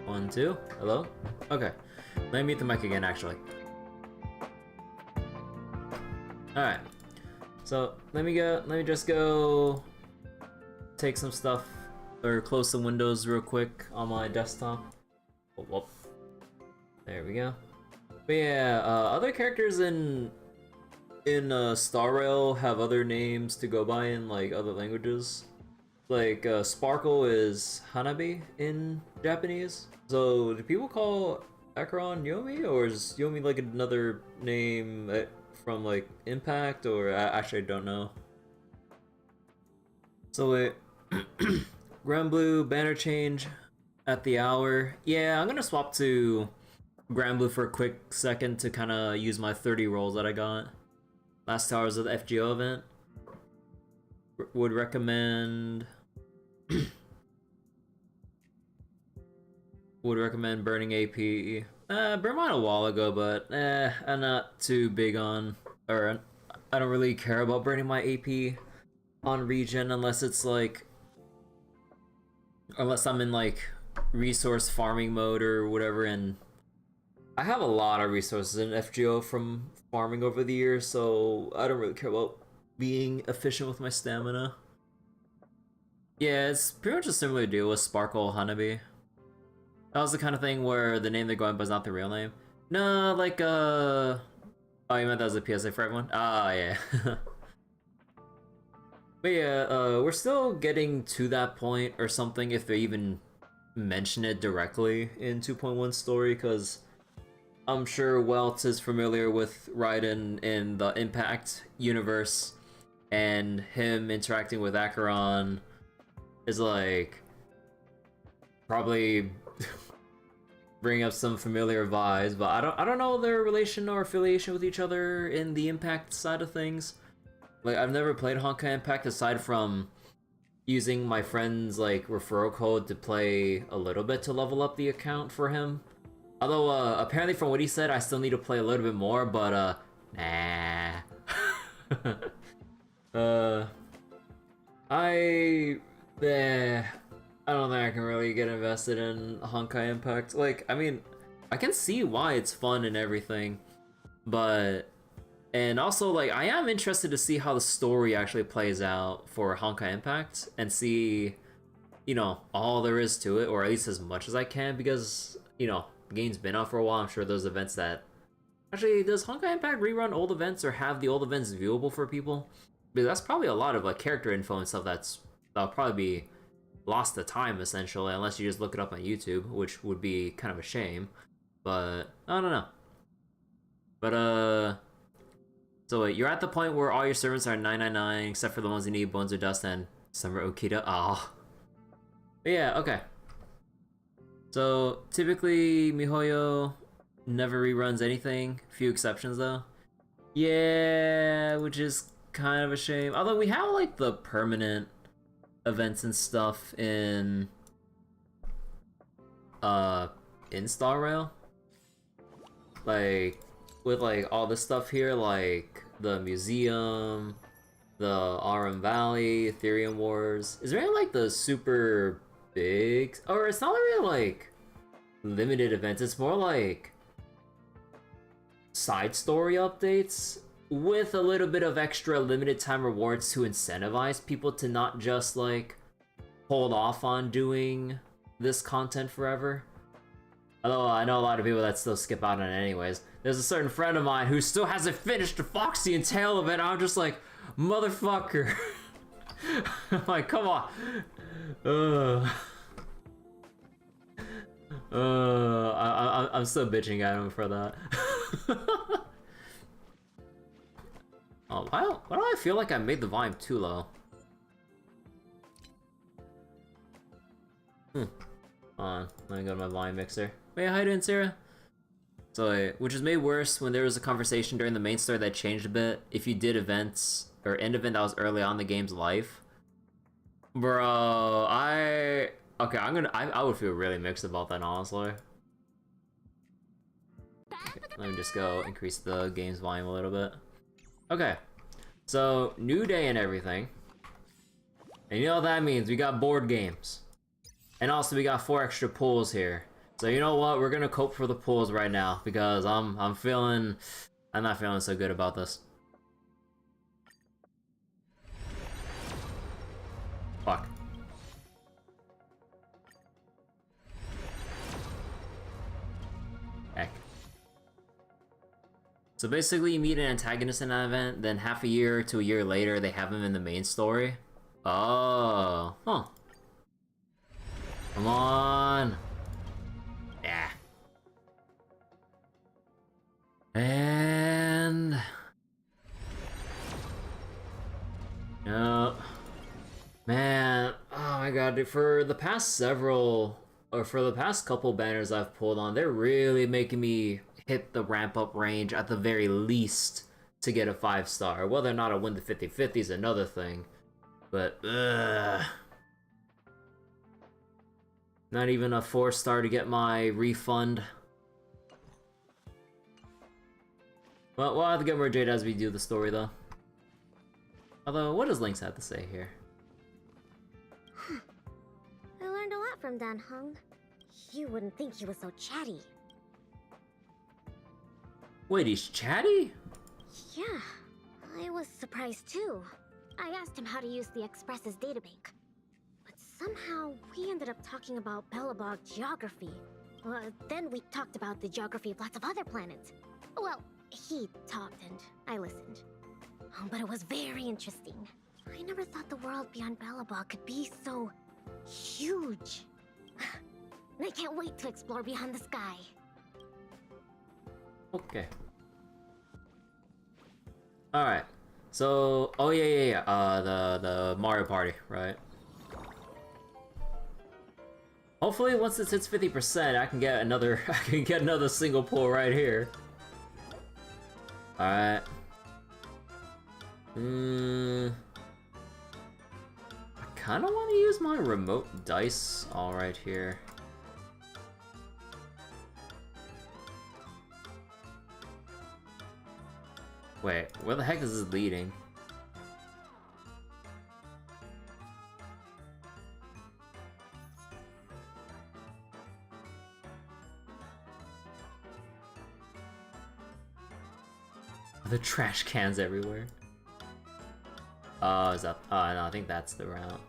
One, two. Hello? Okay. Let me mute the mic again, actually. Alright. So, let me just go take some stuff, or close some windows real quick on my desktop. Whoop, whoop. There we go. But yeah, other characters in Star Rail have other names to go by in, like, other languages. Like, Sparkle is Hanabi in Japanese. So, do people call Acheron Yomi, or is Yomi like another name from like Impact, or I actually don't know. So wait, Grand Blue banner change at the hour. Yeah, I'm gonna swap to Grand Blue for a quick second to kind of use my 30 rolls that I got last hours of the FGO event. Would recommend. Would recommend burning AP. Burned mine a while ago, but I'm not too big on, or I don't really care about burning my AP on regen unless it's like, unless I'm in like resource farming mode or whatever, and I have a lot of resources in FGO from farming over the years, so I don't really care about being efficient with my stamina. Yeah, it's pretty much a similar deal with Sparkle Hanabi. That was the kind of thing where the name they're going by is not the real name. No, like, oh, you meant that was a PSA for everyone? Ah, yeah. But yeah, we're still getting to that point or something if they even mention it directly in 2.1 story, because I'm sure Welts is familiar with Raiden in the Impact universe, and him interacting with Acheron is like probably bring up some familiar vibes, but I don't know their relation or affiliation with each other in the Impact side of things. Like, I've never played Honkai Impact aside from using my friend's like referral code to play a little bit to level up the account for him. Although apparently from what he said, I still need to play a little bit more, but nah. I I don't think I can really get invested in Honkai Impact. Like, I mean, I can see why it's fun and everything, but... And also, like, I am interested to see how the story actually plays out for Honkai Impact, and see, you know, all there is to it, or at least as much as I can, because, you know, the game's been out for a while. I'm sure there's events that... Actually, does Honkai Impact rerun old events, or have the old events viewable for people? Because that's probably a lot of, like, character info and stuff that'll probably be lost to time, essentially, unless you just look it up on YouTube, which would be kind of a shame. But I don't know. But so wait, you're at the point where all your servants are 999 except for the ones that need Bones of Dust and Summer Okita. Ah. But yeah, okay. So typically MiHoYo never reruns anything. Few exceptions though. Yeah, which is kind of a shame. Although we have like the permanent events and stuff in Star Rail, like with like all this stuff here, like the museum, the RM Valley, Ethereum Wars. Is there any like the super big, or it's not really like limited events, it's more like side story updates with a little bit of extra limited time rewards to incentivize people to not just like hold off on doing this content forever. Although I know a lot of people that still skip out on it anyways. There's a certain friend of mine who still hasn't finished the Foxy and Tail event. I'm just like, motherfucker. I'm like, come on. I'm still bitching at him for that. Oh, why do I feel like I made the volume too low? Hold on, let me go to my volume mixer. Wait, how you doing, Sarah? So, which is made worse when there was a conversation during the main story that changed a bit. If you did events, or end event that was early on in the game's life. Bro, okay, I would feel really mixed about that, honestly. Okay, let me just go increase the game's volume a little bit. Okay, so new day and everything. And you know what that means, we got board games. And also we got 4 extra pulls here. So you know what? We're gonna cope for the pulls right now because I'm not feeling so good about this. Fuck. Heck. So basically you meet an antagonist in that event, then half a year to a year later they have him in the main story. Oh, huh. Come on. Yeah. And... Nope. Man, oh my god, for the past couple banners I've pulled on, they're really making me hit the ramp up range at the very least to get a 5-star. Whether or not I win the 50-50 is another thing. But, not even a 4-star to get my refund. Well, we'll have to get more Jade as we do the story, though. Although, what does Lynx have to say here? I learned a lot from Dan Heng. You wouldn't think he was so chatty. Wait, he's chatty? Yeah, I was surprised too. I asked him how to use the Express's databank. But somehow, we ended up talking about Belobog geography. Then we talked about the geography of lots of other planets. Well, he talked and I listened. But it was very interesting. I never thought the world beyond Belobog could be so... huge. I can't wait to explore beyond the sky. Okay. Alright. So, oh yeah. The Mario Party, right? Hopefully once this hits 50%, I can get another single pull right here. Alright. I kinda wanna use my remote dice all right here. Wait, where the heck is this leading? The trash cans everywhere. Oh, is that? Oh no, I think that's the route.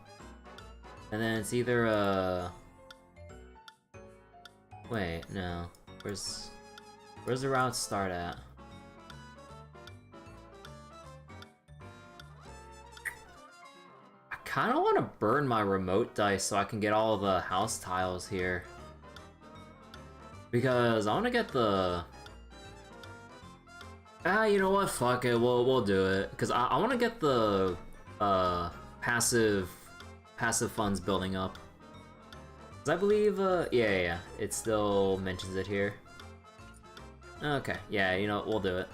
And then it's either wait, no. Where's the route start at? I kind of want to burn my remote dice so I can get all the house tiles here. Because I want to get the... you know what? Fuck it. We'll do it. Because I want to get the passive funds building up. Because I believe, yeah, it still mentions it here. Okay, yeah, you know, we'll do it.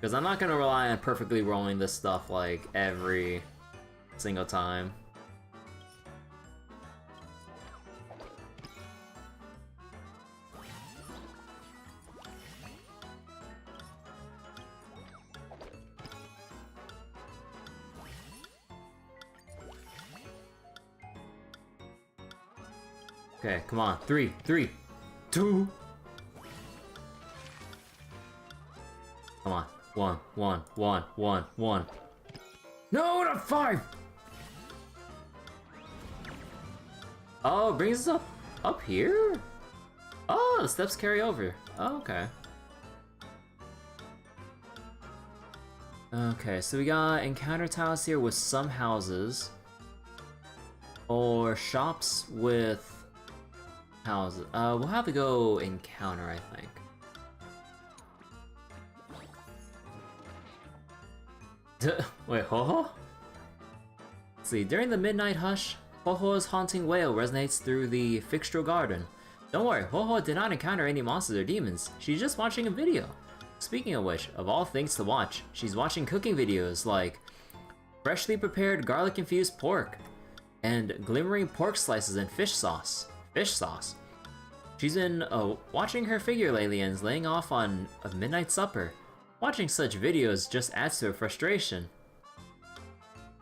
Because I'm not going to rely on perfectly rolling this stuff, like, every single time. Okay, come on. 3, 2. Come on. 1. No, not 5! Oh, it brings us up here? Oh, the steps carry over. Oh, okay. Okay, so we got encounter tiles here with some houses. Or shops with houses. We'll have to go encounter, I think. Wait, Ho-Ho? Let's see, during the midnight hush, Ho-Ho's haunting wail resonates through the fixture garden. Don't worry, Ho-Ho did not encounter any monsters or demons. She's just watching a video. Speaking of which, of all things to watch, she's watching cooking videos like freshly prepared garlic-infused pork and glimmering pork slices and fish sauce. She's been watching her figure lately and is laying off on a midnight supper. Watching such videos just adds to her frustration.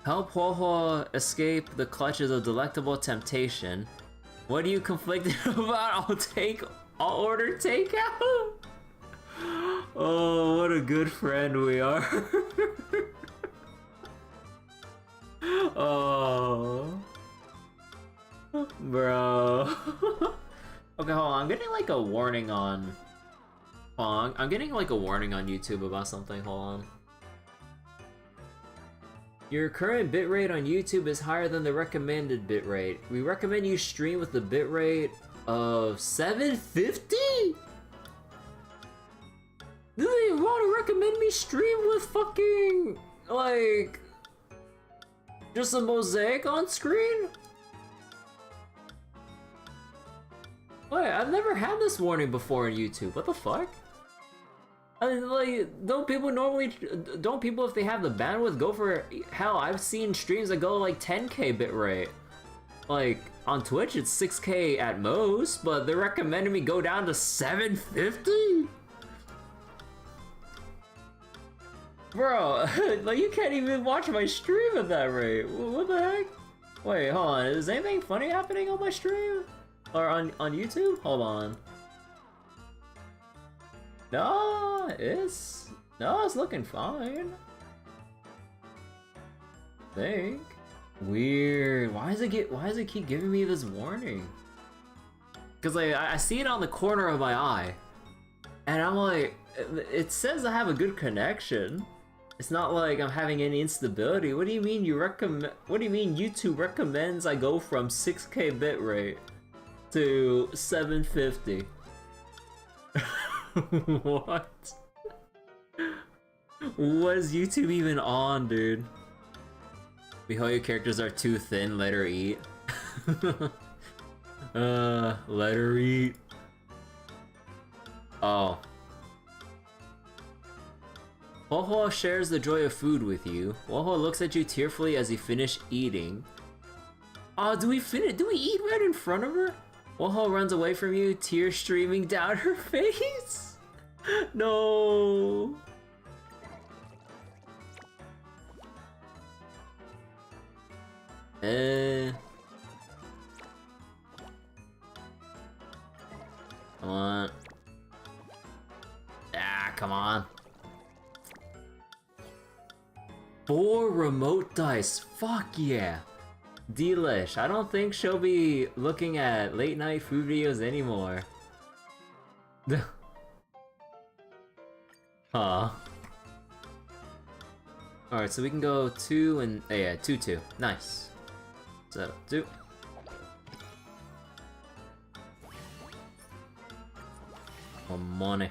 Help Huohuo escape the clutches of delectable temptation. What are you conflicted about? I'll order takeout? Oh, what a good friend we are. Oh. Bro. Okay, hold on. I'm getting like a warning on... I'm getting like a warning on YouTube about something. Hold on. Your current bitrate on YouTube is higher than the recommended bitrate. We recommend you stream with the bitrate of 750? Do they want to recommend me stream with fucking, like, just a mosaic on screen? Wait, I've never had this warning before on YouTube. What the fuck? I mean, like, don't people if they have the bandwidth go for, hell, I've seen streams that go like 10K bitrate. Like, on Twitch it's 6K at most, but they're recommending me go down to 750? Bro, like, you can't even watch my stream at that rate. What the heck? Wait, hold on, is anything funny happening on my stream? Or on YouTube? Hold on. No, it's looking fine. I think. Weird. Why does it keep giving me this warning? Cause like I see it on the corner of my eye, and I'm like, it says I have a good connection. It's not like I'm having any instability. What do you mean What do you mean YouTube recommends I go from 6K bitrate to 750? What? What is YouTube even on, dude? Behold, your characters are too thin, let her eat. Let her eat. Oh. Huohuo shares the joy of food with you. Huohuo looks at you tearfully as you finish eating. Oh, do we eat right in front of her? Huohuo runs away from you, tears streaming down her face. No. Come on. Ah, come on. 4 remote dice. Fuck yeah. Delish. I don't think she'll be looking at late night food videos anymore. Huh. Alright, so we can go 2 and... yeah, 2-2. Nice. So, 2. Oh, money.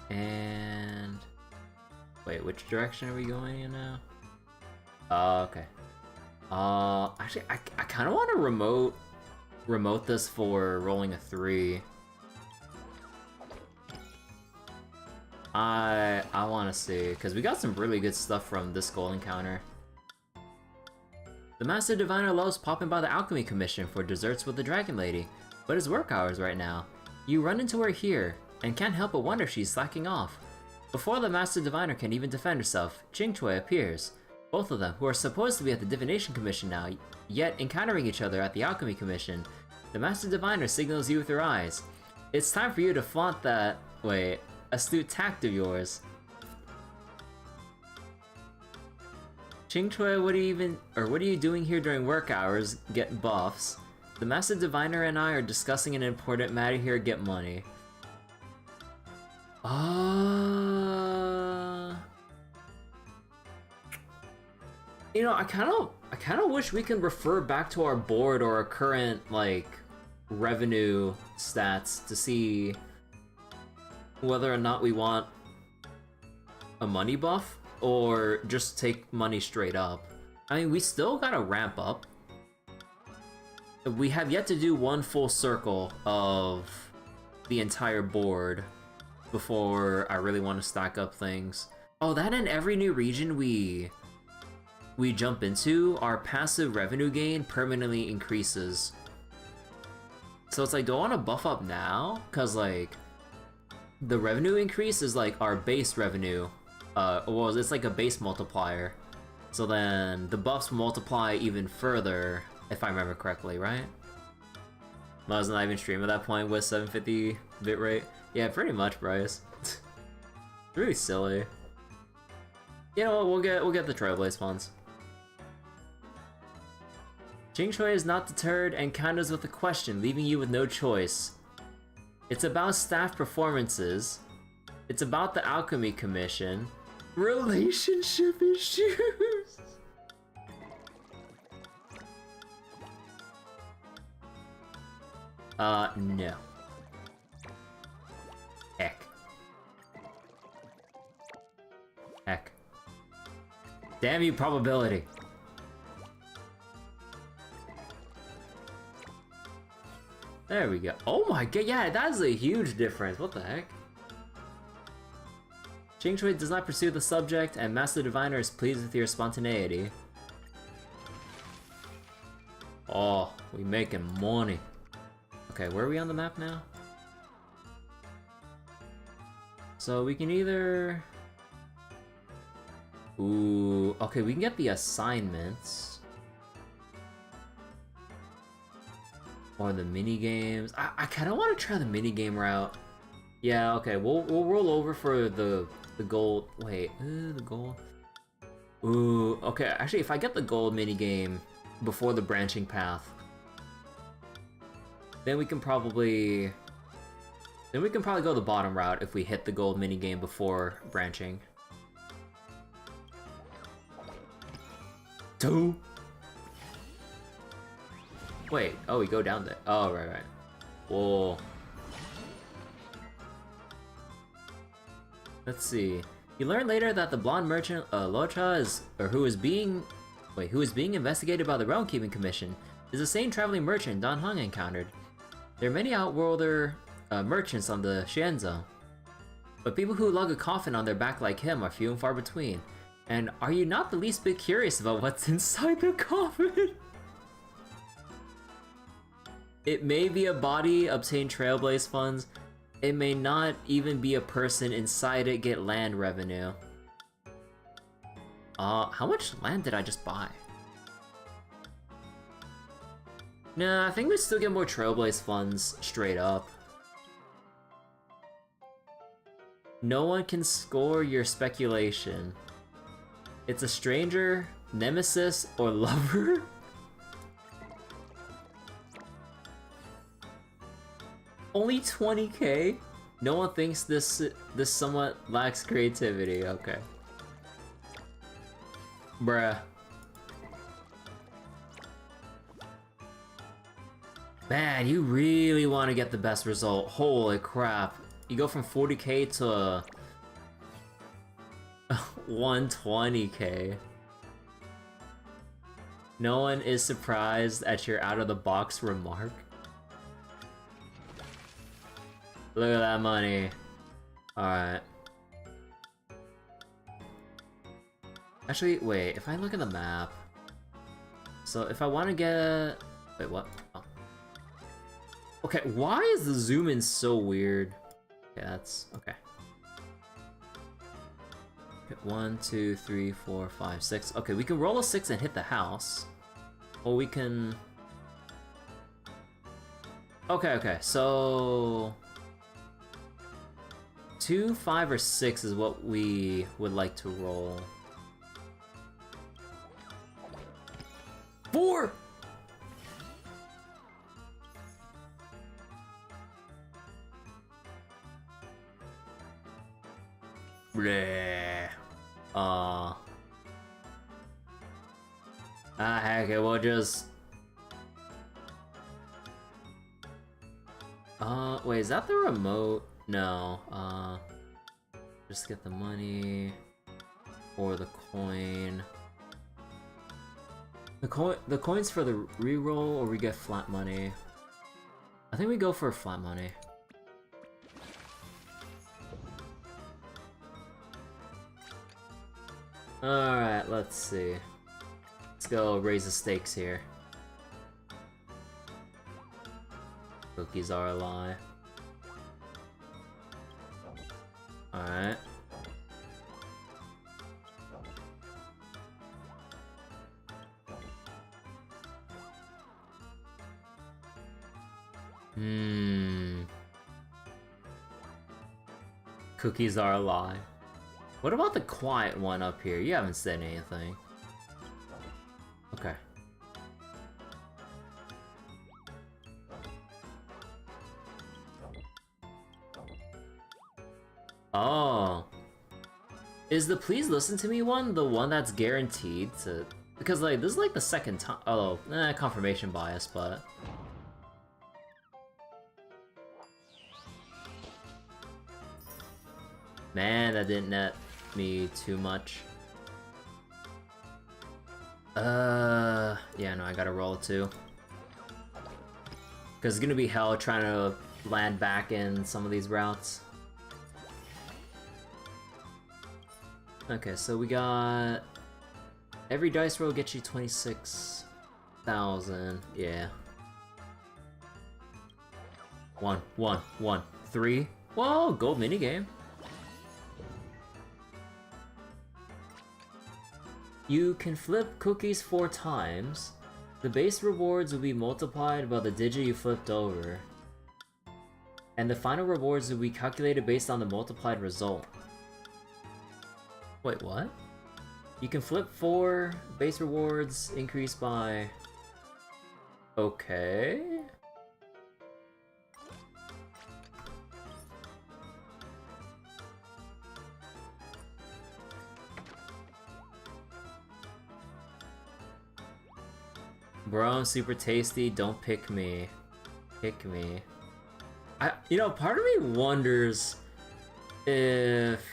And... wait, which direction are we going in now? Okay. Actually, I kind of want to remote this for rolling a 3. I want to see, because we got some really good stuff from this goal encounter. The Master Diviner loves popping by the Alchemy Commission for desserts with the Dragon Lady, but it's work hours right now. You run into her here, and can't help but wonder if she's slacking off. Before the Master Diviner can even defend herself, Qingchui appears. Both of them, who are supposed to be at the Divination Commission now, yet encountering each other at the Alchemy Commission. The Master Diviner signals you with her eyes. It's time for you to flaunt that, astute tact of yours. Qingchui, what are you doing here during work hours? Get buffs. The Master Diviner and I are discussing an important matter here, get money. You know, I kind of wish we can refer back to our board or our current, like, revenue stats to see whether or not we want a money buff or just take money straight up. I mean, we still gotta ramp up. We have yet to do one full circle of the entire board before I really want to stack up things. Oh, that in every new region we jump into, our passive revenue gain permanently increases. So it's like, do I want to buff up now? Cause like, the revenue increase is like our base revenue. Well, it's like a base multiplier. So then the buffs multiply even further, if I remember correctly, right? I was not even streaming at that point with 750 bitrate. Yeah, pretty much, Bryce. Really silly. You know what? We'll get the Trailblaze funds. Jing Shui is not deterred and counters with a question, leaving you with no choice. It's about staff performances. It's about the Alchemy Commission. Relationship issues. No. Heck. Heck. Damn you, probability. There we go. Oh my god, yeah, that is a huge difference. What the heck? Jing Shui does not pursue the subject, and Master Diviner is pleased with your spontaneity. Oh, we making money. Okay, where are we on the map now? So we can either... Ooh, okay, we can get the assignments. Or the mini games. I kind of want to try the mini game route. Yeah, okay, we'll roll over for the gold. Wait, the gold. Ooh, okay. Actually, if I get the gold mini game before the branching path, then we can probably go the bottom route if we hit the gold mini game before branching. 2. Wait, oh, we go down there. Oh, right. Whoa. Let's see. You learn later that the blonde merchant, Locha, who is being investigated by the Realm Keeping Commission, is the same traveling merchant Dan Heng encountered. There are many outworlder merchants on the Xianzhou, but people who lug a coffin on their back like him are few and far between. And are you not the least bit curious about what's inside the coffin? It may be a body, obtain Trailblaze funds. It may not even be a person inside it, get land revenue. How much land did I just buy? Nah, I think we still get more Trailblaze funds straight up. No one can score your speculation. It's a stranger, nemesis, or lover? Only 20k? No one thinks this somewhat lacks creativity. Okay. Bruh. Man, you really want to get the best result. Holy crap. You go from 40k to 120k. No one is surprised at your out-of-the-box remark. Look at that money. Alright. Actually, wait, if I look at the map... So, if I want to get... Wait, what? Oh. Okay, why is the zoom in so weird? Okay, that's... Okay. 1, 2, 3, 4, 5, 6. Okay, we can roll a 6 and hit the house. Or we can... Okay, so... 2, 5, or 6 is what we would like to roll. 4! Bleh. Heck it, we'll just... wait, is that the remote? No, just get the money or the coin. The coin's for the reroll, or we get flat money. I think we go for flat money. Alright, let's see. Let's go raise the stakes here. Cookies are a lie. Alright. Cookies are a lie. What about the quiet one up here? You haven't said anything. Okay. Oh. Is the please listen to me one the one that's guaranteed to... Because, like, this is like the second time... Oh, confirmation bias, but... Man, that didn't net me too much. Yeah, no, I gotta roll too. Because it's gonna be hell trying to land back in some of these routes. Okay, so we got... Every dice roll gets you 26,000, yeah. 1, 1, 1, 3. Whoa, gold minigame. You can flip cookies 4 times. The base rewards will be multiplied by the digit you flipped over. And the final rewards will be calculated based on the multiplied result. Wait, what? You can flip 4, base rewards increase by... Okay... Bro, I'm super tasty, don't pick me. Pick me. You know, part of me wonders if...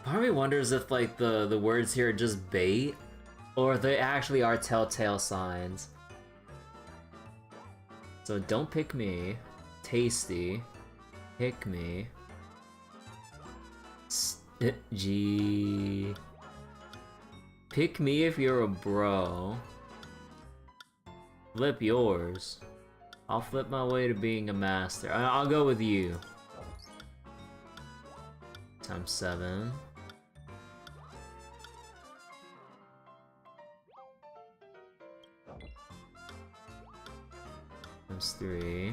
Part of me wonders if, like, the words here are just bait, or if they actually are telltale signs. So, don't pick me. Tasty. Pick me. G... Pick me if you're a bro. Flip yours. I'll flip my way to being a master. I'll go with you. Times 7. Times 3.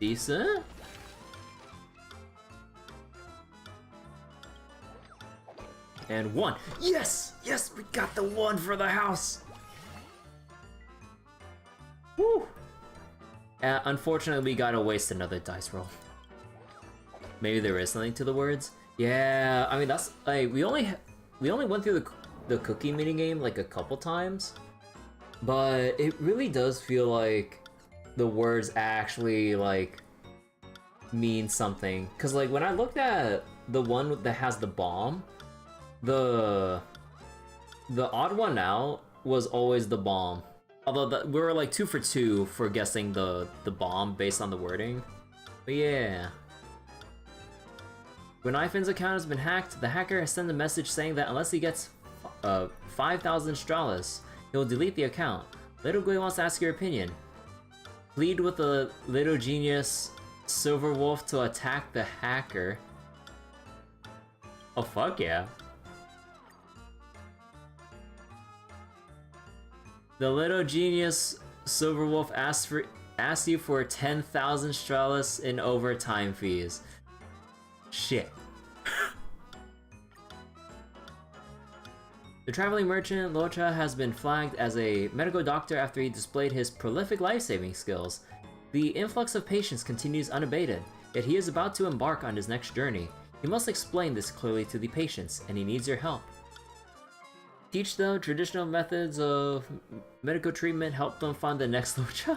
Decent. And 1. Yes! Yes, we got the 1 for the house! Woo! Unfortunately, we gotta waste another dice roll. Maybe there is something to the words? Yeah, I mean, that's... like, we only went through the cookie minigame, like, a couple times. But it really does feel like the words actually, like, mean something. Cause, like, when I looked at the one that has the bomb, the odd one out was always the bomb. Although we were, like, 2 for 2 for guessing the bomb based on the wording. But yeah. When iPhone's account has been hacked, the hacker has sent a message saying that unless he gets 5,000 Stralis, he'll delete the account. Little Guy wants to ask your opinion. Plead with the little genius Silver Wolf to attack the hacker. Oh, fuck yeah. The little genius Silver Wolf asks you for 10,000 Stralis in overtime fees. Shit. The traveling merchant Locha has been flagged as a medical doctor after he displayed his prolific life-saving skills. The influx of patients continues unabated, yet he is about to embark on his next journey. He must explain this clearly to the patients, and he needs your help. Teach them traditional methods of medical treatment, help them find the next Locha.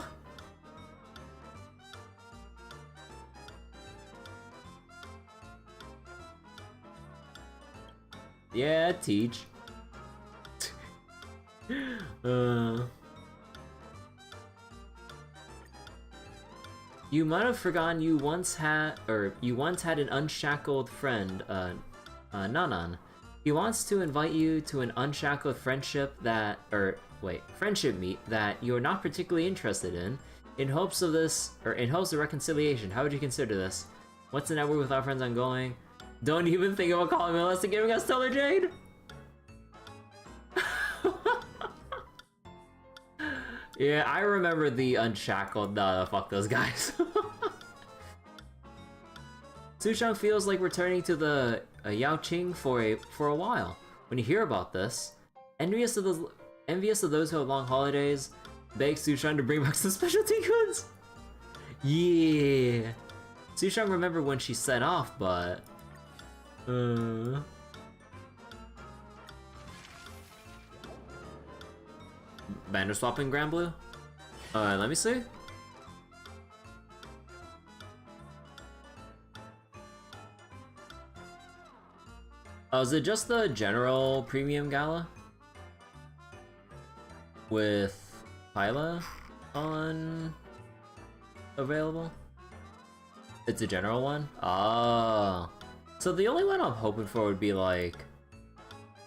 Yeah, teach. You might have forgotten you once had an unshackled friend, Nanan. He wants to invite you to an unshackled friendship friendship meet that you're not particularly interested in hopes of reconciliation. How would you consider this? What's the network without friends ongoing? Don't even think about calling me unless they're giving us Stellar Jade! Yeah, I remember the Unshackled. Nah, fuck those guys. Sushang feels like returning to the Yaoqing for a while. When you hear about this, envious of those who have long holidays, beg Sushang to bring back some specialty goods. Yeah. Sushang remembered when she set off, but banner swapping Grand Blue? Let me see. Oh, is it just the general premium gala? With Hyla on available? It's a general one? Oh. So the only one I'm hoping for would be like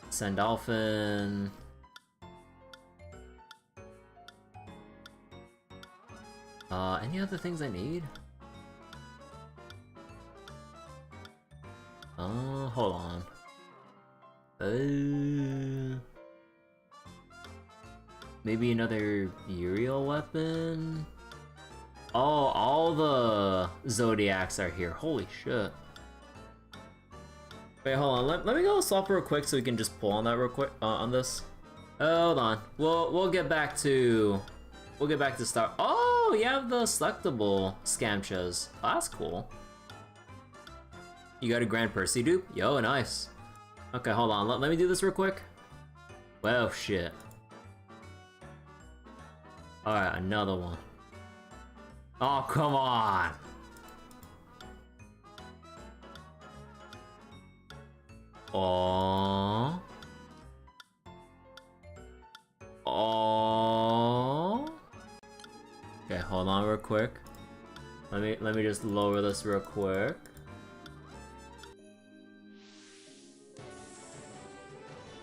Sandalphon. Any other things I need? Hold on. Maybe another Uriel weapon? Oh, all the Zodiacs are here. Holy shit. Wait, hold on. Let me go swap real quick so we can just pull on that real quick on this. Hold on. We'll get back to Star. Oh, you have the selectable Scamchas. Oh, that's cool. You got a Grand Percy dupe? Yo, nice. Okay, hold on. Let me do this real quick. Well, shit. Alright, another one. Oh, come on! Oh. Oh. Okay, hold on real quick. Let me just lower this real quick.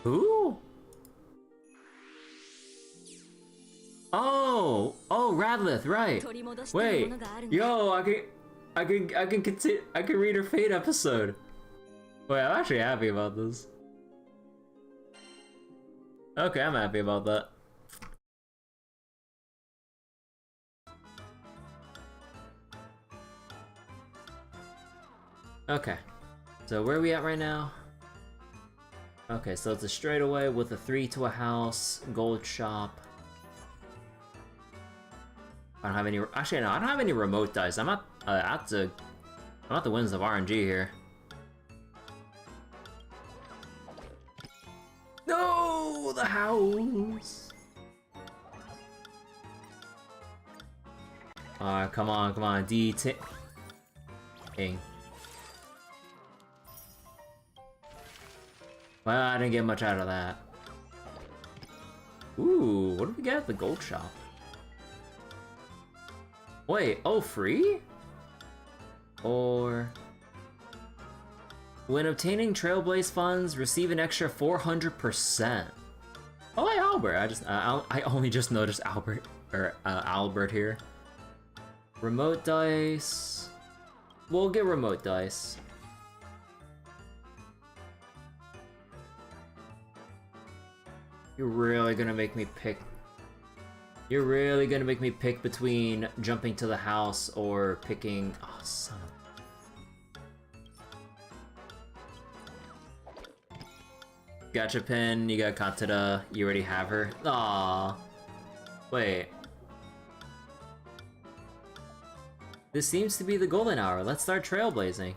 Who? Oh, Radlith, right? Wait, yo, I can read her Fate episode. Wait, I'm actually happy about this. Okay, I'm happy about that. Okay, so where are we at right now? Okay, so it's a straightaway with a 3 to a house, gold shop. I don't have any. Actually, no, I don't have any remote dice. I'm at the Winds of RNG here. No, the house. Come on, D-Ting. Well, I didn't get much out of that. Ooh, what did we get at the gold shop? Wait, oh, free? Or... when obtaining Trailblaze funds, receive an extra 400%. Oh, hey, Albert. I only just noticed Albert here. Remote dice. We'll get remote dice. You're really gonna make me pick between jumping to the house or picking... Oh, son of... Gacha pin, you got Katada, you already have her. Aww. Wait. This seems to be the golden hour. Let's start trailblazing.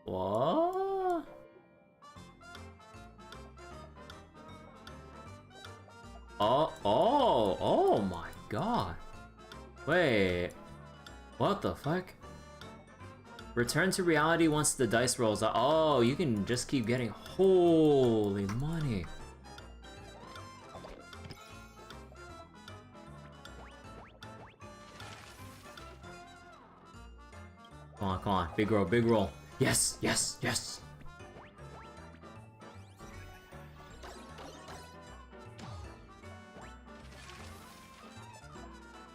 What? Oh my god. Wait. What the fuck? Return to reality once the dice rolls out. Oh, you can just keep getting holy money. Come on. Big roll, big roll. Yes, yes, yes.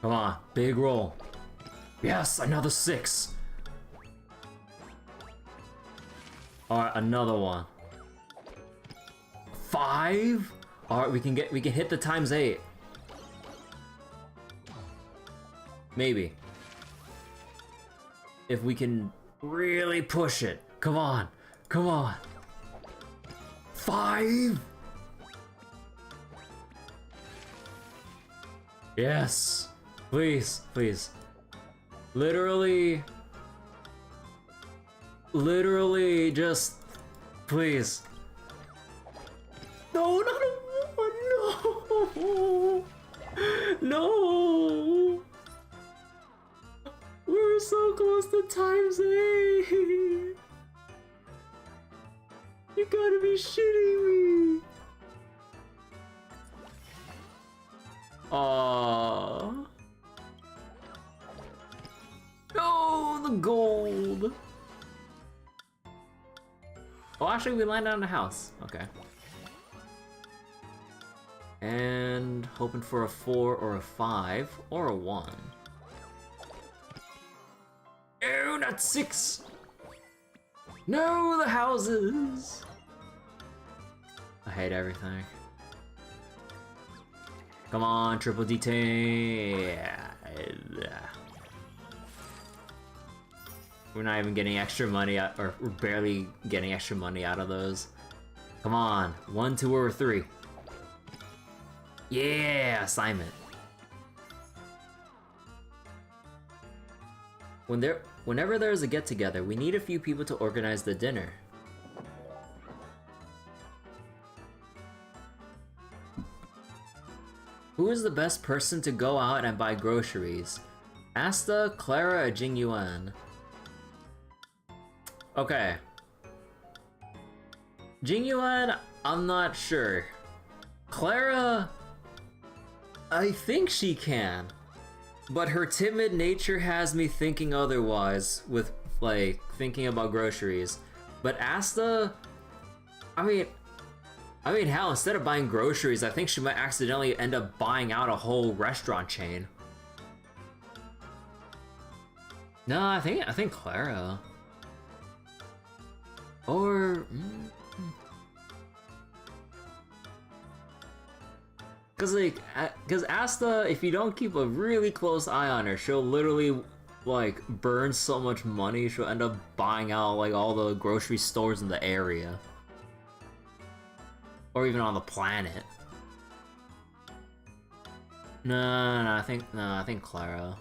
Come on, big roll. Yes, another 6. Alright, another one. 5? Alright, we can hit the times 8. Maybe. If we can really push it. Come on. Come on. 5? Yes. Please, please. Literally, just, please. No, not a 1, no! No! We're so close to times 8! You gotta be shitting me! Aww. No, the gold! Oh, actually, we landed on a house. Okay. And hoping for a 4 or a 5 or a 1. No, not 6! No, the houses! I hate everything. Come on, triple D10. We're not even getting extra money out, or we're barely getting extra money out of those. Come on, 1, 2, or 3. Yeah, assignment. Whenever there's a get-together, we need a few people to organize the dinner. Who is the best person to go out and buy groceries? Asta, Clara, or Jingyuan? Okay. Jingyuan, I'm not sure. Clara, I think she can. But her timid nature has me thinking otherwise with, like, thinking about groceries. But Asta, I mean, hell, instead of buying groceries, I think she might accidentally end up buying out a whole restaurant chain. No, I think Clara. Or... Cause Asta, if you don't keep a really close eye on her, she'll literally, like, burn so much money, she'll end up buying out, like, all the grocery stores in the area. Or even on the planet. No, I think Clara.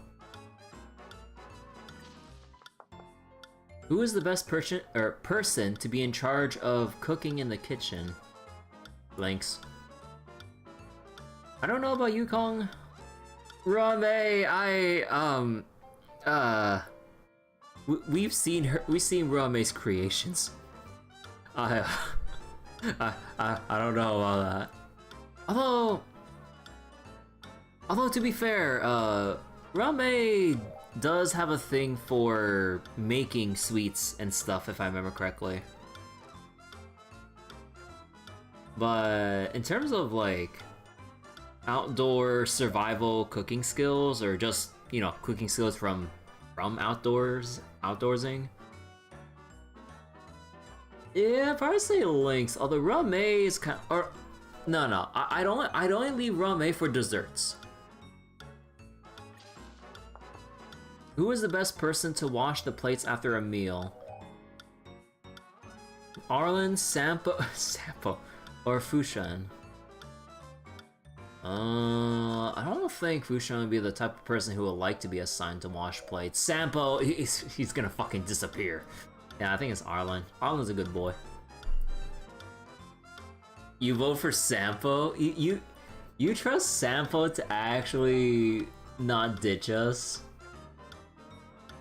Who is the best person to be in charge of cooking in the kitchen? Blinks. I don't know about you, Kong. Rame, we've seen Rame's creations. I don't know about that. Although to be fair, Rame does have a thing for making sweets and stuff, if I remember correctly. But in terms of, like, outdoor survival cooking skills, or just, you know, cooking skills from outdoorsing. Yeah, I'd probably say Lynx, although Rame is kind of, or no, I'd only leave Rame for desserts. Who is the best person to wash the plates after a meal? Arlen, Sampo, or Fushan? I don't think Fushan would be the type of person who would like to be assigned to wash plates. Sampo, he's gonna fucking disappear. Yeah, I think it's Arlen. Arlen's a good boy. You vote for Sampo? You trust Sampo to actually not ditch us?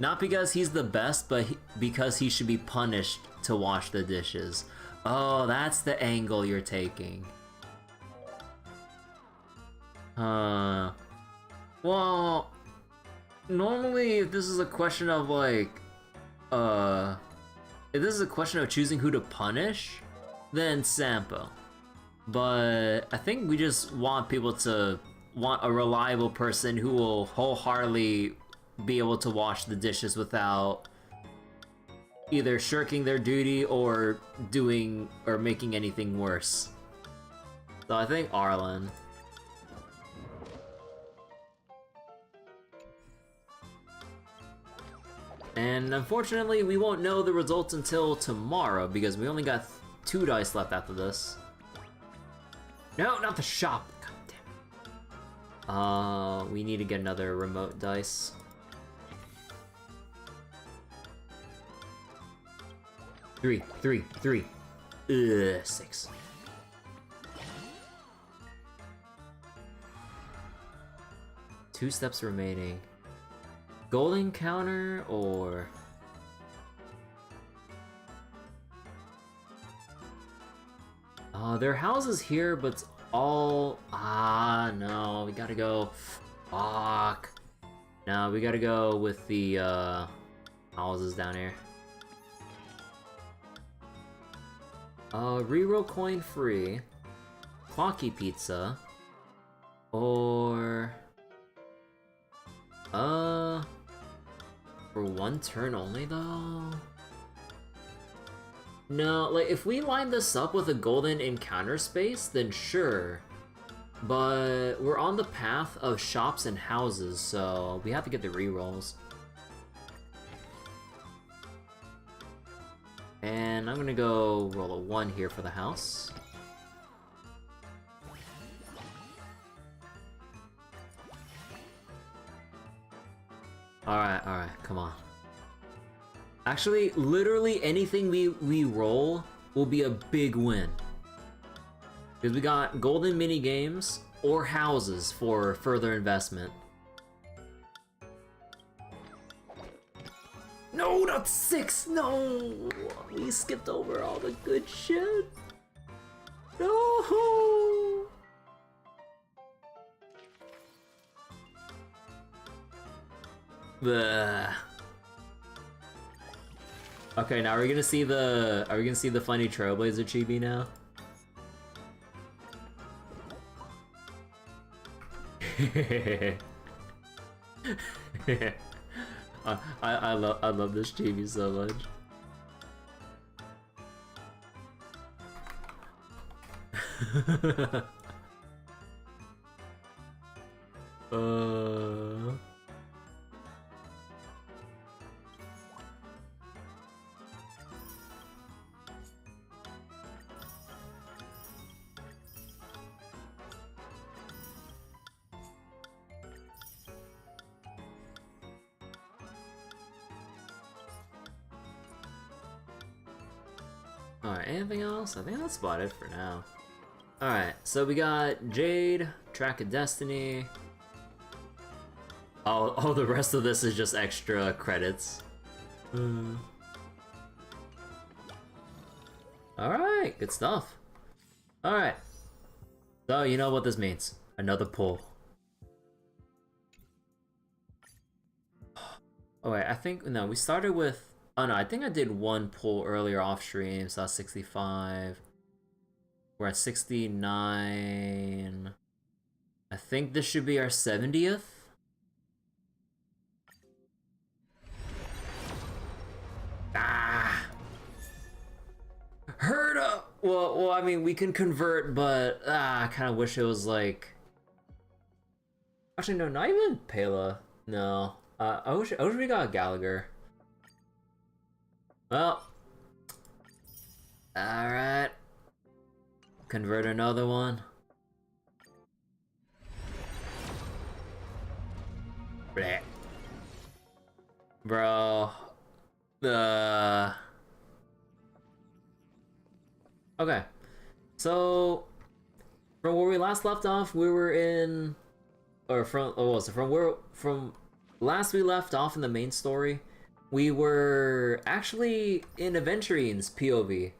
Not because he's the best, but because he should be punished to wash the dishes. Oh, that's the angle you're taking. Well, normally if this is a question of, like, if this is a question of choosing who to punish, then Sampo. But I think we just want people to want a reliable person who will wholeheartedly be able to wash the dishes without either shirking their duty or doing or making anything worse. So I think Arlen. And unfortunately, we won't know the results until tomorrow because we only got 2 dice left after this. No, not the shop. God damn it. We need to get another remote dice. Three. 6. Two steps remaining. Golden counter or... there are houses here, but it's all... no, we gotta go... Fuck. No, we gotta go with the, houses down here. Reroll coin free. Clocky pizza. Or... For 1 turn only, though? No, like, if we line this up with a golden encounter space, then sure. But we're on the path of shops and houses, so we have to get the rerolls. And I'm gonna go roll a 1 here for the house. Alright, come on. Actually, literally anything we roll will be a big win. Because we got golden mini games or houses for further investment. No, not 6! No! We skipped over all the good shit. No! Bleh. Okay, now are we gonna see the funny Trailblazer chibi now? I love this chibi so much. Alright, anything else? I think that's about it for now. Alright, so we got Jade, Track of Destiny. Oh, the rest of this is just extra credits. Alright, good stuff. Alright. So, you know what this means. Another pull. Oh wait, I think, no, we started with... Oh no, I think I did 1 pull earlier off stream, so that's 65. We're at 69. I think this should be our 70th. Herda! Well, I mean, we can convert, but I kind of wish it was like... Actually, no, not even Pela. No. I wish we got Gallagher. Well, alright. Convert another one. Bleh. Bro. Okay. So, from where we last left off, we were in... Or from... Oh, so from last we left off in the main story, we were actually in Aventurine's POV.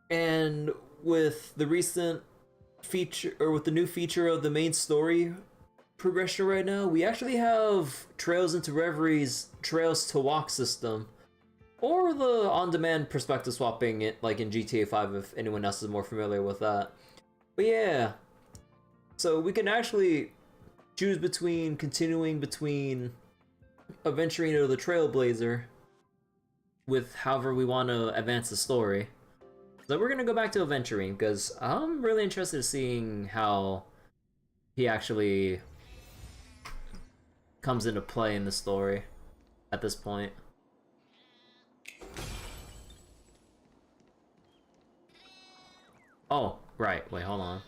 And with the recent feature, or with the new feature of the main story progression right now, we actually have Trails into Reveries Trails to Walk system or the on-demand perspective swapping it like in GTA 5 if anyone else is more familiar with that. But yeah, so we can actually choose between continuing between adventuring or the Trailblazer with however we want to advance the story. So we're gonna go back to adventuring because I'm really interested in seeing how he actually comes into play in the story at this point. Oh, right. Wait, hold on.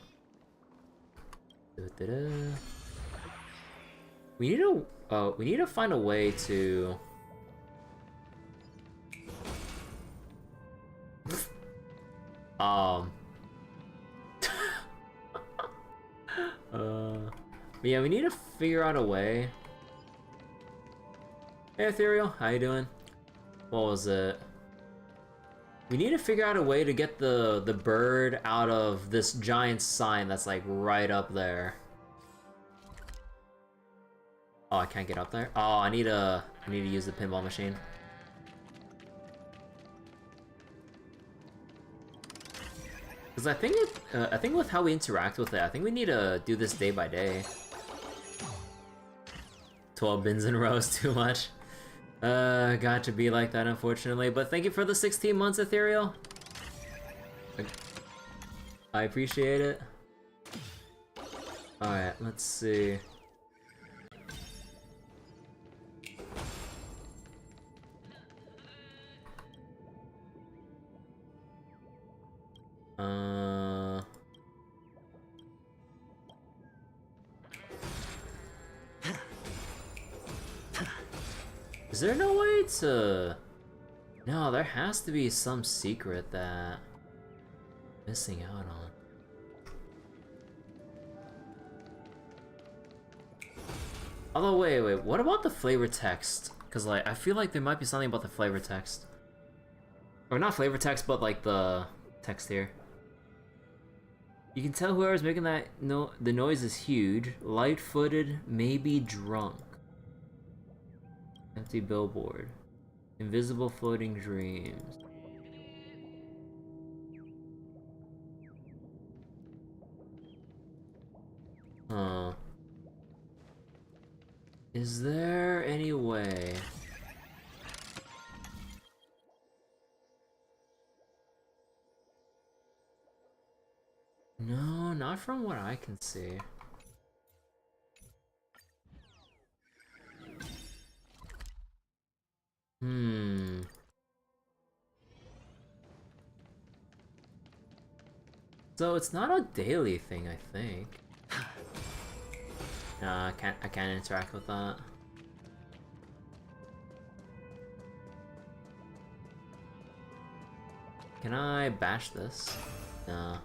We need to find a way to um yeah, we need to figure out a way. Hey Ethereal, how you doing? What was it? We need to figure out a way to get the bird out of this giant sign that's like right up there. Oh, I can't get up there? Oh, I need to use the pinball machine. Because I think with how we interact with it, I think we need to do this day by day. 12 bins in a row is too much. Got to be like that, unfortunately. But thank you for the 16 months, Ethereal. I appreciate it. Alright, let's see. Is there no way to... No, there has to be some secret that I'm missing out on. Although, wait, what about the flavor text? Because, like, I feel like there might be something about the flavor text. Or not flavor text, but, like, the text here. You can tell whoever's making that the noise is huge. Light-footed, maybe drunk. Empty billboard. Invisible floating dreams. Huh. Is there any way? No, not from what I can see. So it's not a daily thing, I think. Nah, I can't interact with that. Can I bash this? No.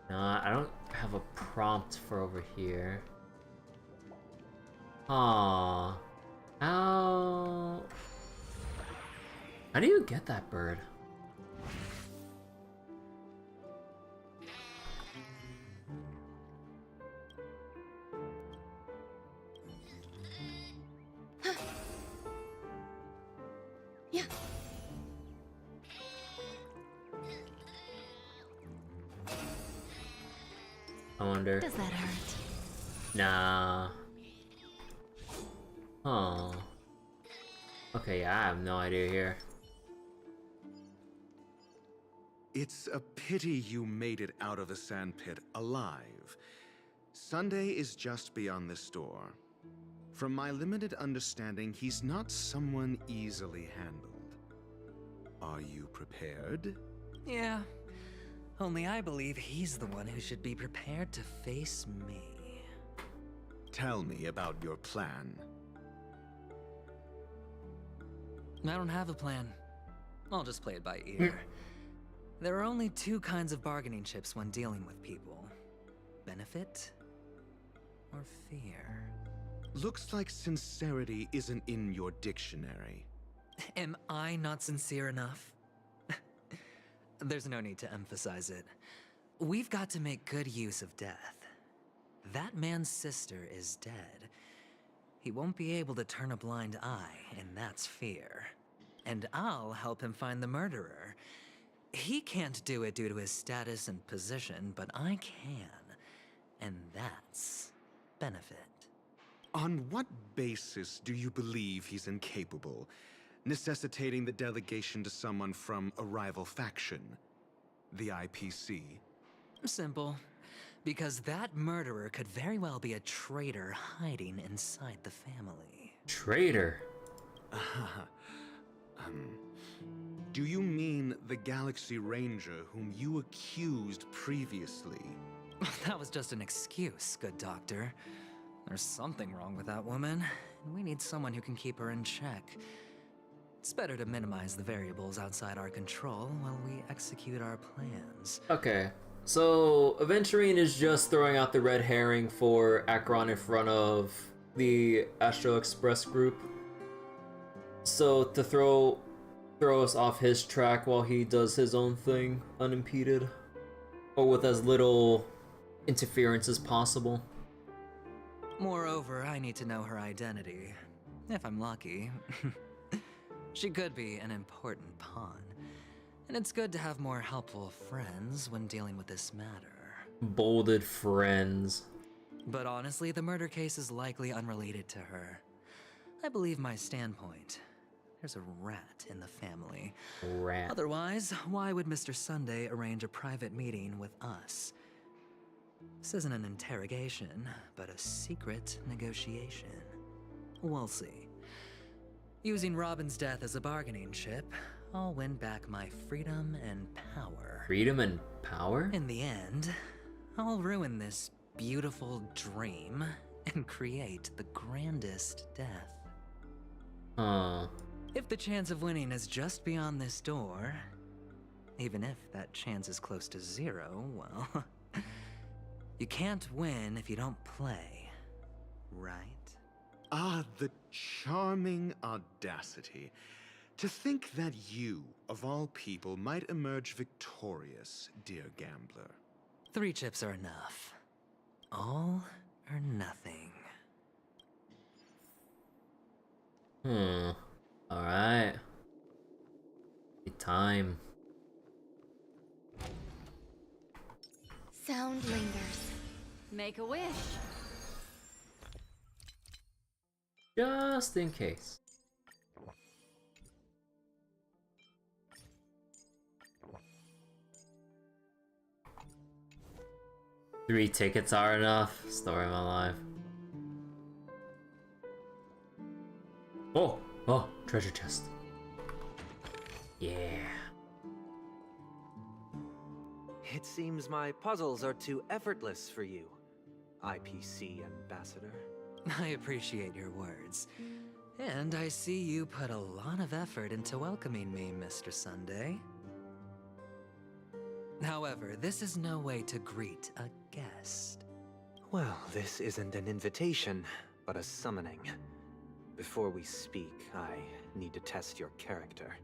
No, I don't have a prompt for over here. Aww. How do you get that bird? Yeah. I wonder. Does that hurt? Nah. Oh. Okay, yeah, I have no idea here. It's a pity you made it out of the sandpit alive. Sunday is just beyond the store. From my limited understanding, he's not someone easily handled. Are you prepared? Yeah. Only I believe he's the one who should be prepared to face me. Tell me about your plan. I don't have a plan. I'll just play it by ear. There are only two kinds of bargaining chips when dealing with people. Benefit or fear. Looks like sincerity isn't in your dictionary. Am I not sincere enough? There's no need to emphasize it. We've got to make good use of death. that man's sister is dead. He won't be able to turn a blind eye, and that's fear. And I'll help him find the murderer. He can't do it due to his status and position, but I can. And that's benefit. On what basis do you believe he's incapable, necessitating the delegation to someone from a rival faction? The IPC? Simple. Because that murderer could very well be a traitor hiding inside the family. Traitor? Do you mean the Galaxy Ranger whom you accused previously? That was just an excuse, good doctor. There's something wrong with that woman, and we need someone who can keep her in check. It's better to minimize the variables outside our control while we execute our plans. Okay, so Aventurine is just throwing out the red herring for Acheron in front of the Astro Express group. So to throw us off his track while he does his own thing unimpeded, or with as little interference as possible. Moreover, I need to know her identity. If I'm lucky. She could be an important pawn. And it's good to have more helpful friends when dealing with this matter. Bolded friends. But honestly, the murder case is likely unrelated to her. I believe my standpoint. There's a rat in the family. Rat. Otherwise, why would Mr. Sunday arrange a private meeting with us? This isn't an interrogation, but a secret negotiation. We'll see. Using Robin's death as a bargaining chip, I'll win back my freedom and power. Freedom and power? In the end, I'll ruin this beautiful dream and create the grandest death. Huh. If the chance of winning is just beyond this door, even if that chance is close to zero, well, you can't win if you don't play, right? Ah, the charming audacity. To think that you, of all people, might emerge victorious, dear gambler. 3 chips are enough. All or nothing. Alright. Time. Sound lingers. Make a wish. Just in case. Three tickets are enough. Story of my life. Oh, treasure chest. Yeah. It seems my puzzles are too effortless for you, IPC Ambassador. I appreciate your words. And I see you put a lot of effort into welcoming me, Mr. Sunday. However, this is no way to greet a guest. Well, this isn't an invitation, but a summoning. Before we speak, I need to test your character.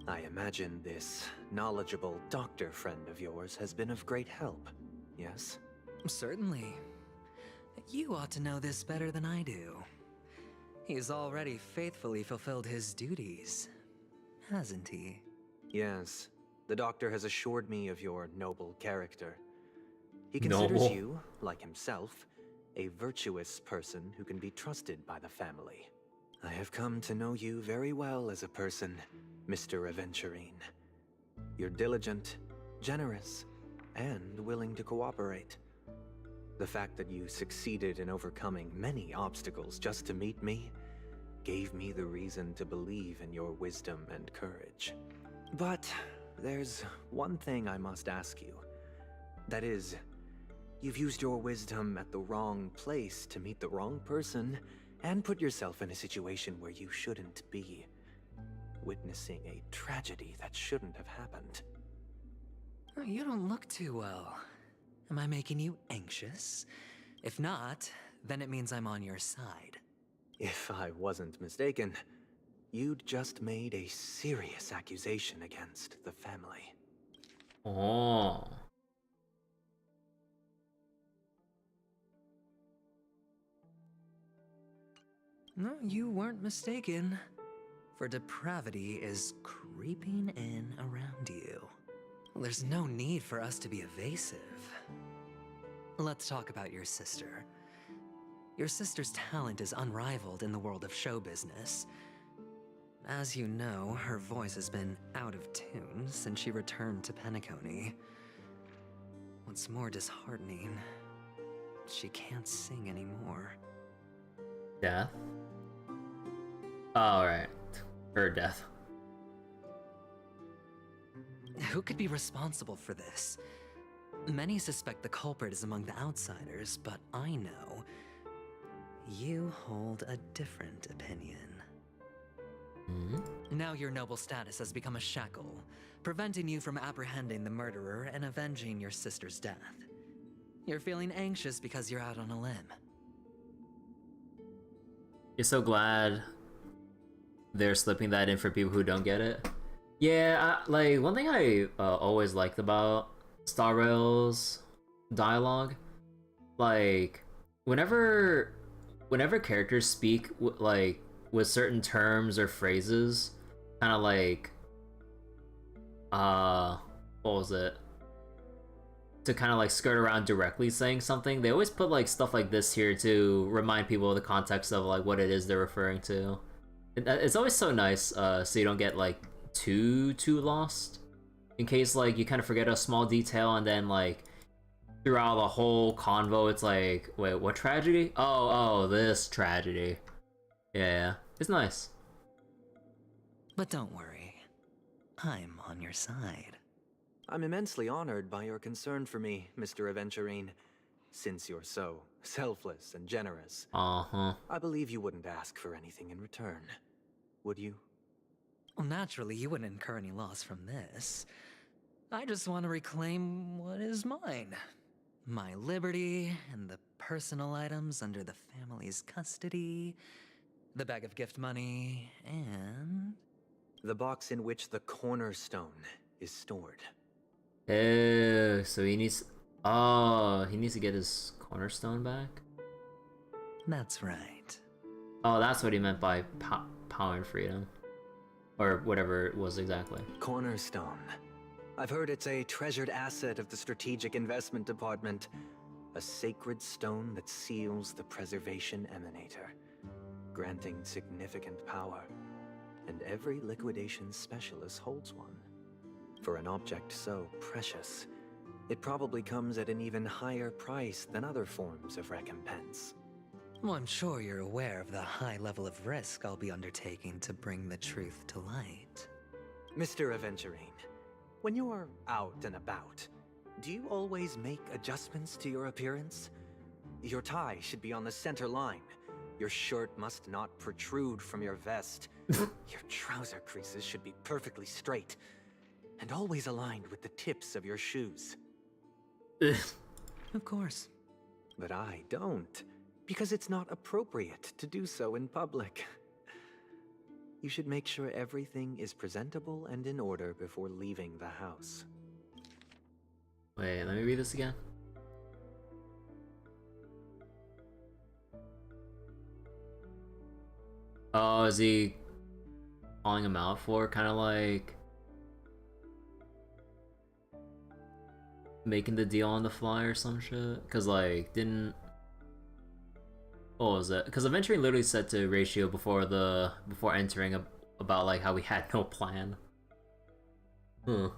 I imagine this knowledgeable doctor friend of yours has been of great help, yes? Certainly. You ought to know this better than I do. He's already faithfully fulfilled his duties, hasn't he? Yes. The doctor has assured me of your noble character. He considers Noble? you, like himself, a virtuous person who can be trusted by the family. I have come to know you very well as a person, Mr. Aventurine. You're diligent, generous, and willing to cooperate. The fact that you succeeded in overcoming many obstacles just to meet me gave me the reason to believe in your wisdom and courage. But there's one thing I must ask you. That is, you've used your wisdom at the wrong place to meet the wrong person and put yourself in a situation where you shouldn't be, witnessing a tragedy that shouldn't have happened. You don't look too well. Am I making you anxious? If not, then it means I'm on your side. If I wasn't mistaken, you'd just made a serious accusation against the family. Oh. No, you weren't mistaken. For depravity is creeping in around you. There's no need for us to be evasive. Let's talk about your sister. Your sister's talent is unrivaled in the world of show business. As you know, her voice has been out of tune since she returned to Penacony. What's more disheartening, she can't sing anymore. Death? Oh, right. Her death. Who could be responsible for this? Many suspect the culprit is among the outsiders, but I know you hold a different opinion. Now your noble status has become a shackle, preventing you from apprehending the murderer and avenging your sister's death. You're feeling anxious because you're out on a limb. You're so glad they're slipping that in for people who don't get it. Yeah, like, one thing I always liked about Star Rail's dialogue, like, whenever characters speak like with certain terms or phrases, kind of like what was it, to kind of like skirt around directly saying something, they always put like stuff like this here to remind people of the context of like what it is they're referring to. It's always so nice, so you don't get like too lost in case like you kind of forget a small detail, and then like throughout the whole convo it's like, wait, what tragedy? Oh, this tragedy. Yeah, it's nice. But don't worry, I'm on your side. I'm immensely honored by your concern for me, Mr. Aventurine. Since you're so selfless and generous, Uh-huh. I believe you wouldn't ask for anything in return, would you? Well, naturally, you wouldn't incur any loss from this. I just want to reclaim what is mine. My liberty and the personal items under the family's custody, the bag of gift money, and... The box in which the cornerstone is stored. Oh, so he needs... Oh, he needs to get his cornerstone back? That's right. Oh, that's what he meant by power and freedom. Or whatever it was exactly. Cornerstone. I've heard it's a treasured asset of the Strategic Investment Department. A sacred stone that seals the Preservation Emanator, granting significant power. And every liquidation specialist holds one. For an object so precious, it probably comes at an even higher price than other forms of recompense. Well, I'm sure you're aware of the high level of risk I'll be undertaking to bring the truth to light. Mr. Aventurine, when you're out and about, do you always make adjustments to your appearance? Your tie should be on the center line. Your shirt must not protrude from your vest. Your trouser creases should be perfectly straight, and always aligned with the tips of your shoes. Of course. But I don't, because it's not appropriate to do so in public. You should make sure everything is presentable and in order before leaving the house. Wait, let me read this again. Oh, is he calling him out for kind of like making the deal on the fly or some shit? Cause like what was it? Cause Aventurine literally said to Ratio before entering about like how we had no plan. I'm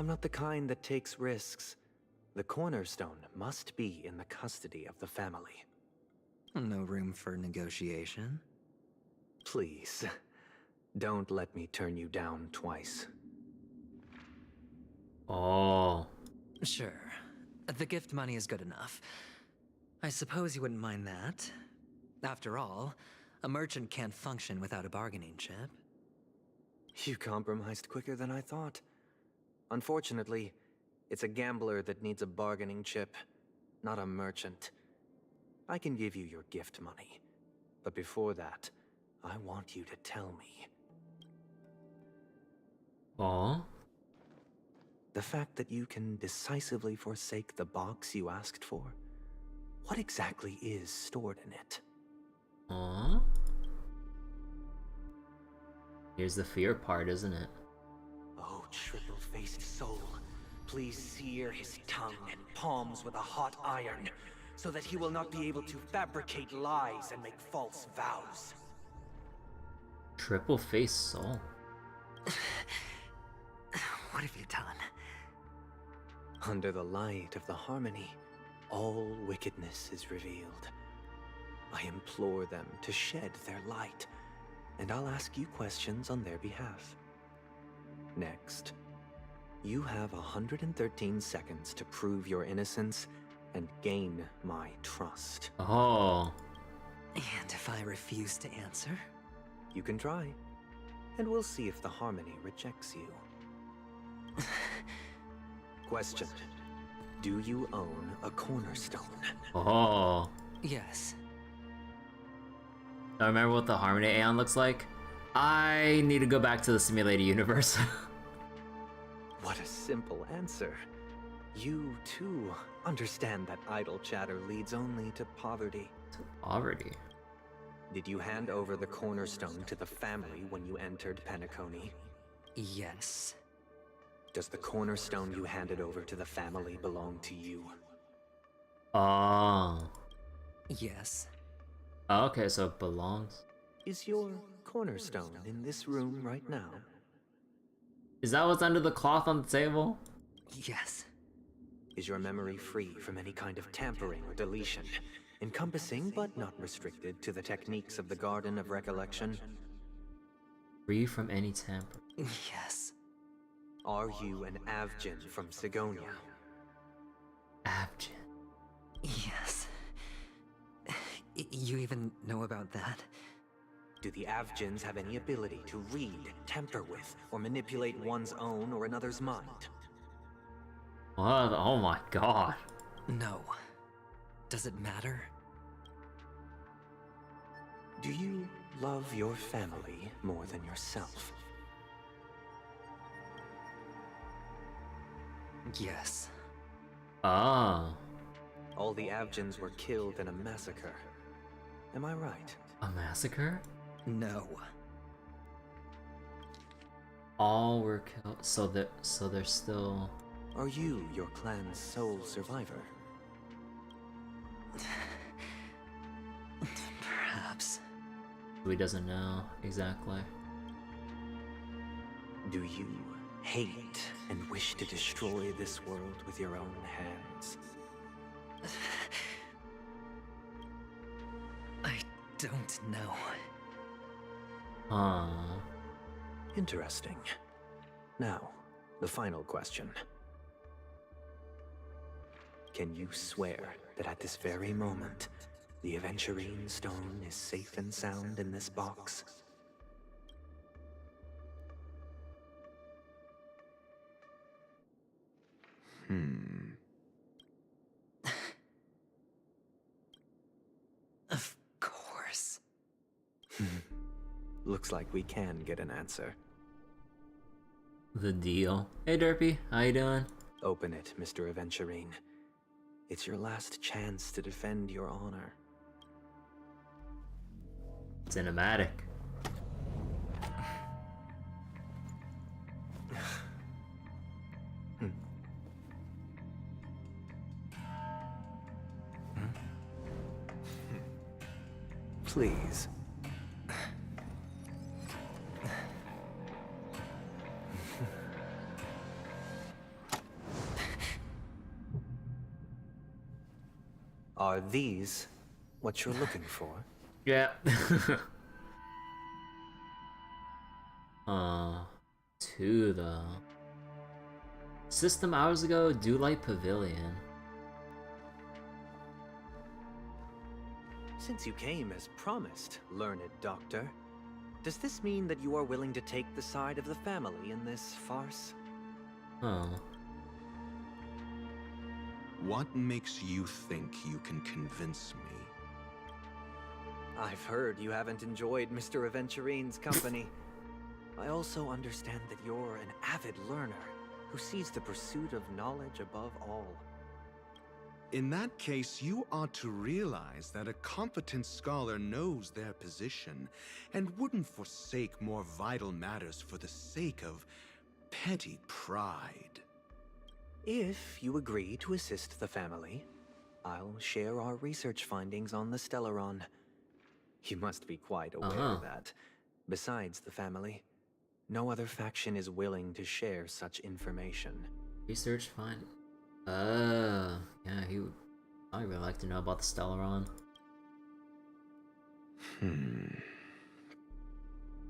not the kind that takes risks. The cornerstone must be in the custody of the family. No room for negotiation. Please, don't let me turn you down twice. Oh. Sure. The gift money is good enough. I suppose you wouldn't mind that. After all, a merchant can't function without a bargaining chip. You compromised quicker than I thought. Unfortunately, it's a gambler that needs a bargaining chip, not a merchant. I can give you your gift money, but before that, I want you to tell me. Oh. The fact that you can decisively forsake the box you asked for, what exactly is stored in it? Aww. Here's the fear part, isn't it? Oh, triple-faced soul, please sear his tongue and palms with a hot iron, so that he will not be able to fabricate lies and make false vows. Triple face soul. What have you done? Under the light of the harmony, all wickedness is revealed. I implore them to shed their light, and I'll ask you questions on their behalf. Next, you have 113 seconds to prove your innocence and gain my trust. Oh. And if I refuse to answer? You can try, and we'll see if the harmony rejects you. Question. Do you own a cornerstone? Oh. Yes. I remember what the Harmony Aeon looks like. I need to go back to the simulated universe. What a simple answer. You, too, understand that idle chatter leads only to poverty. Poverty. Did you hand over the cornerstone to the family when you entered Penacony? Yes. Does the cornerstone you handed over to the family belong to you? Oh. Yes. Okay, so it belongs. Is your cornerstone in this room right now? Is that what's under the cloth on the table? Yes. Is your memory free from any kind of tampering or deletion, encompassing but not restricted to the techniques of the Garden of Recollection? Free from any tamper. Yes. Are you an Avgin from Sigonia? Abjin. Yes. You even know about that? Do the Avgins have any ability to read, temper with, or manipulate one's own or another's mind? What? Oh my god. No. Does it matter? Do you love your family more than yourself? Yes. Oh. All the Avgins were killed in a massacre. Am I right? A massacre? No. All were killed. So they're still. Are you your clan's sole survivor? Perhaps. He doesn't know exactly. Do you hate and wish to destroy this world with your own hands? I don't know. Huh. Interesting. Now, the final question. Can you swear that at this very moment, the Aventurine stone is safe and sound in this box? Of course. Looks like we can get an answer. The deal. Hey Derpy, how you doing? Open it, Mr. Aventurine. It's your last chance to defend your honor. Cinematic. Please. Are these what you're looking for? Yeah. Two though. System hours ago, Do Light Pavilion. Since you came as promised, learned doctor, does this mean that you are willing to take the side of the family in this farce? Oh. What makes you think you can convince me? I've heard you haven't enjoyed Mr. Aventurine's company. I also understand that you're an avid learner who sees the pursuit of knowledge above all. In that case, you ought to realize that a competent scholar knows their position and wouldn't forsake more vital matters for the sake of petty pride. If you agree to assist the family, I'll share our research findings on the Stellaron. You must be quite aware that, besides the family, no other faction is willing to share such information. Research find. Yeah, he would. I'd really like to know about the Stellaron.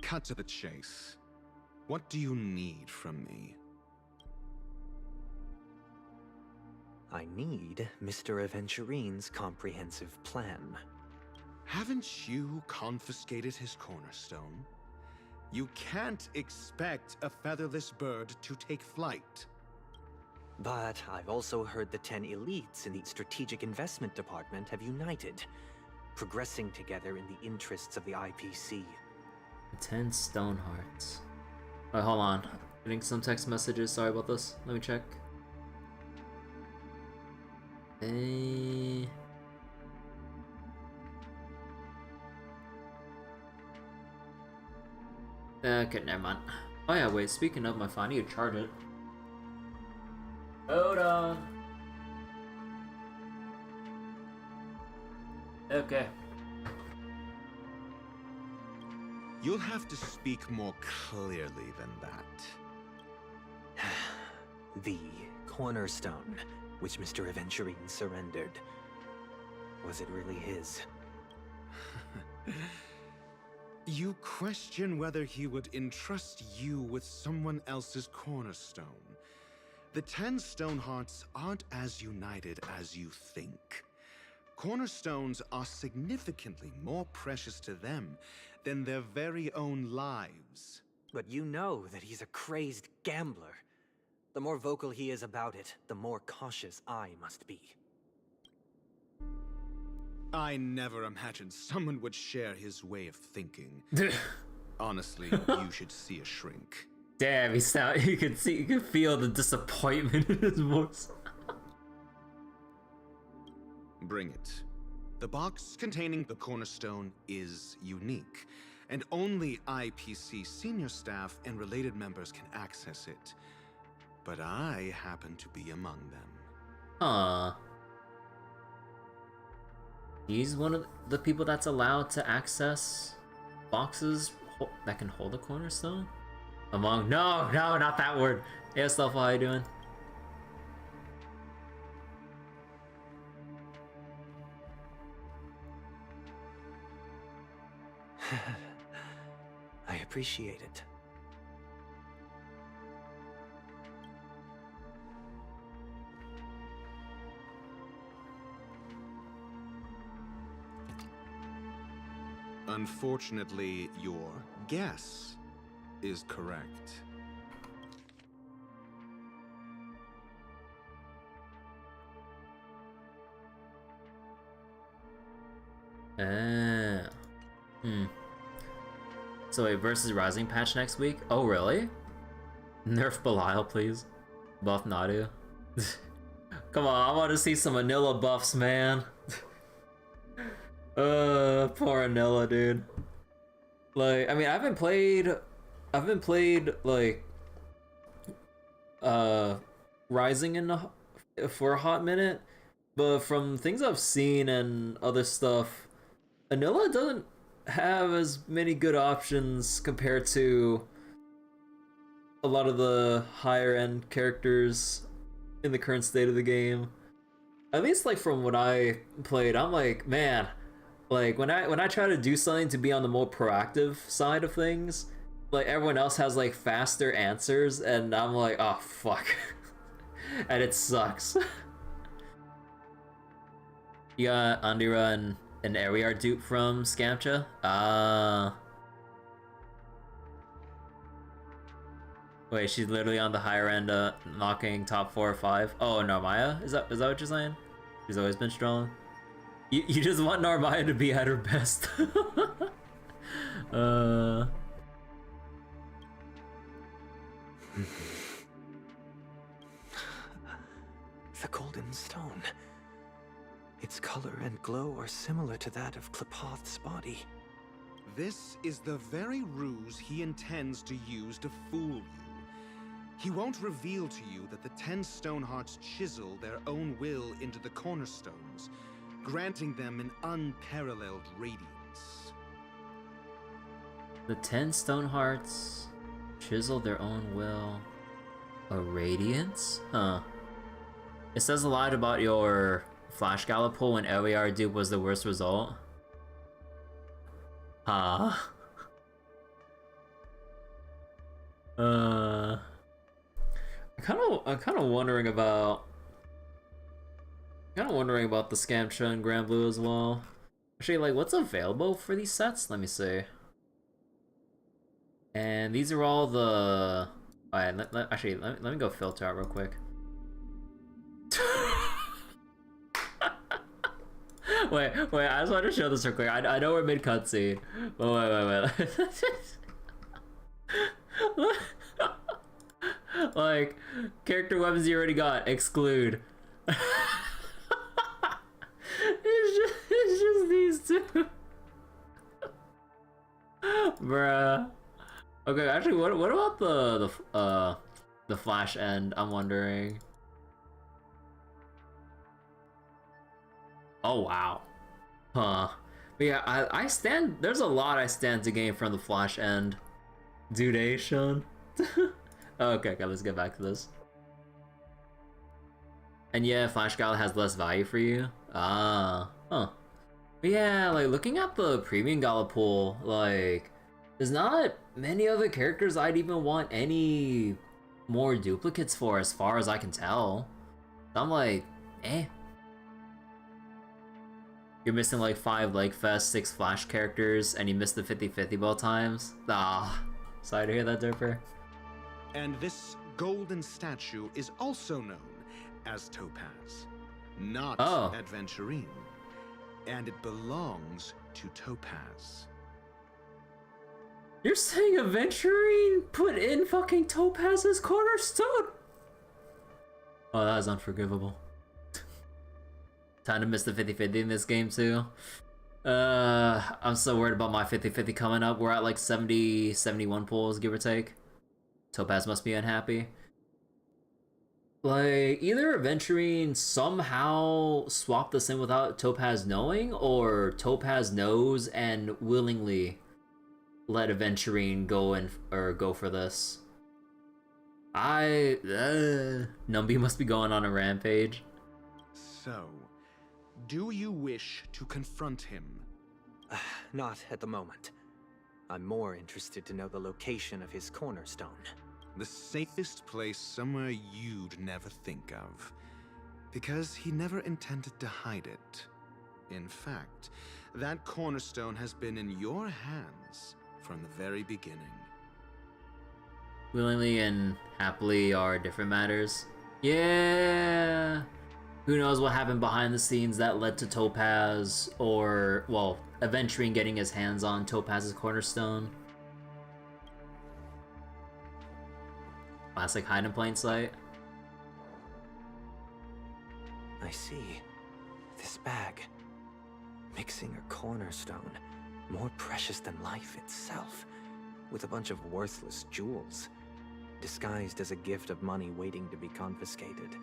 Cut to the chase. What do you need from me? I need Mr. Aventurine's comprehensive plan. Haven't you confiscated his cornerstone? You can't expect a featherless bird to take flight. But I've also heard the 10 elites in the Strategic Investment Department have united, progressing together in the interests of the IPC. 10 stone hearts. Wait, hold on. Getting some text messages. Sorry about this. Let me check. Okay, never mind. Oh yeah, wait, speaking of my phone, I need to charge it. Hold on. Okay. You'll have to speak more clearly than that. The cornerstone, which Mr. Aventurine surrendered. Was it really his? You question whether he would entrust you with someone else's cornerstone. The 10 stone hearts aren't as united as you think. Cornerstones are significantly more precious to them than their very own lives. But you know that he's a crazed gambler. The more vocal he is about it, the more cautious I must be. I never imagined someone would share his way of thinking. Honestly, you should see a shrink. Damn, you could feel the disappointment in his voice. Bring it. The box containing the cornerstone is unique, and only IPC senior staff and related members can access it. But I happen to be among them. Huh. He's one of the people that's allowed to access boxes that can hold a cornerstone? No, not that word. Hey, Stuff, how you doing? I appreciate it. Unfortunately, your guess is correct. So wait, versus Rising patch next week? Oh really? Nerf Belial, please. Buff Nadu. Come on, I want to see some Anilla buffs, man. Poor Anilla, dude. Like, I mean, I haven't played like Rising for a hot minute, but from things I've seen and other stuff, Anilla doesn't have as many good options compared to a lot of the higher end characters in the current state of the game. At least like from what I played, I'm like, man, like when I try to do something to be on the more proactive side of things, like everyone else has like faster answers and I'm like, oh fuck. And it sucks. You got Andira and an Ariar dupe from Scamcha? Wait, she's literally on the higher end, knocking top 4 or 5. Oh, Narmaya? Is that what you're saying? She's always been strong. You just want Narmaya to be at her best. The Golden Stone. Its color and glow are similar to that of Klepoth's body. This is the very ruse he intends to use to fool you. He won't reveal to you that the 10 Stonehearts chisel their own will into the cornerstones, granting them an unparalleled radiance. The 10 Stonehearts chisel their own will. A radiance? Huh. It says a lot about your Flash Gallop pull when LAR dupe was the worst result. Huh. I'm kind of wondering about the Scamcha and Grand Blue as well. Actually, like, what's available for these sets? Let me see. And these are all the. Alright, let me go filter out real quick. wait, I just want to show this real quick. I know we're mid cutscene. Wait. Like, character weapons you already got, exclude. it's just these two. Bruh. Okay, actually, what about the Flash end? I'm wondering. Oh wow, huh? But yeah, I stand. There's a lot I stand to gain from the Flash end. Dudation. Okay, let's get back to this. And yeah, Flash Gala has less value for you. Ah, huh. But yeah, like looking at the premium Gala pool, like there's not many other characters I'd even want any more duplicates for, as far as I can tell. I'm like, eh. You're missing like 5 Leg Fest, 6 Flash characters, and you missed the 50-50 both times. Ah, sorry to hear that, Derper. And this golden statue is also known as Topaz, not Adventurine. And it belongs to Topaz. You're saying Adventurine put in fucking Topaz's cornerstone? Oh, that is unforgivable. Time to miss the 50-50 in this game too. I'm so worried about my 50-50 coming up. We're at like 70, 71 pulls, give or take. Topaz must be unhappy. Like, either Adventurine somehow swapped this in without Topaz knowing, or Topaz knows and willingly let Adventurine go for this. Numby must be going on a rampage. So, do you wish to confront him? Not at the moment. I'm more interested to know the location of his cornerstone. The safest place somewhere you'd never think of. Because he never intended to hide it. In fact, that cornerstone has been in your hands from the very beginning. Willingly and happily are different matters. Yeah! Who knows what happened behind the scenes that led to Topaz, or, well, Adventurine getting his hands on Topaz's cornerstone. Classic hide in plain sight. I see. This bag. Mixing a cornerstone, more precious than life itself, with a bunch of worthless jewels, disguised as a gift of money waiting to be confiscated,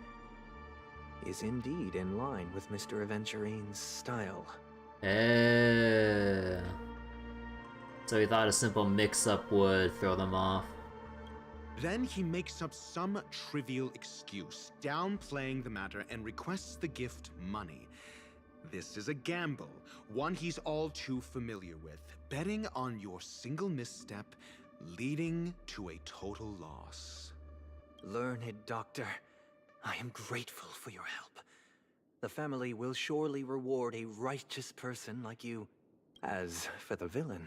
is indeed in line with Mr. Adventurine's style. So he thought a simple mix-up would throw them off. Then he makes up some trivial excuse, downplaying the matter, and requests the gift money. This is a gamble, one he's all too familiar with, betting on your single misstep, leading to a total loss. Learned doctor, I am grateful for your help. The family will surely reward a righteous person like you. As for the villain,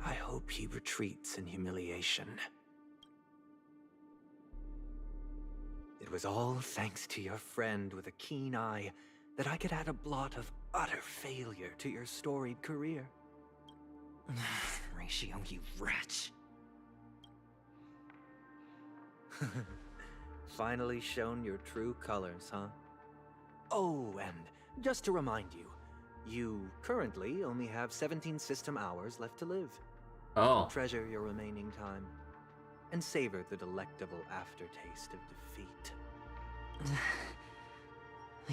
I hope he retreats in humiliation. It was all thanks to your friend with a keen eye that I could add a blot of utter failure to your storied career. Ratio, you wretch. Finally shown your true colors, huh? Oh, and just to remind you, you currently only have 17 system hours left to live. Oh. Treasure your remaining time, and savor the delectable aftertaste of defeat.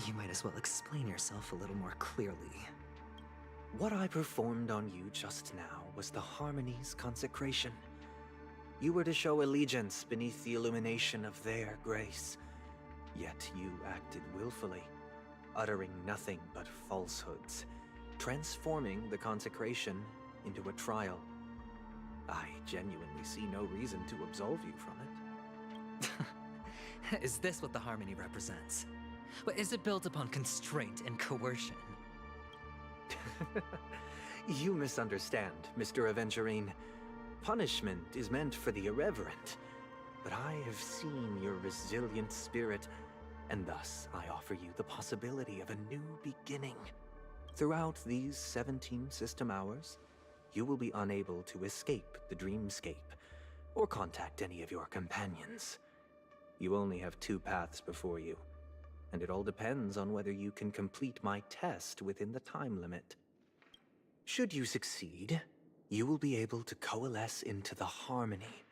You might as well explain yourself a little more clearly. What I performed on you just now was the Harmony's consecration. You were to show allegiance beneath the illumination of their grace. Yet you acted willfully, uttering nothing but falsehoods, transforming the consecration into a trial. I genuinely see no reason to absolve you from it. Is this what the Harmony represents? Is it built upon constraint and coercion? You misunderstand, Mr. Aventurine. Punishment is meant for the irreverent, but I have seen your resilient spirit, and thus I offer you the possibility of a new beginning. Throughout these 17 system hours, you will be unable to escape the dreamscape or contact any of your companions. You only have 2 paths before you, and it all depends on whether you can complete my test within the time limit. Should you succeed, you will be able to coalesce into the Harmony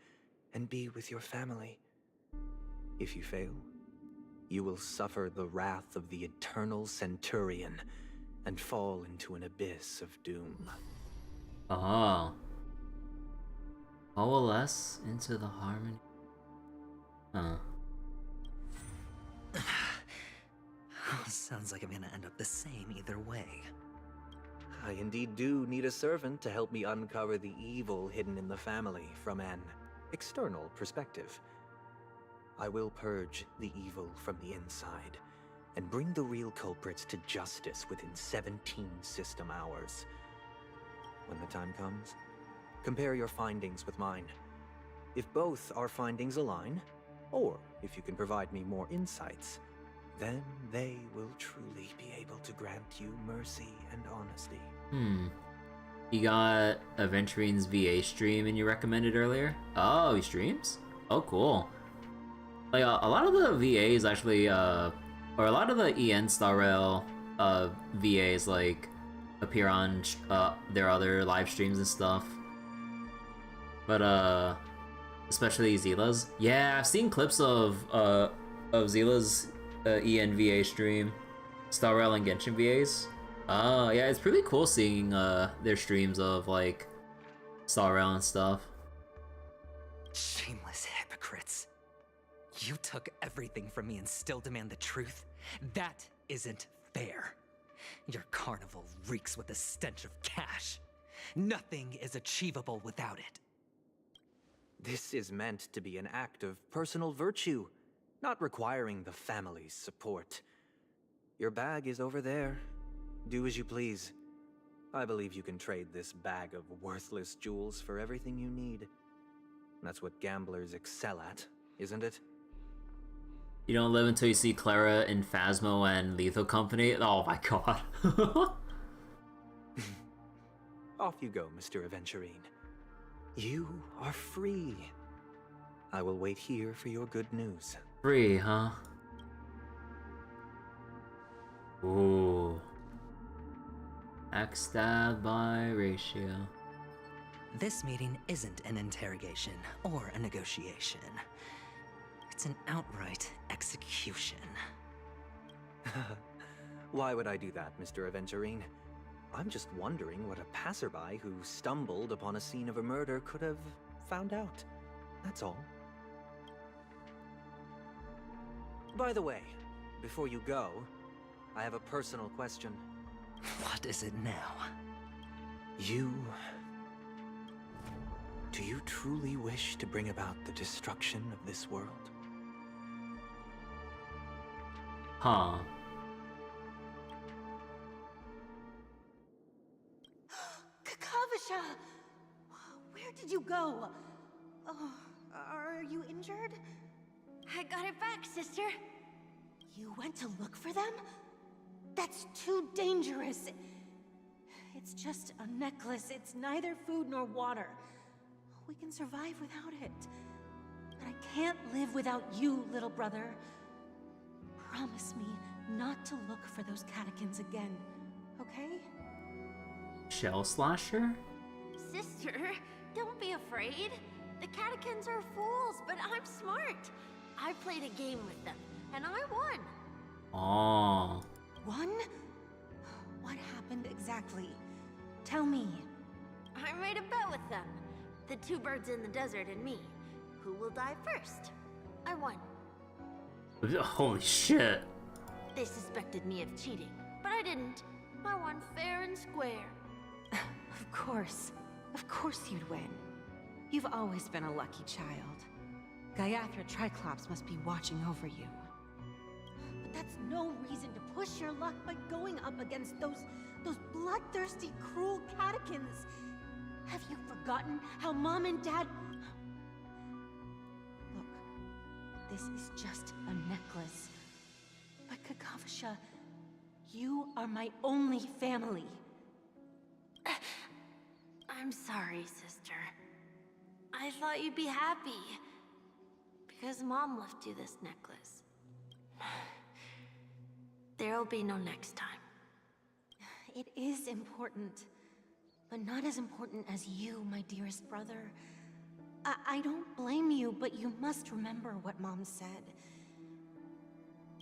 and be with your family. If you fail, you will suffer the wrath of the Eternal Centurion and fall into an abyss of doom. Oh. Coalesce into the Harmony. Huh. Sounds like I'm gonna end up the same either way. I indeed do need a servant to help me uncover the evil hidden in the family from an external perspective. I will purge the evil from the inside and bring the real culprits to justice within 17 system hours. When the time comes, compare your findings with mine. If both our findings align, or if you can provide me more insights, then they will truly be able to grant you mercy and honesty. You got Aventurine's VA stream and you recommended earlier? Oh, he streams? Oh, cool. Like, a lot of the VAs actually, or a lot of the EN Star Rail VAs, like, appear on their other live streams and stuff. But, especially Zila's. Yeah, I've seen clips of Zila's EN VA stream, Star Rail and Genshin VAs. Oh, yeah, it's pretty cool seeing their streams of, like, Star Rail and stuff. Shameless hypocrites. You took everything from me and still demand the truth? That isn't fair. Your carnival reeks with the stench of cash. Nothing is achievable without it. This is meant to be an act of personal virtue, not requiring the family's support. Your bag is over there. Do as you please. I believe you can trade this bag of worthless jewels for everything you need. That's what gamblers excel at, isn't it? You don't live until you see Clara in Phasmo and Lethal Company? Oh my god. Off you go, Mr. Aventurine. You are free. I will wait here for your good news. Free, huh? Ooh. Backstab by ratio. This meeting isn't an interrogation or a negotiation. It's an outright execution. Why would I do that, Mr. Aventurine? I'm just wondering what a passerby who stumbled upon a scene of a murder could have found out. That's all. By the way, before you go, I have a personal question. What is it now? Do you truly wish to bring about the destruction of this world? Huh. Kakavasha! Where did you go? Oh, are you injured? I got it back, sister. You went to look for them? That's too dangerous. It's just a necklace. It's neither food nor water. We can survive without it. But I can't live without you, little brother. Promise me not to look for those catechins again, okay? Shell slasher? Sister, don't be afraid. The catechins are fools, but I'm smart. I played a game with them, and I won. Oh. One? What happened exactly? Tell me. I made a bet with them. The two birds in the desert and me. Who will die first? I won. Holy shit. They suspected me of cheating, but I didn't. I won fair and square. Of course. Of course you'd win. You've always been a lucky child. Gaiathra Triclops must be watching over you. But that's no reason to push your luck by going up against those bloodthirsty, cruel catechins. Have you forgotten how Mom and Dad... Look, this is just a necklace. But Kakavasha, you are my only family. I'm sorry, sister. I thought you'd be happy. Because Mom left you this necklace. There'll be no next time. It is important. But not as important as you, my dearest brother. I don't blame you, but you must remember what Mom said.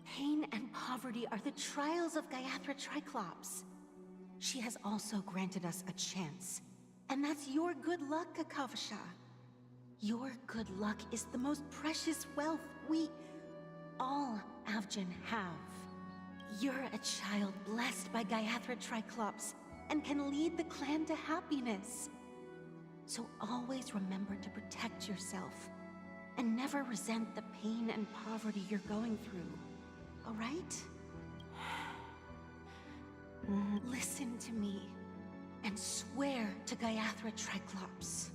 Pain and poverty are the trials of Gaiathra Triclops. She has also granted us a chance. And that's your good luck, Kakavasha. Your good luck is the most precious wealth we, all Avgin, have. You're a child blessed by Gaiathra Triclops, and can lead the clan to happiness. So always remember to protect yourself, and never resent the pain and poverty you're going through, all right? Listen to me, and swear to Gaiathra Triclops.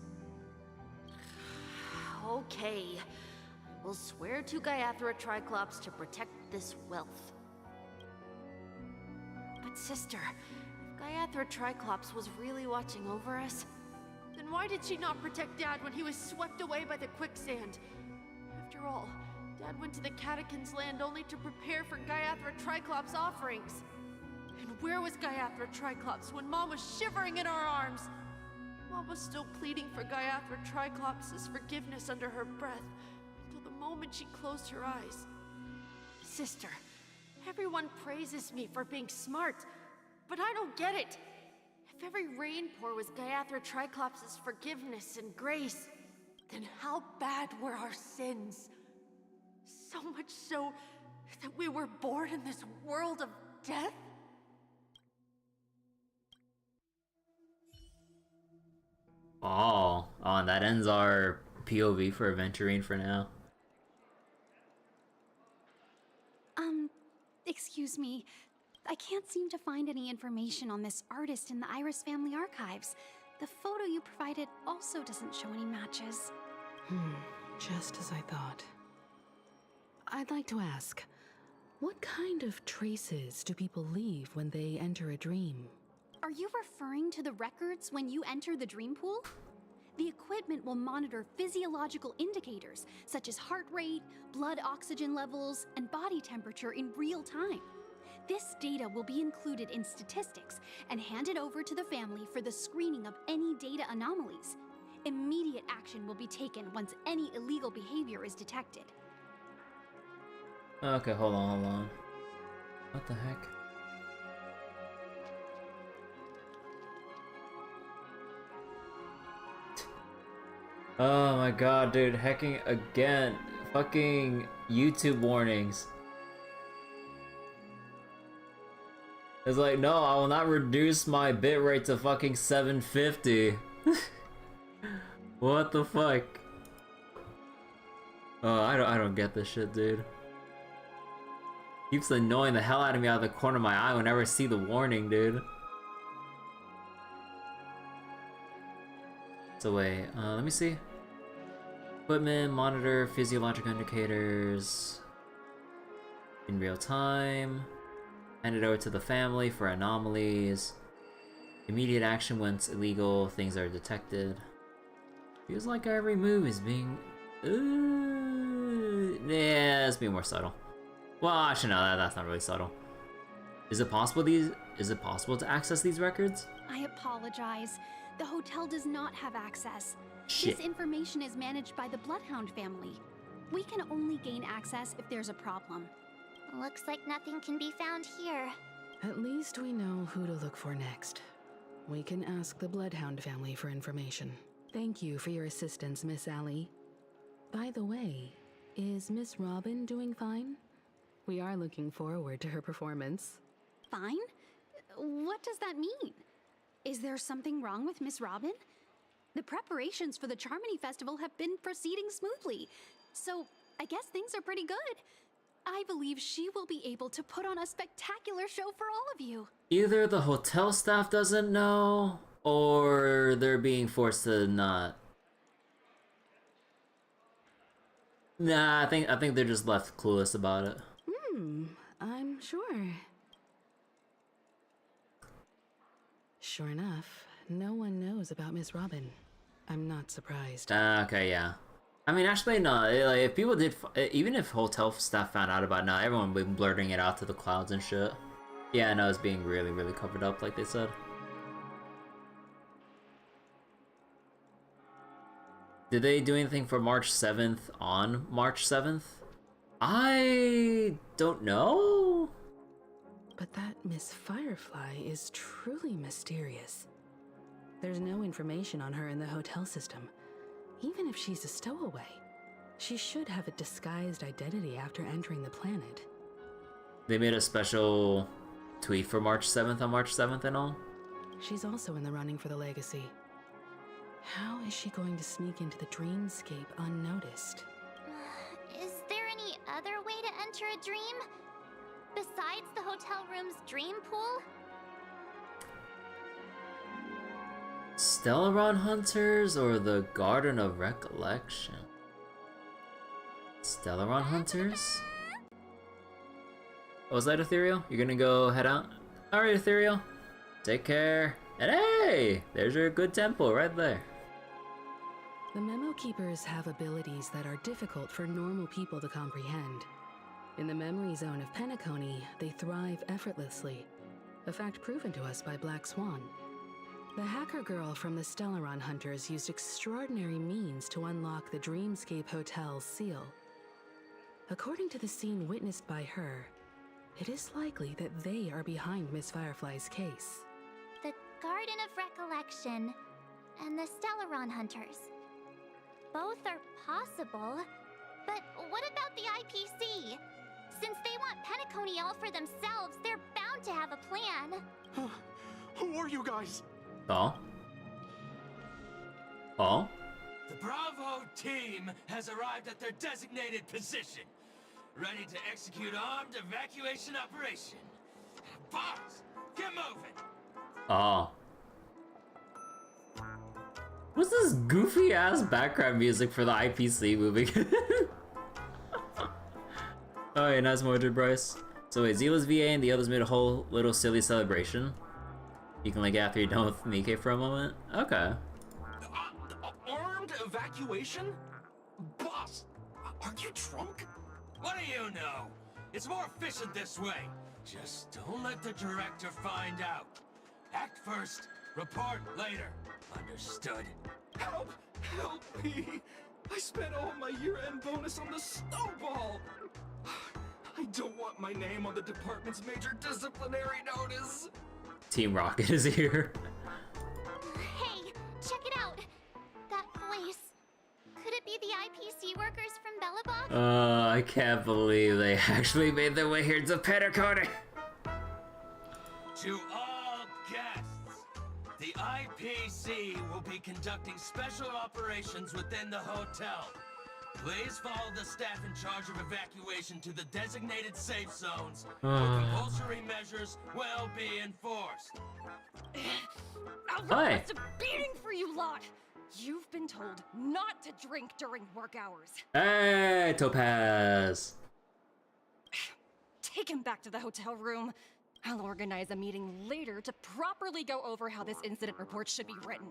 Okay. We'll swear to Gaiathra Triclops to protect this wealth. But sister, if Gaiathra Triclops was really watching over us, then why did she not protect Dad when he was swept away by the quicksand? After all, Dad went to the Catechins' land only to prepare for Gaiathra Triclops' offerings. And where was Gaiathra Triclops when Mom was shivering in our arms? Mom was still pleading for Gaiathra Triclops' forgiveness under her breath, until the moment she closed her eyes. Sister, everyone praises me for being smart, but I don't get it. If every rainpour was Gaiathra Triclops' forgiveness and grace, then how bad were our sins? So much so that we were born in this world of death? Oh, and that ends our POV for Aventurine for now. Excuse me. I can't seem to find any information on this artist in the Iris family archives. The photo you provided also doesn't show any matches. Just as I thought. I'd like to ask, what kind of traces do people leave when they enter a dream? Are you referring to the records when you enter the dream pool? The equipment will monitor physiological indicators such as heart rate, blood oxygen levels, and body temperature in real time. This data will be included in statistics and handed over to the family for the screening of any data anomalies. Immediate action will be taken once any illegal behavior is detected. Okay, hold on. What the heck? Oh my god, dude, hacking again. Fucking YouTube warnings. It's like, no, I will not reduce my bitrate to fucking 750. What the fuck? Oh, I don't get this shit, dude. Keeps annoying the hell out of me out of the corner of my eye whenever I see the warning, dude. So wait, let me see. Equipment, monitor, physiological indicators in real time. Hand it over to the family for anomalies. Immediate action once illegal things are detected. Feels like every move is being... yeah, let's be more subtle. Well, actually, no, that's not really subtle. Is it possible to access these records? I apologize. The hotel does not have access. Shit. This information is managed by the Bloodhound family. We can only gain access if there's a problem. Looks like nothing can be found here. At least we know who to look for next. We can ask the Bloodhound family for information. Thank you for your assistance, Miss Allie. By the way, is Miss Robin doing fine? We are looking forward to her performance. Fine? What does that mean? Is there something wrong with Miss Robin? The preparations for the Charmony Festival have been proceeding smoothly, so I guess things are pretty good. I believe she will be able to put on a spectacular show for all of you. Either the hotel staff doesn't know, or they're being forced to not. Nah, I think they're just left clueless about it. I'm sure. Sure enough, no one knows about Miss Robin. I'm not surprised. Okay, yeah. I mean, actually, no. Like, if people did, even if hotel staff found out about it, now everyone would be blurting it out to the clouds and shit. Yeah, no, it's being really, really covered up, like they said. Did they do anything for March 7th on March 7th? I don't know. But that Miss Firefly is truly mysterious. There's no information on her in the hotel system. Even if she's a stowaway, she should have a disguised identity after entering the planet. They made a special tweet for March 7th on March 7th and all? She's also in the running for the legacy. How is she going to sneak into the dreamscape unnoticed? Is there any other way to enter a dream? Besides the hotel room's dream pool? Stellaron Hunters or the Garden of Recollection? Stellaron Hunters? Oh, was that Ethereal? You're gonna go head out? Alright, Ethereal. Take care. And hey! There's your good temple right there. The Memo Keepers have abilities that are difficult for normal people to comprehend. In the memory zone of Penacony, they thrive effortlessly, a fact proven to us by Black Swan. The hacker girl from the Stellaron Hunters used extraordinary means to unlock the Dreamscape Hotel's seal. According to the scene witnessed by her, it is likely that they are behind Miss Firefly's case. The Garden of Recollection and the Stellaron Hunters. Both are possible, but what about the IPC? Since they want Penacony all for themselves, they're bound to have a plan. Who are you guys? Oh? Oh? The Bravo team has arrived at their designated position, ready to execute armed evacuation operation. Boss, get moving! Oh. What's this goofy ass background music for the IPC movie? Oh, yeah, nice Mordred Bryce. So wait, Zila's VA and the others made a whole little silly celebration. You can like after you're done with Mike for a moment? Okay. Armed evacuation? Boss, are you drunk? What do you know? It's more efficient this way. Just don't let the director find out. Act first, report later. Understood? Help! Help me! I spent all my year-end bonus on the snowball! I don't want my name on the department's major disciplinary notice! Team Rocket is here. Hey, check it out! That voice. Could it be the IPC workers from Bellabog? I can't believe they actually made their way here to Penacony. To all guests, the IPC will be conducting special operations within the hotel. Please follow the staff in charge of evacuation to the designated safe zones, where compulsory measures will be enforced. Hi. It's a beating for you lot! You've been told not to drink during work hours. Hey, Topaz. Take him back to the hotel room. I'll organize a meeting later to properly go over how this incident report should be written.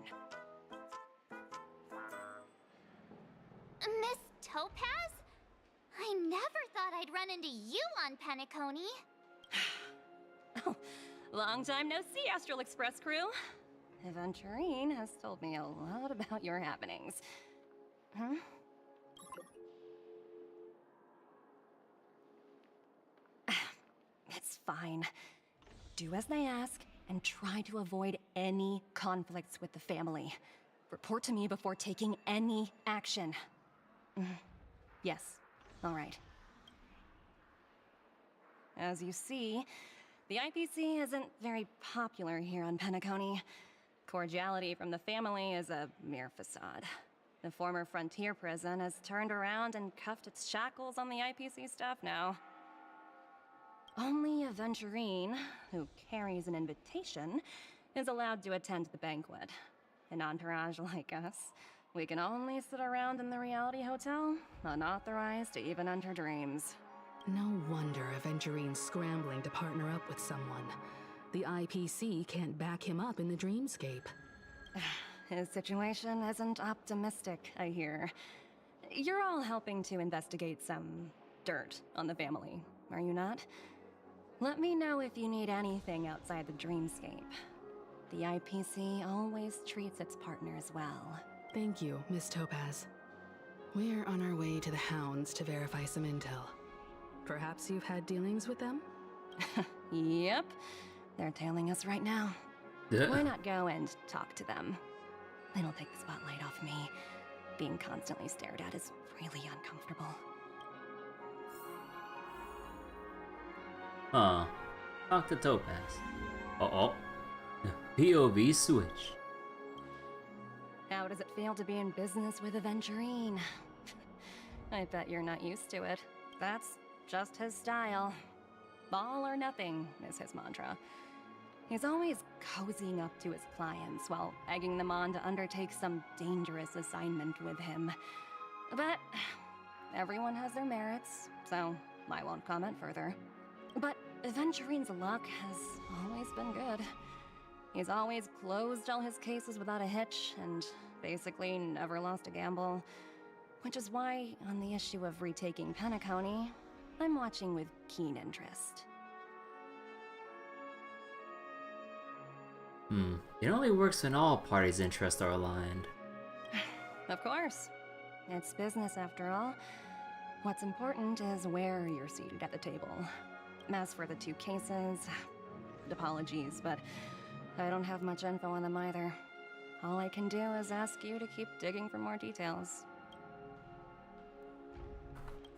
Miss Topaz? I I never thought I'd run into you on Penacony. Oh, long time no see, Astral Express crew. Aventurine has told me a lot about your happenings. Huh? It's fine. Do as they ask, and try to avoid any conflicts with the family. Report to me before taking any action. Yes, all right. As you see, the IPC isn't very popular here on Penacony. Cordiality from the family is a mere facade. The former frontier prison has turned around and cuffed its shackles on the IPC staff now. Only Aventurine, who carries an invitation, is allowed to attend the banquet. An entourage like us, we can only sit around in the reality hotel, unauthorized to even enter dreams. No wonder Aventurine's scrambling to partner up with someone. The IPC can't back him up in the dreamscape. His situation isn't optimistic, I hear. You're all helping to investigate some dirt on the family, are you not? Let me know if you need anything outside the dreamscape. The IPC always treats its partners well. Thank you, Miss Topaz. We're on our way to the Hounds to verify some intel. Perhaps you've had dealings with them? Yep. They're tailing us right now. Yeah. Why not go and talk to them? It'll take the spotlight off me. Being constantly stared at is really uncomfortable. Huh. Talk to Topaz. Uh-oh. POV switch. How does it feel to be in business with Aventurine? I bet you're not used to it. That's just his style. All or nothing is his mantra. He's always cozying up to his clients while egging them on to undertake some dangerous assignment with him. But everyone has their merits, so I won't comment further. But Aventurine's luck has always been good. He's always closed all his cases without a hitch, and basically never lost a gamble. Which is why, on the issue of retaking Penacony, I'm watching with keen interest. It only works when all parties' interests are aligned. Of course. It's business after all. What's important is where you're seated at the table. As for the two cases, apologies, but I don't have much info on them either. All I can do is ask you to keep digging for more details.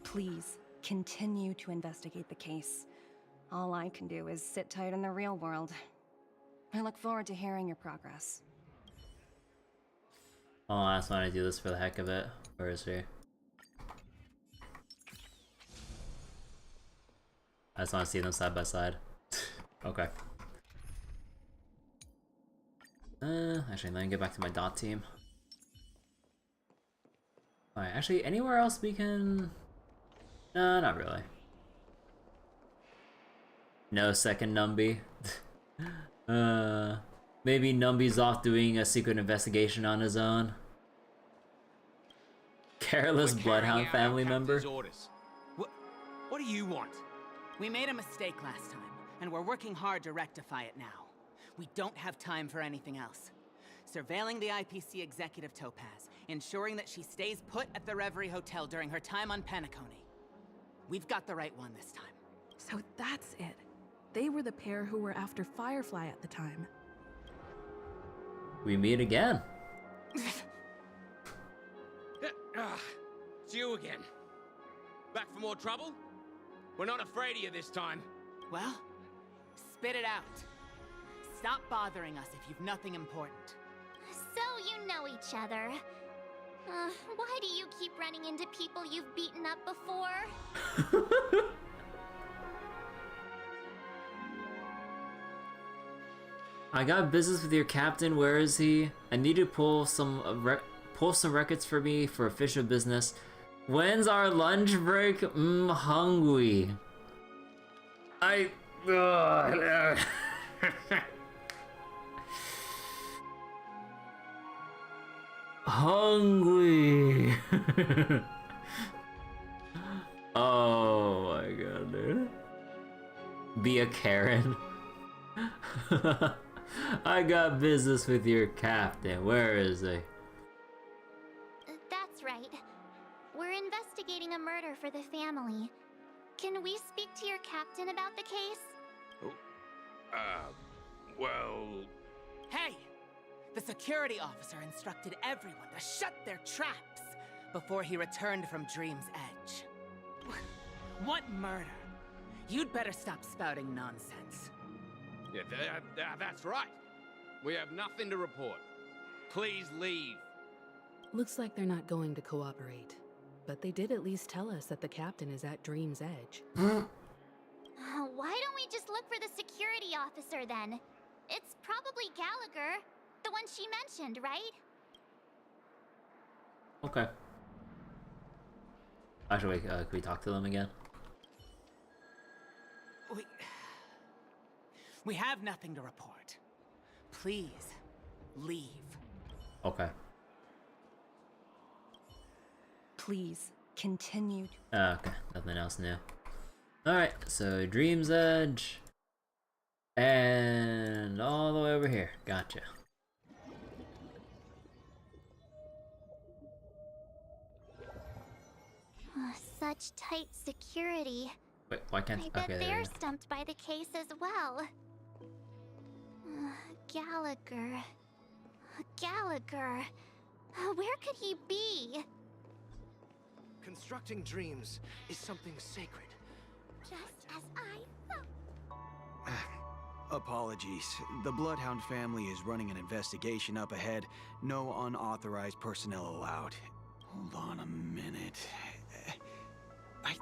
Please, continue to investigate the case. All I can do is sit tight in the real world. I look forward to hearing your progress. Oh, I just want to do this for the heck of it. Where is he? I just want to see them side by side. Okay. Actually, let me get back to my dot team. Alright, actually, anywhere else we can... No, not really. No second Numby. Maybe Numby's off doing a secret investigation on his own. Careless Bloodhound family member. What do you want? We made a mistake last time, and we're working hard to rectify it now. We don't have time for anything else. Surveilling the IPC executive Topaz, ensuring that she stays put at the Reverie Hotel during her time on Penacony. We've got the right one this time. So that's it. They were the pair who were after Firefly at the time. We meet again. It's you again. Back for more trouble? We're not afraid of you this time. Well, spit it out. Stop bothering us if you've nothing important. So you know each other. Why do you keep running into people you've beaten up before? I got business with your captain. Where is he? I need to pull some records for me for official business. When's our lunch break? Hungry. Hungry. Oh my god, dude. Be a Karen. I got business with your captain. Where is he? That's right. We're investigating a murder for the family. Can we speak to your captain about the case? Well... Hey! The security officer instructed everyone to shut their traps before he returned from Dream's Edge. What murder? You'd better stop spouting nonsense. Yeah, that's right. We have nothing to report. Please leave. Looks like they're not going to cooperate. But they did at least tell us that the captain is at Dream's Edge. Why don't we just look for the security officer then? It's probably Gallagher, the one she mentioned, right? Okay. Actually, can we talk to them again? We have nothing to report. Please, leave. Okay. Please, continue. Okay, nothing else new. Alright, so Dream's Edge. And all the way over here. Gotcha. Such tight security. Wait, why can't... I bet okay, there they're we go. stumped by the case as well. Gallagher. Gallagher. Where could he be? Constructing dreams is something sacred. Just as I thought. Apologies. The Bloodhound family is running an investigation up ahead. No unauthorized personnel allowed. Hold on a minute. I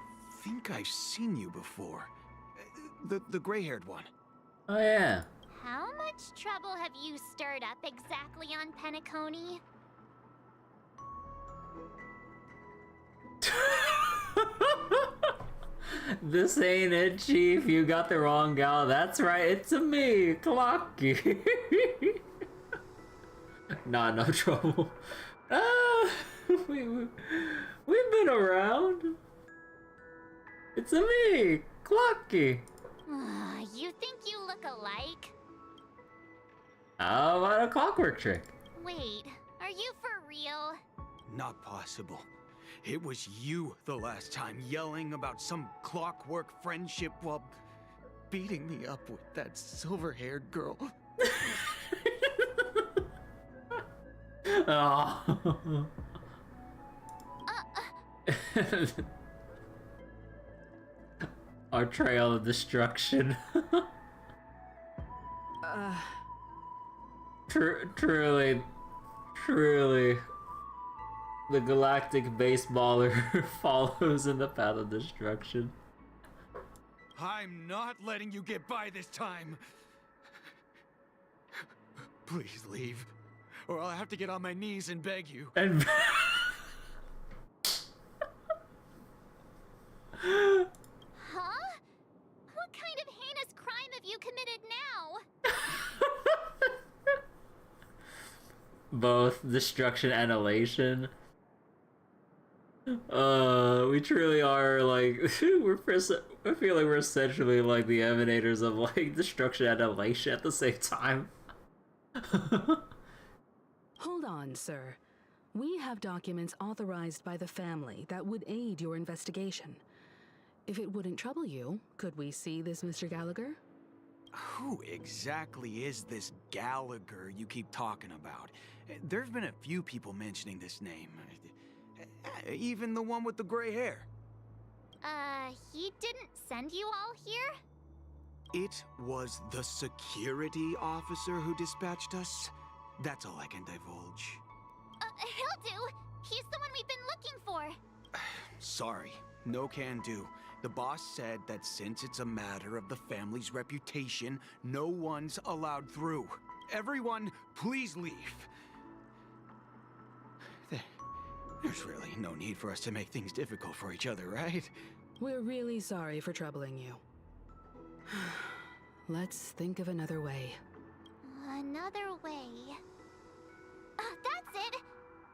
think I've seen you before. The gray-haired one. Oh, yeah. How much trouble have you stirred up exactly on Penacony? This ain't it, Chief. You got the wrong gal. That's right. It's me, Clocky. Nah, no trouble. We've been around. It's me, Clocky. You think you look alike? How about a clockwork trick? Wait, are you for real? Not possible. It was you the last time, yelling about some clockwork friendship while beating me up with that silver-haired girl. Oh. Our trail of destruction. Truly, the galactic baseballer follows in the path of destruction. I'm not letting you get by this time. Please leave, or I'll have to get on my knees and beg you. And Huh? What kind of heinous crime have you committed now? both destruction and elation. We truly are like I feel like we're essentially like the emanators of like destruction and elation at the same time. Hold on, sir. We have documents authorized by the family that would aid your investigation. If it wouldn't trouble you, could we see this Mr. Gallagher? Who exactly is this Gallagher you keep talking about? There's been a few people mentioning this name. Even the one with the gray hair. He didn't send you all here? It was the security officer who dispatched us. That's all I can divulge. He'll do. He's the one we've been looking for. Sorry, no can do. The boss said that since it's a matter of the family's reputation, no one's allowed through. Everyone, please leave. There's really no need for us to make things difficult for each other, right? We're really sorry for troubling you. Let's think of another way. Another way. That's it!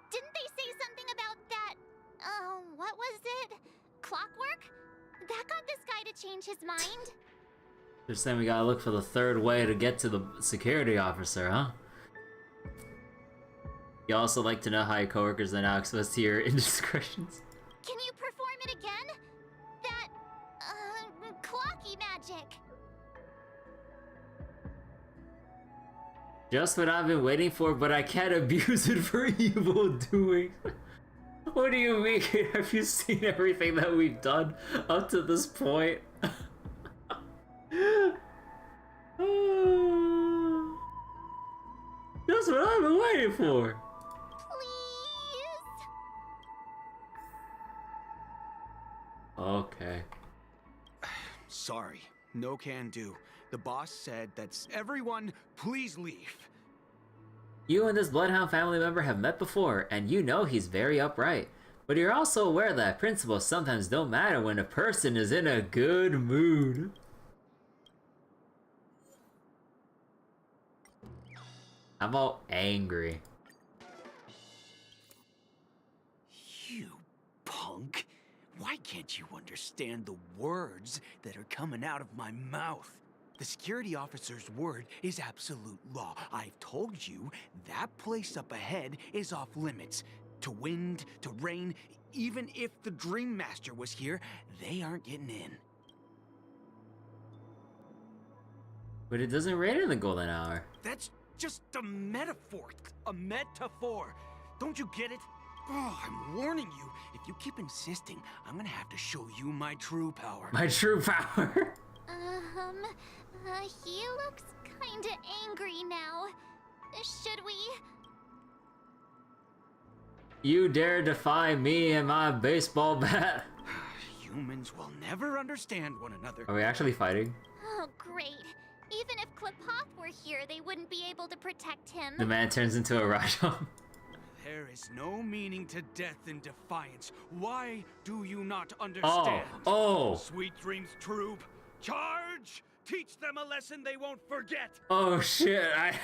Didn't they say something about that? What was it? Clockwork? That got this guy to change his mind? They're saying we gotta look for the third way to get to the security officer, huh? You also like to know how your coworkers are now exposed to your indiscretions. Can you perform it again? That, clocky magic. Just what I've been waiting for, but I can't abuse it for evil doing. What do you mean? Have you seen everything that we've done up to this point? Just what I've been waiting for. Please? Okay. Sorry, no can do. The boss said that's everyone, please leave. You and this Bloodhound family member have met before, and you know he's very upright. But you're also aware that principles sometimes don't matter when a person is in a good mood. How about angry? You punk. Why can't you understand the words that are coming out of my mouth? The security officer's word is absolute law. I've told you that place up ahead is off limits. To wind, to rain, even if the Dream Master was here, they aren't getting in. But it doesn't rain in the golden hour. That's just a metaphor. A metaphor. Don't you get it? Oh, I'm warning you. If you keep insisting, I'm gonna have to show you my true power. My true power? He looks kinda angry now. Should we? You dare defy me and my baseball bat? Humans will never understand one another. Are we actually fighting? Oh, great. Even if Klipoth were here, they wouldn't be able to protect him. The man turns into a Rajan. There is no meaning to death and defiance. Why do you not understand? Oh. Sweet dreams, troop. Charge! Teach them a lesson they won't forget. Oh shit, I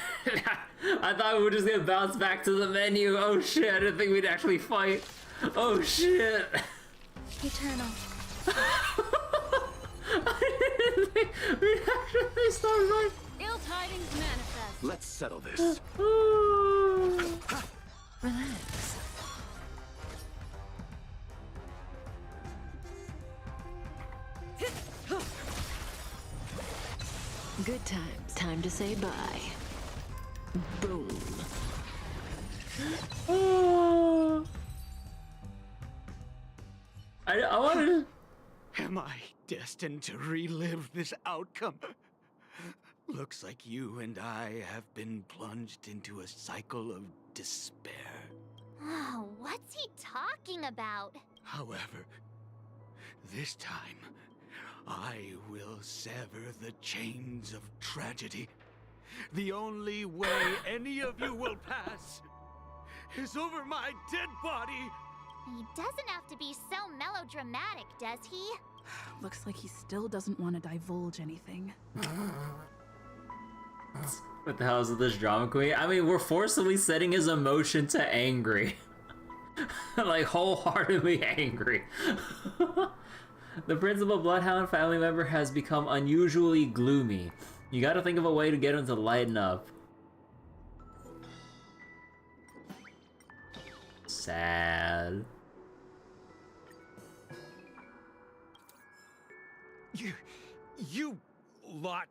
thought we were just gonna bounce back to the menu. Oh shit, I didn't think we'd actually fight. Oh shit. Eternal. I didn't think we'd actually start fighting. Ill tidings manifest. Let's settle this. Relax. Good times. Time to say bye. Boom. I wanted. Am I destined to relive this outcome? Looks like you and I have been plunged into a cycle of despair. Oh, what's he talking about? However, this time, I will sever the chains of tragedy. The only way any of you will pass is over my dead body. He doesn't have to be so melodramatic, does he? Looks like he still doesn't want to divulge anything. What the hell is this drama queen? I mean, we're forcibly setting his emotion to angry. Like, wholeheartedly angry. The principal Bloodhound family member has become unusually gloomy. You gotta think of a way to get him to lighten up. Sad. You lot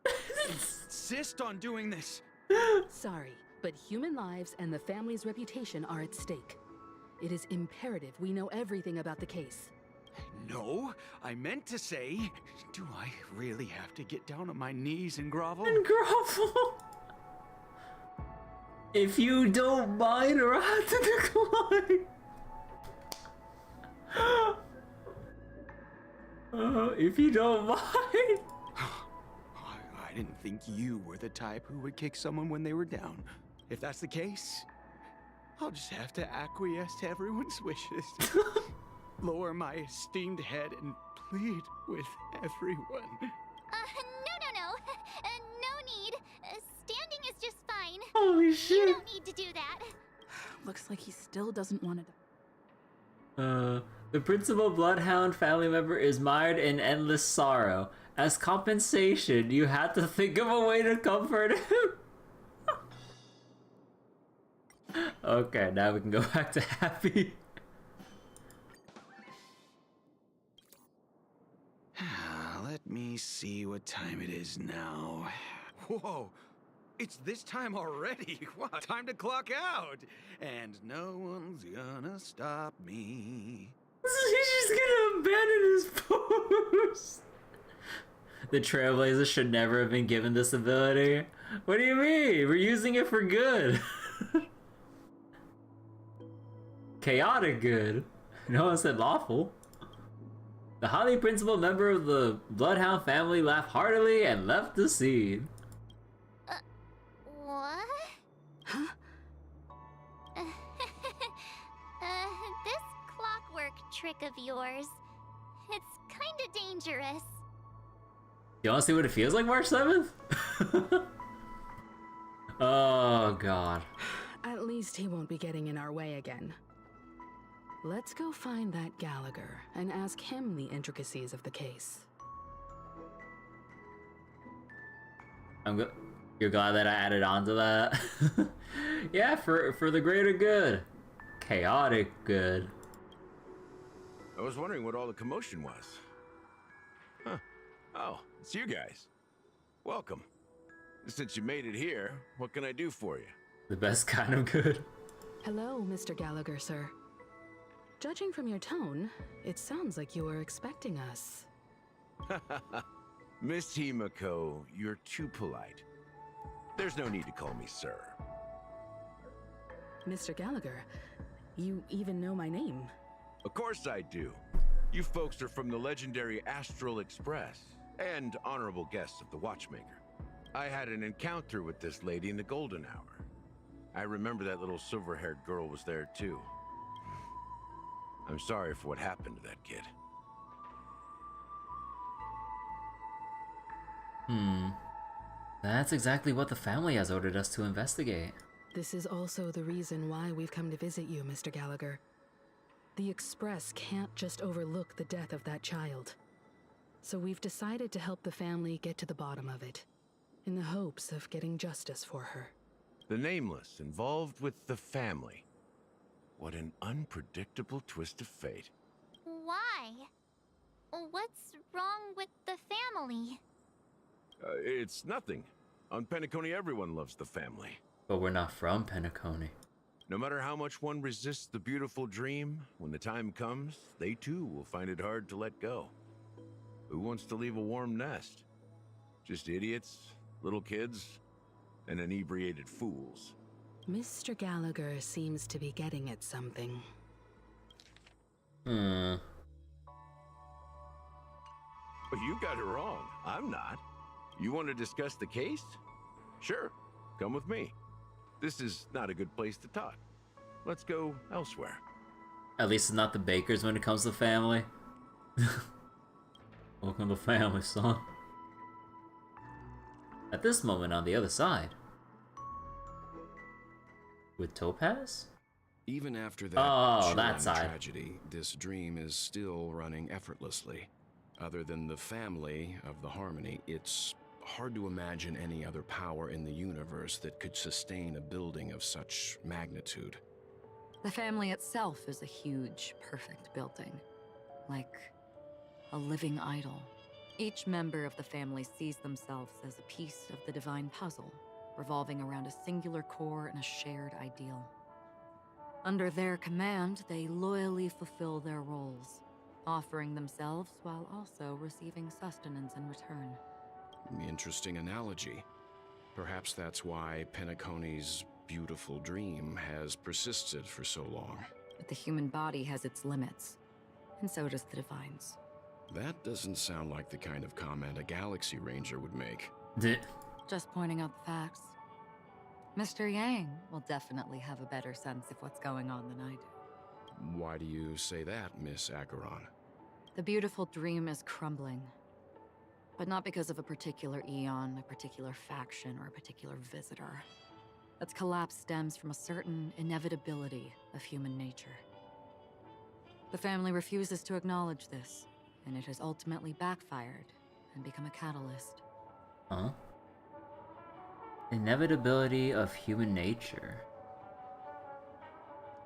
insist on doing this. Sorry, but human lives and the family's reputation are at stake. It is imperative we know everything about the case. No, I meant to say, do I really have to get down on my knees and grovel? And grovel? If you don't mind, or I have to decline. If you don't mind. I didn't think you were the type who would kick someone when they were down. If that's the case, I'll just have to acquiesce to everyone's wishes. Lower my esteemed head and plead with everyone. No. No need. Standing is just fine. Holy shit. You don't need to do that. Looks like he still doesn't want to. The principal Bloodhound family member is mired in endless sorrow. As compensation, you had to think of a way to comfort him. Okay, now we can go back to Happy. Let me see what time it is now. Whoa! It's this time already. What? Time to clock out. And no one's gonna stop me. He's just gonna abandon his post. The Trailblazer should never have been given this ability. What do you mean? We're using it for good. Chaotic good. No one said lawful. The highly principal member of the Bloodhound family laughed heartily and left the scene. What? Huh? This clockwork trick of yours, it's kinda dangerous. You wanna see what it feels like March 7th? Oh god. At least he won't be getting in our way again. Let's go find that Gallagher and ask him the intricacies of the case. You're glad that I added on to that? Yeah, for the greater good. Chaotic good. I was wondering what all the commotion was. Huh. Oh, it's you guys. Welcome. Since you made it here, what can I do for you? The best kind of good. Hello, Mr. Gallagher, sir. Judging from your tone, it sounds like you were expecting us. Miss Himiko, you're too polite. There's no need to call me sir. Mr. Gallagher, you even know my name. Of course I do. You folks are from the legendary Astral Express and honorable guests of the Watchmaker. I had an encounter with this lady in the Golden Hour. I remember that little silver-haired girl was there too. I'm sorry for what happened to that kid. That's exactly what the family has ordered us to investigate. This is also the reason why we've come to visit you, Mr. Gallagher. The Express can't just overlook the death of that child. So we've decided to help the family get to the bottom of it, in the hopes of getting justice for her. The Nameless involved with the family. What an unpredictable twist of fate. Why? What's wrong with the family? It's nothing. On Penacony, everyone loves the family. But we're not from Penacony. No matter how much one resists the beautiful dream, when the time comes, they too will find it hard to let go. Who wants to leave a warm nest? Just idiots, little kids, and inebriated fools. Mr. Gallagher seems to be getting at something. But you got it wrong. I'm not. You want to discuss the case? Sure, come with me. This is not a good place to talk. Let's go elsewhere. At least it's not the Bakers when it comes to family. Welcome to family, son. At this moment on the other side. With Topaz? Even after that that side. tragedy, this dream is still running effortlessly. Other than the family of the Harmony, it's hard to imagine any other power in the universe that could sustain a building of such magnitude. The family itself is a huge, perfect building. Like a living idol. Each member of the family sees themselves as a piece of the divine puzzle, revolving around a singular core and a shared ideal. Under their command, they loyally fulfill their roles, offering themselves while also receiving sustenance in return. Interesting analogy. Perhaps that's why Penacony's beautiful dream has persisted for so long. But the human body has its limits, and so does the divine's. That doesn't sound like the kind of comment a Galaxy Ranger would make. Just pointing out the facts. Mr. Yang will definitely have a better sense of what's going on than I do. Why do you say that, Miss Acheron? The beautiful dream is crumbling. But not because of a particular eon, a particular faction, or a particular visitor. Its collapse stems from a certain inevitability of human nature. The family refuses to acknowledge this, and it has ultimately backfired and become a catalyst. Huh? Inevitability of human nature.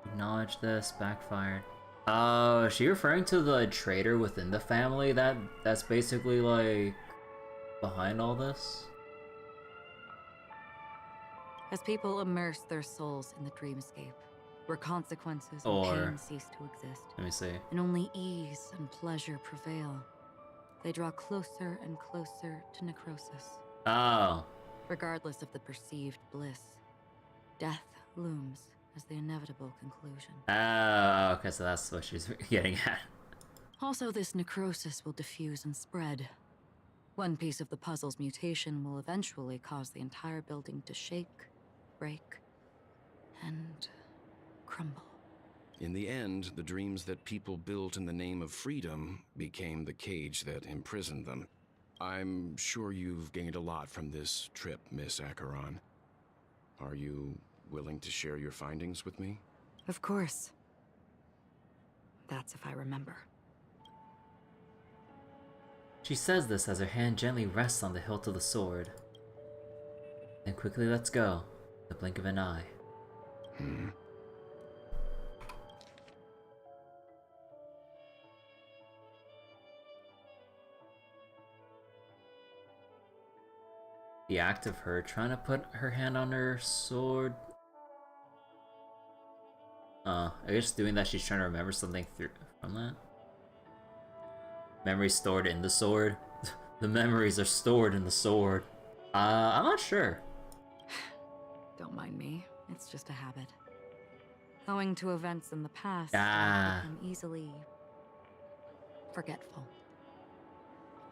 Acknowledge this, backfired. Oh, is she referring to the traitor within the family that's basically like behind all this? As people immerse their souls in the dreamscape, where consequences and Or- pain cease to exist, Let me see. and only ease and pleasure prevail, they draw closer and closer to necrosis. Oh. Regardless of the perceived bliss, death looms as the inevitable conclusion. Oh, okay, so that's what she's getting at. Also, this necrosis will diffuse and spread. One piece of the puzzle's mutation will eventually cause the entire building to shake, break, and crumble. In the end, the dreams that people built in the name of freedom became the cage that imprisoned them. I'm sure you've gained a lot from this trip, Miss Acheron. Are you willing to share your findings with me? Of course. That's if I remember. She says this as her hand gently rests on the hilt of the sword. Then quickly lets go, the blink of an eye. The act of her trying to put her hand on her sword. I guess doing that she's trying to remember something from that. Memories stored in the sword. The memories are stored in the sword. I'm not sure. Don't mind me. It's just a habit. Owing to events in the past, Ah. I've become easily forgetful.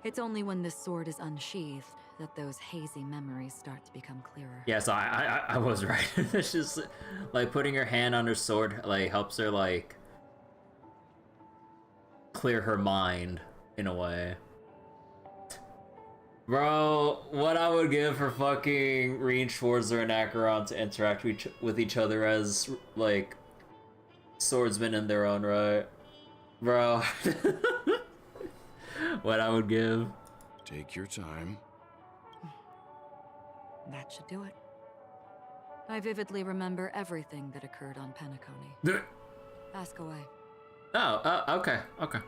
It's only when this sword is unsheathed that those hazy memories start to become clearer. Yeah, so I was right. It's just like putting her hand on her sword like helps her like clear her mind in a way. Bro, what I would give for fucking Reen Schwarzer and Acheron to interact with each other as like swordsmen in their own right. Bro. What I would give. Take your time. That should do it. I vividly remember everything that occurred on Penacony. Ask away. Oh, okay, okay.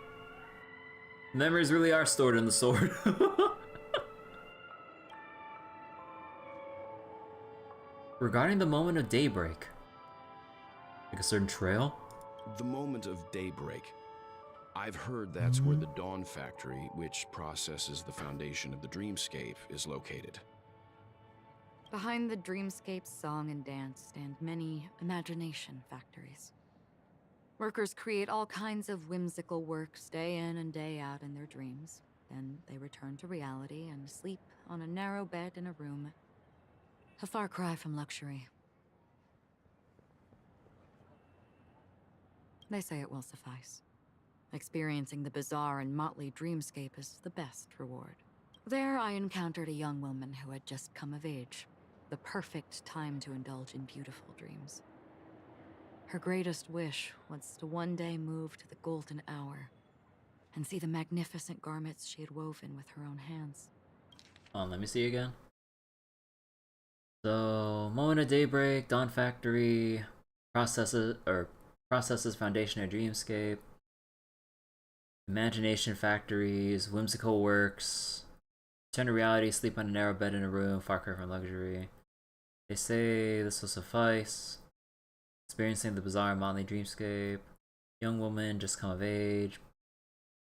Memories really are stored in the sword. Regarding the moment of daybreak. Like a certain trail? The moment of daybreak. I've heard that's where the Dawn Factory, which processes the foundation of the dreamscape, is located. Behind the dreamscape's song and dance stand many imagination factories. Workers create all kinds of whimsical works day in and day out in their dreams. Then they return to reality and sleep on a narrow bed in a room. A far cry from luxury. They say it will suffice. Experiencing the bizarre and motley dreamscape is the best reward. There I encountered a young woman who had just come of age. The perfect time to indulge in beautiful dreams. Her greatest wish was to one day move to the golden hour and see the magnificent garments she had woven with her own hands. Let me see again. So, moment of daybreak, Dawn Factory, processes foundation of dreamscape, imagination factories, whimsical works, return to reality, sleep on a narrow bed in a room, far cry from luxury. They say this will suffice. Experiencing the bizarre motley dreamscape, young woman just come of age,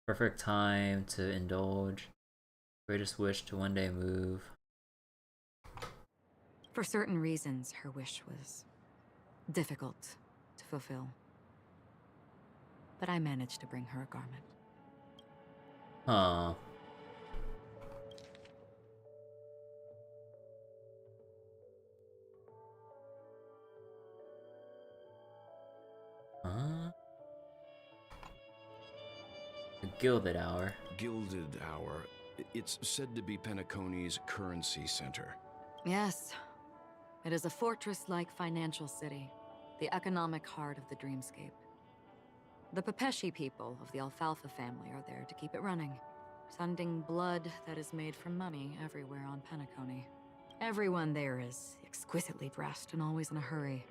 perfect time to indulge, greatest wish to one day move. For certain reasons, her wish was difficult to fulfill. But I managed to bring her a garment. Huh. Huh? The Gilded Hour. Gilded Hour. It's said to be Penacony's currency center. Yes. It is a fortress-like financial city, the economic heart of the dreamscape. The Pepeshi people of the Alfalfa family are there to keep it running, sending blood that is made from money everywhere on Penacony. Everyone there is exquisitely dressed and always in a hurry.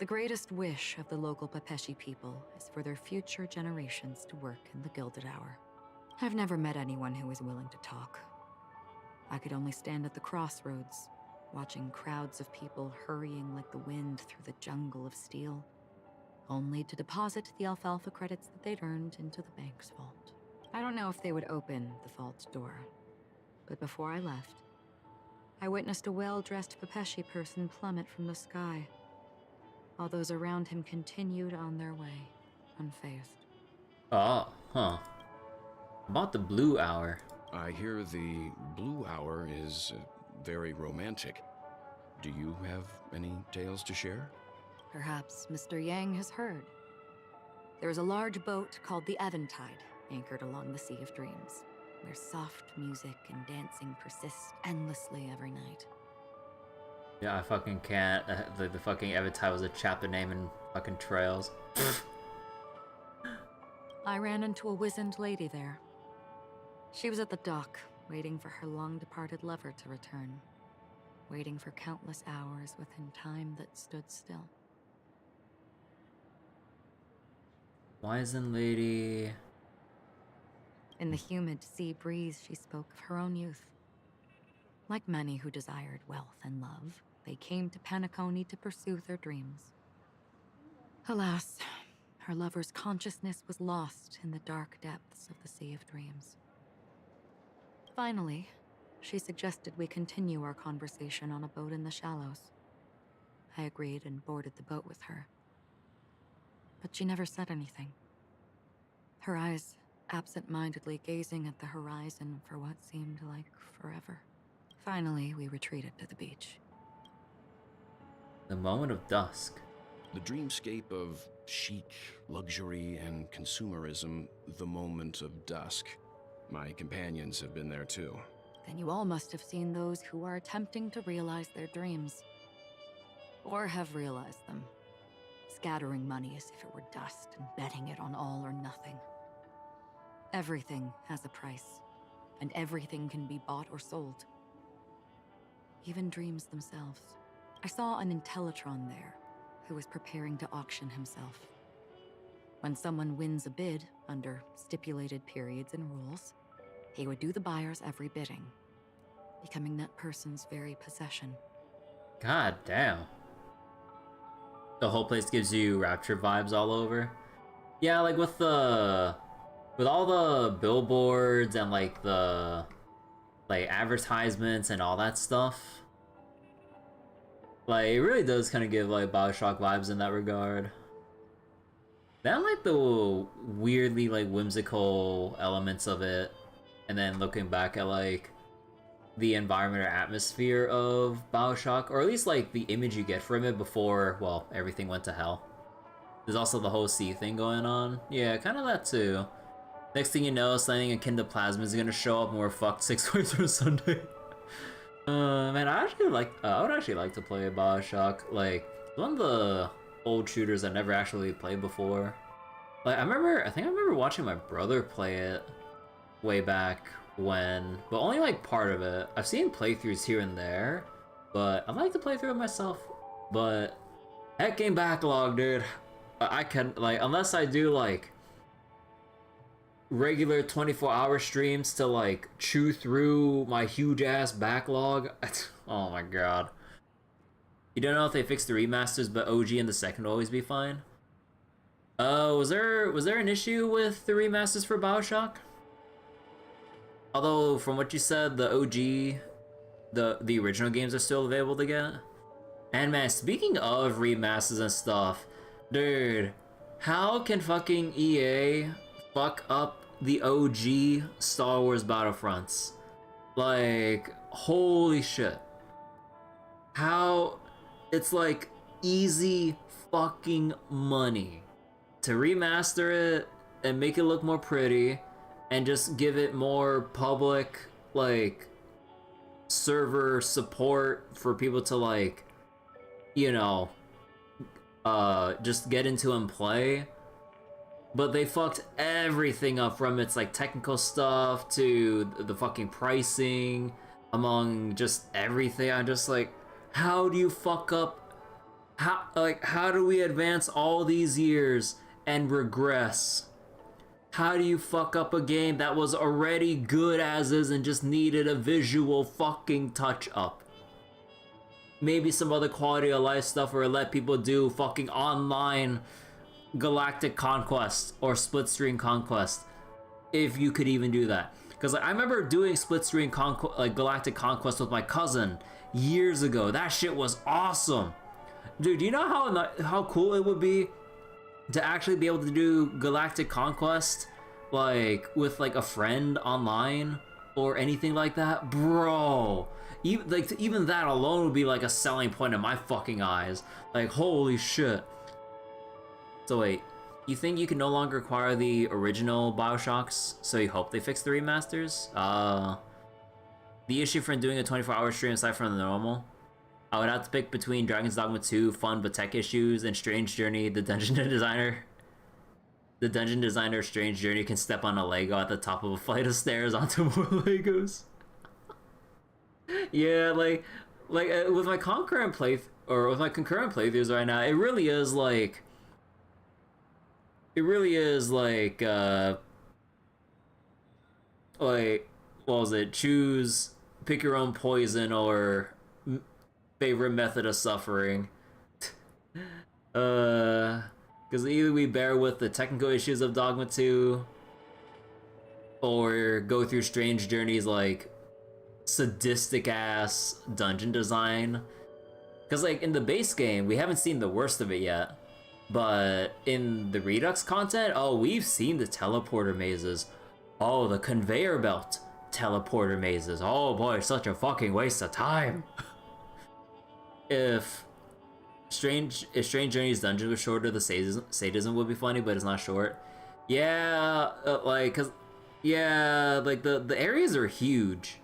The greatest wish of the local Pepeshi people is for their future generations to work in the Gilded Hour. I've never met anyone who is willing to talk. I could only stand at the crossroads, watching crowds of people hurrying like the wind through the jungle of steel, only to deposit the alfalfa credits that they'd earned into the bank's vault. I don't know if they would open the vault door, but before I left, I witnessed a well-dressed Pepeshi person plummet from the sky, while those around him continued on their way, unfazed. Oh, huh. About the Blue Hour. I hear the Blue Hour is very romantic. Do you have any tales to share? Perhaps Mr. Yang has heard. There is a large boat called the Eventide, anchored along the Sea of Dreams, where soft music and dancing persist endlessly every night. Yeah, I fucking can't. The fucking Eventide was a chapter name in fucking Trails. I ran into a wizened lady there. She was at the dock, waiting for her long-departed lover to return, waiting for countless hours within time that stood still. Wizened lady. In the humid sea breeze, she spoke of her own youth. Like many who desired wealth and love, they came to Penacony to pursue their dreams. Alas, her lover's consciousness was lost in the dark depths of the Sea of Dreams. Finally, she suggested we continue our conversation on a boat in the shallows. I agreed and boarded the boat with her. But she never said anything. Her eyes absent-mindedly gazing at the horizon for what seemed like forever. Finally, we retreated to the beach. The moment of dusk. The dreamscape of chic, luxury, and consumerism, the moment of dusk. My companions have been there too. Then you all must have seen those who are attempting to realize their dreams. Or have realized them. Scattering money as if it were dust and betting it on all or nothing. Everything has a price, and everything can be bought or sold. Even dreams themselves. I saw an Intellitron there, who was preparing to auction himself. When someone wins a bid under stipulated periods and rules, he would do the buyer's every bidding, becoming that person's very possession. God damn. The whole place gives you Rapture vibes all over. Yeah, like with all the billboards and like the advertisements and all that stuff. Like it really does kind of give like BioShock vibes in that regard. Then like the weirdly like whimsical elements of it, and then looking back at like the environment or atmosphere of BioShock, or at least like the image you get from it before, well, everything went to hell. There's also the whole sea thing going on. Yeah, kind of that too. Next thing you know, something akin to Plasma is gonna show up and we're fucked 6 ways from Sunday. Man, I would actually like to play BioShock. Like, one of the old shooters I never actually played before. Like, I think I remember watching my brother play it way back when, but only like part of it. I've seen playthroughs here and there, but I'd like to play through it myself. But heck, game backlog, dude. I can, like, unless I do like regular 24-hour streams to like chew through my huge ass backlog. Oh my god. You don't know if they fixed the remasters, but OG and the second will always be fine. Was there an issue with the remasters for BioShock? Although from what you said, the OG, the original games are still available to get. And man, speaking of remasters and stuff, dude, how can fucking EA fuck up the OG Star Wars Battlefronts? Like, holy shit. How it's like easy fucking money to remaster it and make it look more pretty and just give it more public, like, server support for people to, like, you know, just get into and play. but they fucked everything up, from its like technical stuff to the fucking pricing, among just everything. I'm just like, how do you fuck up? How do we advance all these years and regress? How do you fuck up a game that was already good as is and just needed a visual fucking touch up? Maybe some other quality of life stuff, or let people do fucking online galactic conquest or split screen conquest, if you could even do that. Because I remember doing split screen galactic conquest with my cousin years ago. That shit was awesome. Dude, do you know how cool it would be to actually be able to do galactic conquest like with like a friend online or anything like that? Bro, even that alone would be like a selling point in my fucking eyes. Like, holy shit. So wait, you think you can no longer acquire the original Bioshocks, so you hope they fix the remasters? The issue from doing a 24-hour stream aside from the normal? I would have to pick between Dragon's Dogma 2, fun but tech issues, and Strange Journey, the dungeon designer. The dungeon designer Strange Journey can step on a Lego at the top of a flight of stairs onto more Legos. Yeah, like with my concurrent playthroughs right now, it really is like what was it? Pick your own poison, or favorite method of suffering. Because either we bear with the technical issues of Dogma 2, or go through Strange Journey's like sadistic ass dungeon design. Because like in the base game, we haven't seen the worst of it yet, but in the Redux content, oh, we've seen the teleporter mazes. Oh, the conveyor belt teleporter mazes. Oh boy, such a fucking waste of time. If Strange Journey's dungeon was shorter, the sadism would be funny, but it's not short. Yeah, like the areas are huge,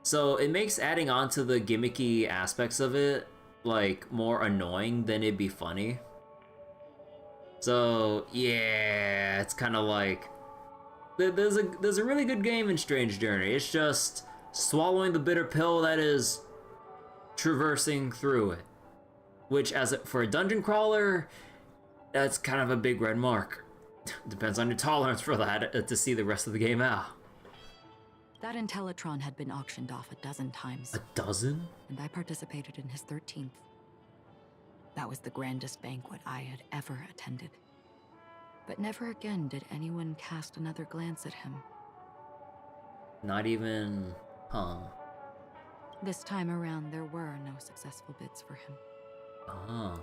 so it makes adding on to the gimmicky aspects of it like more annoying than it'd be funny. So yeah, it's kind of like there's a really good game in Strange Journey. It's just swallowing the bitter pill that is traversing through it, which for a dungeon crawler, that's kind of a big red mark. Depends on your tolerance for that to see the rest of the game out. That Intellitron had been auctioned off 12 times. 12? And I participated in his 13th. That was the grandest banquet I had ever attended. But never again did anyone cast another glance at him. Not even, huh? This time around, there were no successful bids for him. Oh.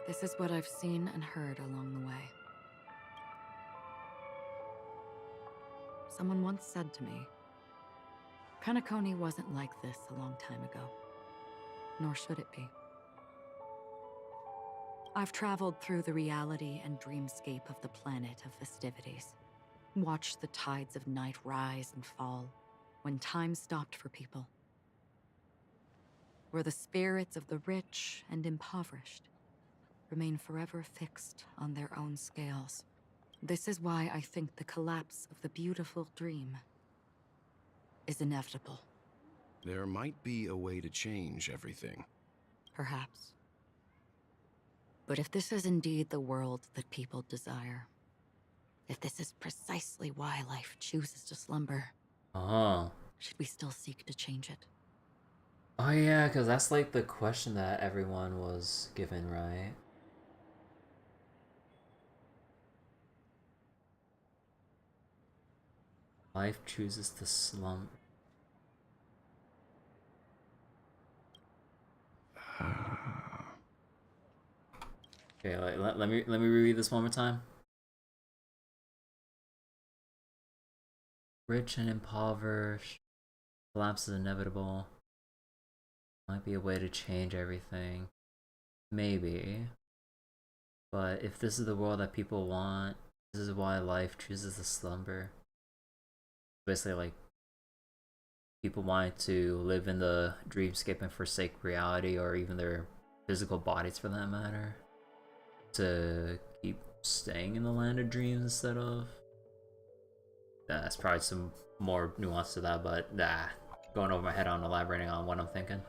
This is what I've seen and heard along the way. Someone once said to me, Penacony wasn't like this a long time ago, nor should it be. I've traveled through the reality and dreamscape of the planet of festivities, watched the tides of night rise and fall when time stopped for people, where the spirits of the rich and impoverished remain forever fixed on their own scales. This is why I think the collapse of the beautiful dream is inevitable. There might be a way to change everything. Perhaps. But if this is indeed the world that people desire, if this is precisely why life chooses to slumber, should we still seek to change it? Oh yeah, because that's like the question that everyone was given, right? Life chooses to slump. Okay, let me reread this one more time. Rich and impoverished. Collapse is inevitable. Might be a way to change everything. Maybe. But if this is the world that people want, this is why life chooses to slumber. Basically, like, people want to live in the dreamscape and forsake reality, or even their physical bodies for that matter. to keep staying in the land of dreams instead of. That's probably some more nuance to that, but going over my head on elaborating on what I'm thinking.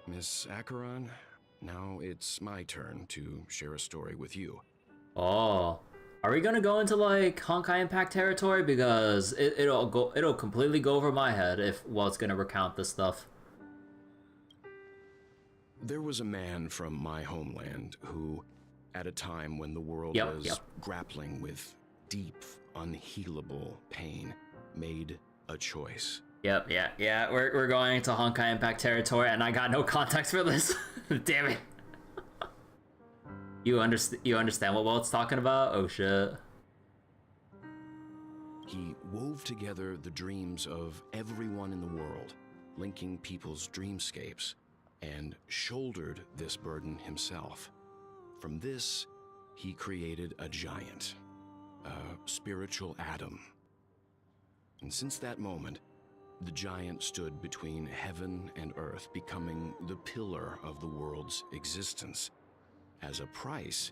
Miss Acheron, now it's my turn to share a story with you. Oh, are we gonna go into like Honkai Impact territory? Because it'll completely go over my head if it's gonna recount this stuff. There was a man from my homeland who, at a time when the world was grappling with deep, unhealable pain, made a choice. Yeah. We're going into Honkai Impact territory, and I got no context for this. Damn it. You understand what Walt's talking about? Oh shit. He wove together the dreams of everyone in the world, linking people's dreamscapes, and shouldered this burden himself. From this, he created a giant, a spiritual atom. And since that moment, the giant stood between heaven and earth, becoming the pillar of the world's existence. As a price,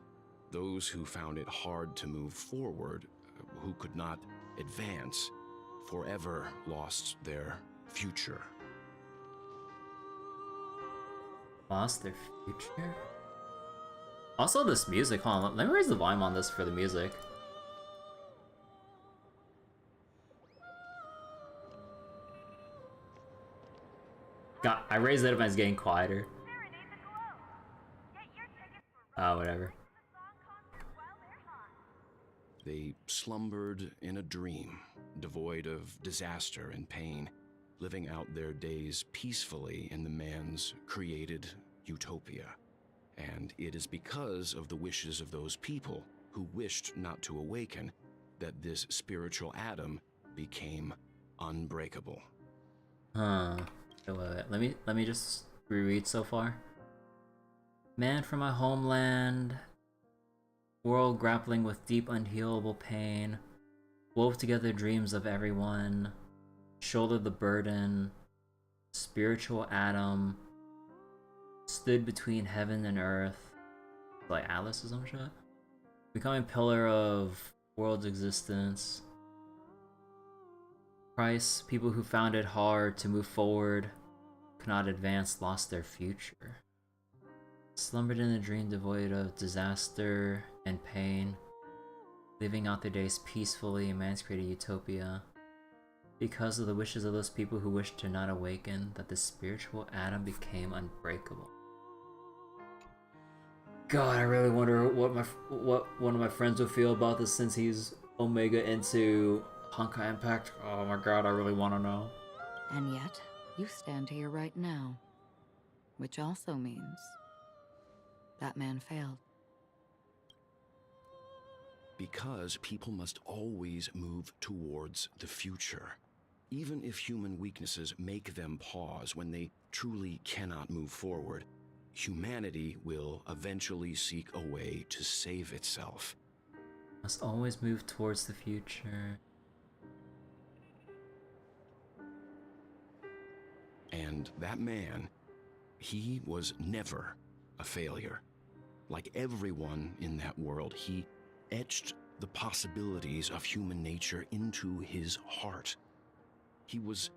those who found it hard to move forward, who could not advance, forever lost their future. Lost their future? Also, this music, hold on, let me raise the volume on this for the music. God, I raised it up and it's getting quieter. Oh, whatever. They slumbered in a dream, devoid of disaster and pain, living out their days peacefully in the man's created utopia. And it is because of the wishes of those people who wished not to awaken that this spiritual atom became unbreakable. Huh. Wait. Let me just reread so far. Man from my homeland, world grappling with deep unhealable pain, wove together dreams of everyone, shouldered the burden, spiritual atom, stood between heaven and earth, like Atlas or some shit, becoming pillar of world's existence. Price, people who found it hard to move forward, could not advance, lost their future. Slumbered in a dream devoid of disaster and pain, living out their days peacefully in man's created utopia. Because of the wishes of those people who wished to not awaken, that the spiritual atom became unbreakable. God, I really wonder what one of my friends would feel about this since he's Omega into Honkai Impact. Oh my god, I really want to know. And yet, you stand here right now. Which also means that man failed. Because people must always move towards the future. Even if human weaknesses make them pause when they truly cannot move forward, humanity will eventually seek a way to save itself. Must always move towards the future. And that man, he was never a failure. Like everyone in that world, he etched the possibilities of human nature into his heart. He was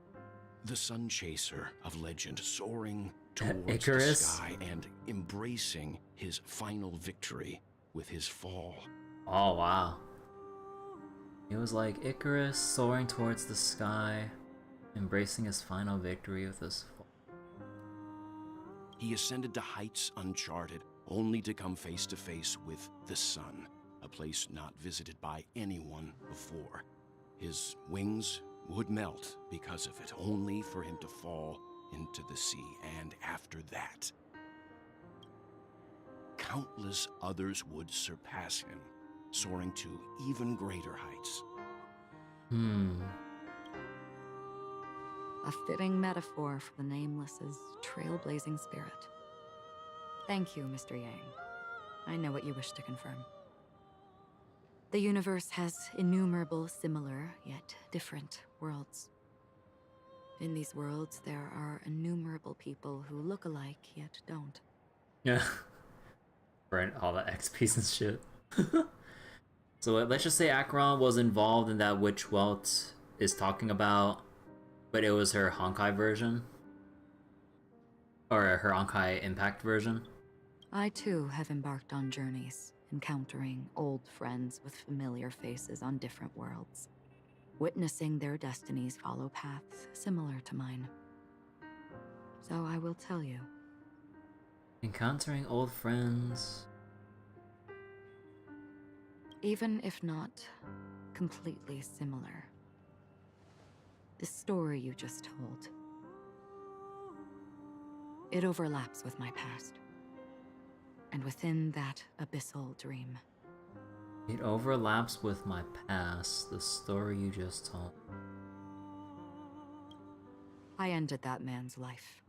the sun chaser of legend, soaring towards Icarus? the sky and embracing his final victory with his fall. Oh wow. It was like Icarus soaring towards the sky, embracing his final victory with his fall. He ascended to heights uncharted, only to come face to face with the sun, a place not visited by anyone before. His wings would melt because of it, only for him to fall into the sea, and after that, countless others would surpass him, soaring to even greater heights. A fitting metaphor for the Nameless's trailblazing spirit. Thank you, Mr. Yang. I know what you wish to confirm. The universe has innumerable similar, yet different worlds. In these worlds, there are innumerable people who look alike, yet don't. Yeah. For all the XPs and shit. So let's just say Acheron was involved in that which Welt is talking about, but it was her Honkai version. Or her Honkai Impact version. I too have embarked on journeys, encountering old friends with familiar faces on different worlds, witnessing their destinies follow paths similar to mine. So I will tell you. Encountering old friends. Even if not completely similar. The story you just told. It overlaps with my past. And within that abyssal dream. It overlaps with my past, the story you just told. I ended that man's life.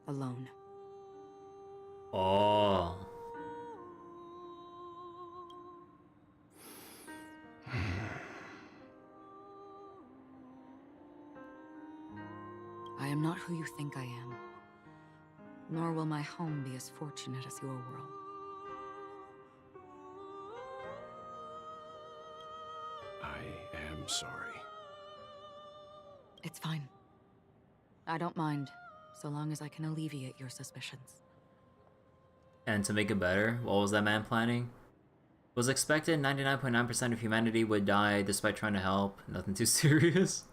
Alone. Oh. I am not who you think I am. Nor will my home be as fortunate as your world. I am sorry. It's fine. I don't mind, so long as I can alleviate your suspicions. And to make it better, what was that man planning? Was expected 99.9% of humanity would die despite trying to help. Nothing too serious.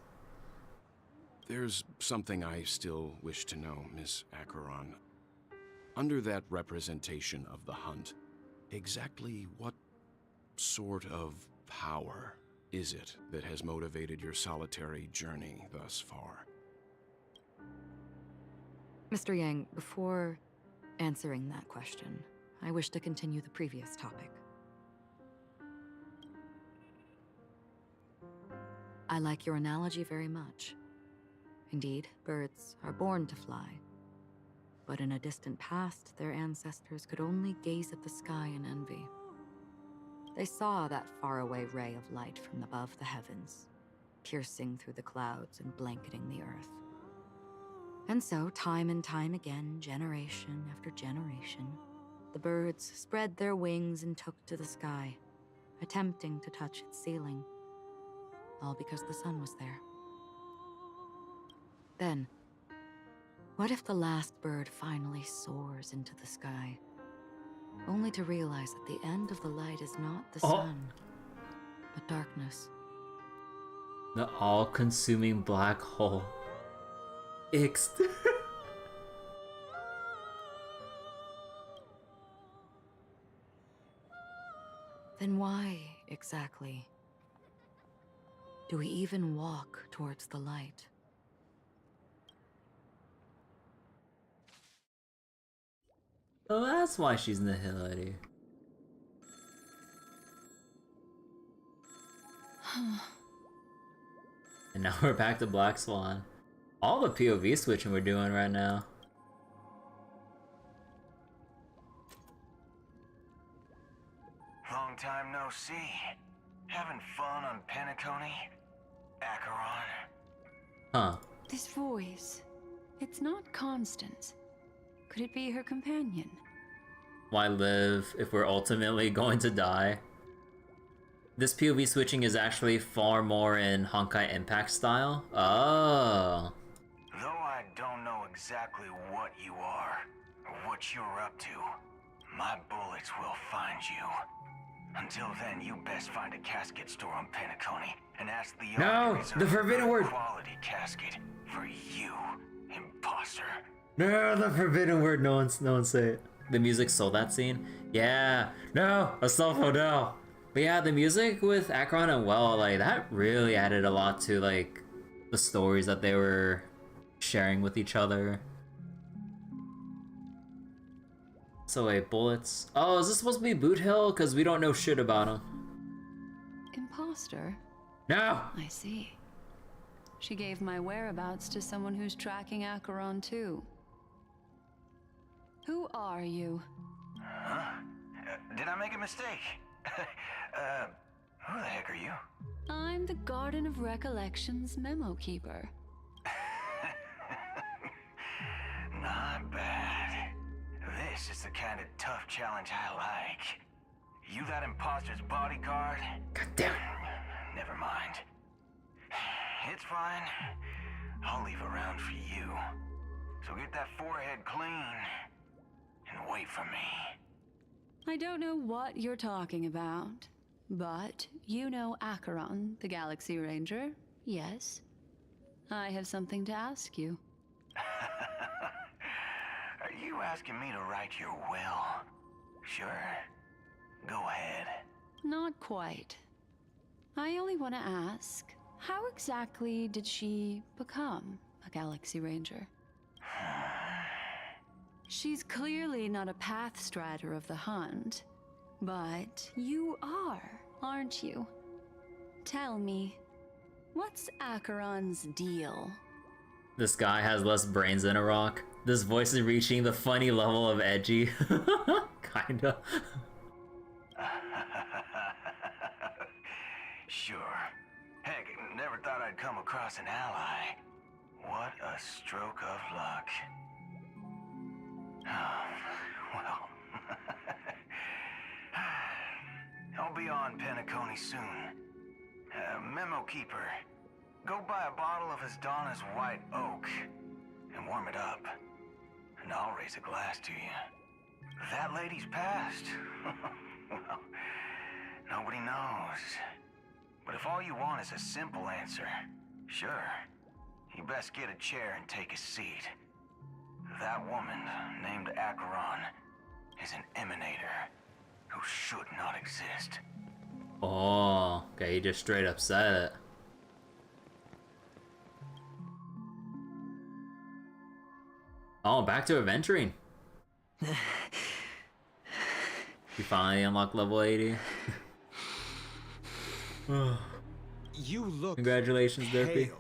There's something I still wish to know, Miss Acheron. Under that representation of the hunt, exactly what sort of power is it that has motivated your solitary journey thus far? Mr. Yang, before answering that question, I wish to continue the previous topic. I like your analogy very much. Indeed, birds are born to fly. But in a distant past, their ancestors could only gaze at the sky in envy. They saw that faraway ray of light from above the heavens, piercing through the clouds and blanketing the earth. And so, time and time again, generation after generation, the birds spread their wings and took to the sky, attempting to touch its ceiling, all because the sun was there. Then, what if the last bird finally soars into the sky, only to realize that the end of the light is not the sun, but darkness? The all-consuming black hole. Ixed. Then why, exactly, do we even walk towards the light? Oh, that's why she's Nihility. And now we're back to Black Swan. All the POV switching we're doing right now. Long time no see. Having fun on Penacony? Acheron? Huh. This voice, it's not Constance. Could it be her companion? Why live if we're ultimately going to die? This POV switching is actually far more in Honkai Impact style. Oh. Though I don't know exactly what you are, or what you're up to, my bullets will find you. Until then, you best find a casket store on Penacony and ask the owner to reserve the forbidden word. quality casket for you, imposter. No, the forbidden word. No one say it. The music sold that scene. Yeah. No, a self-hotel. But yeah, the music with Acheron and Well, like, that really added a lot to, like, the stories that they were sharing with each other. So wait, bullets. Oh, is this supposed to be Boot Hill? Because we don't know shit about him. Imposter? No! I see. She gave my whereabouts to someone who's tracking Acheron too. Who are you? Huh? Did I make a mistake? Who the heck are you? I'm the Garden of Recollection's memo keeper. Not bad. This is the kind of tough challenge I like. You that imposter's bodyguard? God damn it. Never mind. It's fine. I'll leave a round for you. So get that forehead clean and wait for me. I don't know what you're talking about, but you know Acheron, the Galaxy Ranger, yes? I have something to ask you. Are you asking me to write your will? Sure. Go ahead. Not quite. I only want to ask, how exactly did she become a Galaxy Ranger? She's clearly not a path strider of the hunt, but you are, aren't you? Tell me, what's Acheron's deal? This guy has less brains than a rock. This voice is reaching the funny level of edgy. Kinda. Sure. Heck, never thought I'd come across an ally. What a stroke of luck. Well, I'll be on Penacony soon. Memo Keeper, go buy a bottle of his Donna's White Oak and warm it up. And I'll raise a glass to you. That lady's passed. Well, nobody knows. But if all you want is a simple answer, sure, you best get a chair and take a seat. That woman, named Acheron, is an emanator who should not exist. Oh, okay, he just straight up said it. Oh, back to adventuring. You finally unlocked level 80. You look Congratulations, Derpy. pale.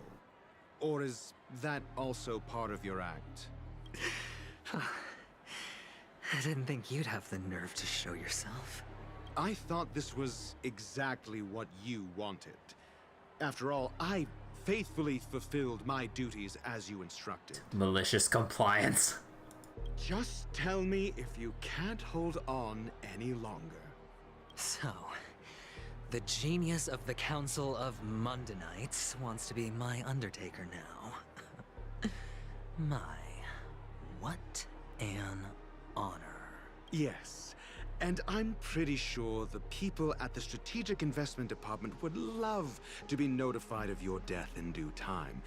Or is that also part of your act? I didn't think you'd have the nerve to show yourself. I thought this was exactly what you wanted. After all, I faithfully fulfilled my duties as you instructed. Malicious compliance. Just tell me if you can't hold on any longer. So, the genius of the Council of Mundanites wants to be my Undertaker now. My, what an honor. Yes, and I'm pretty sure the people at the Strategic Investment Department would love to be notified of your death in due time.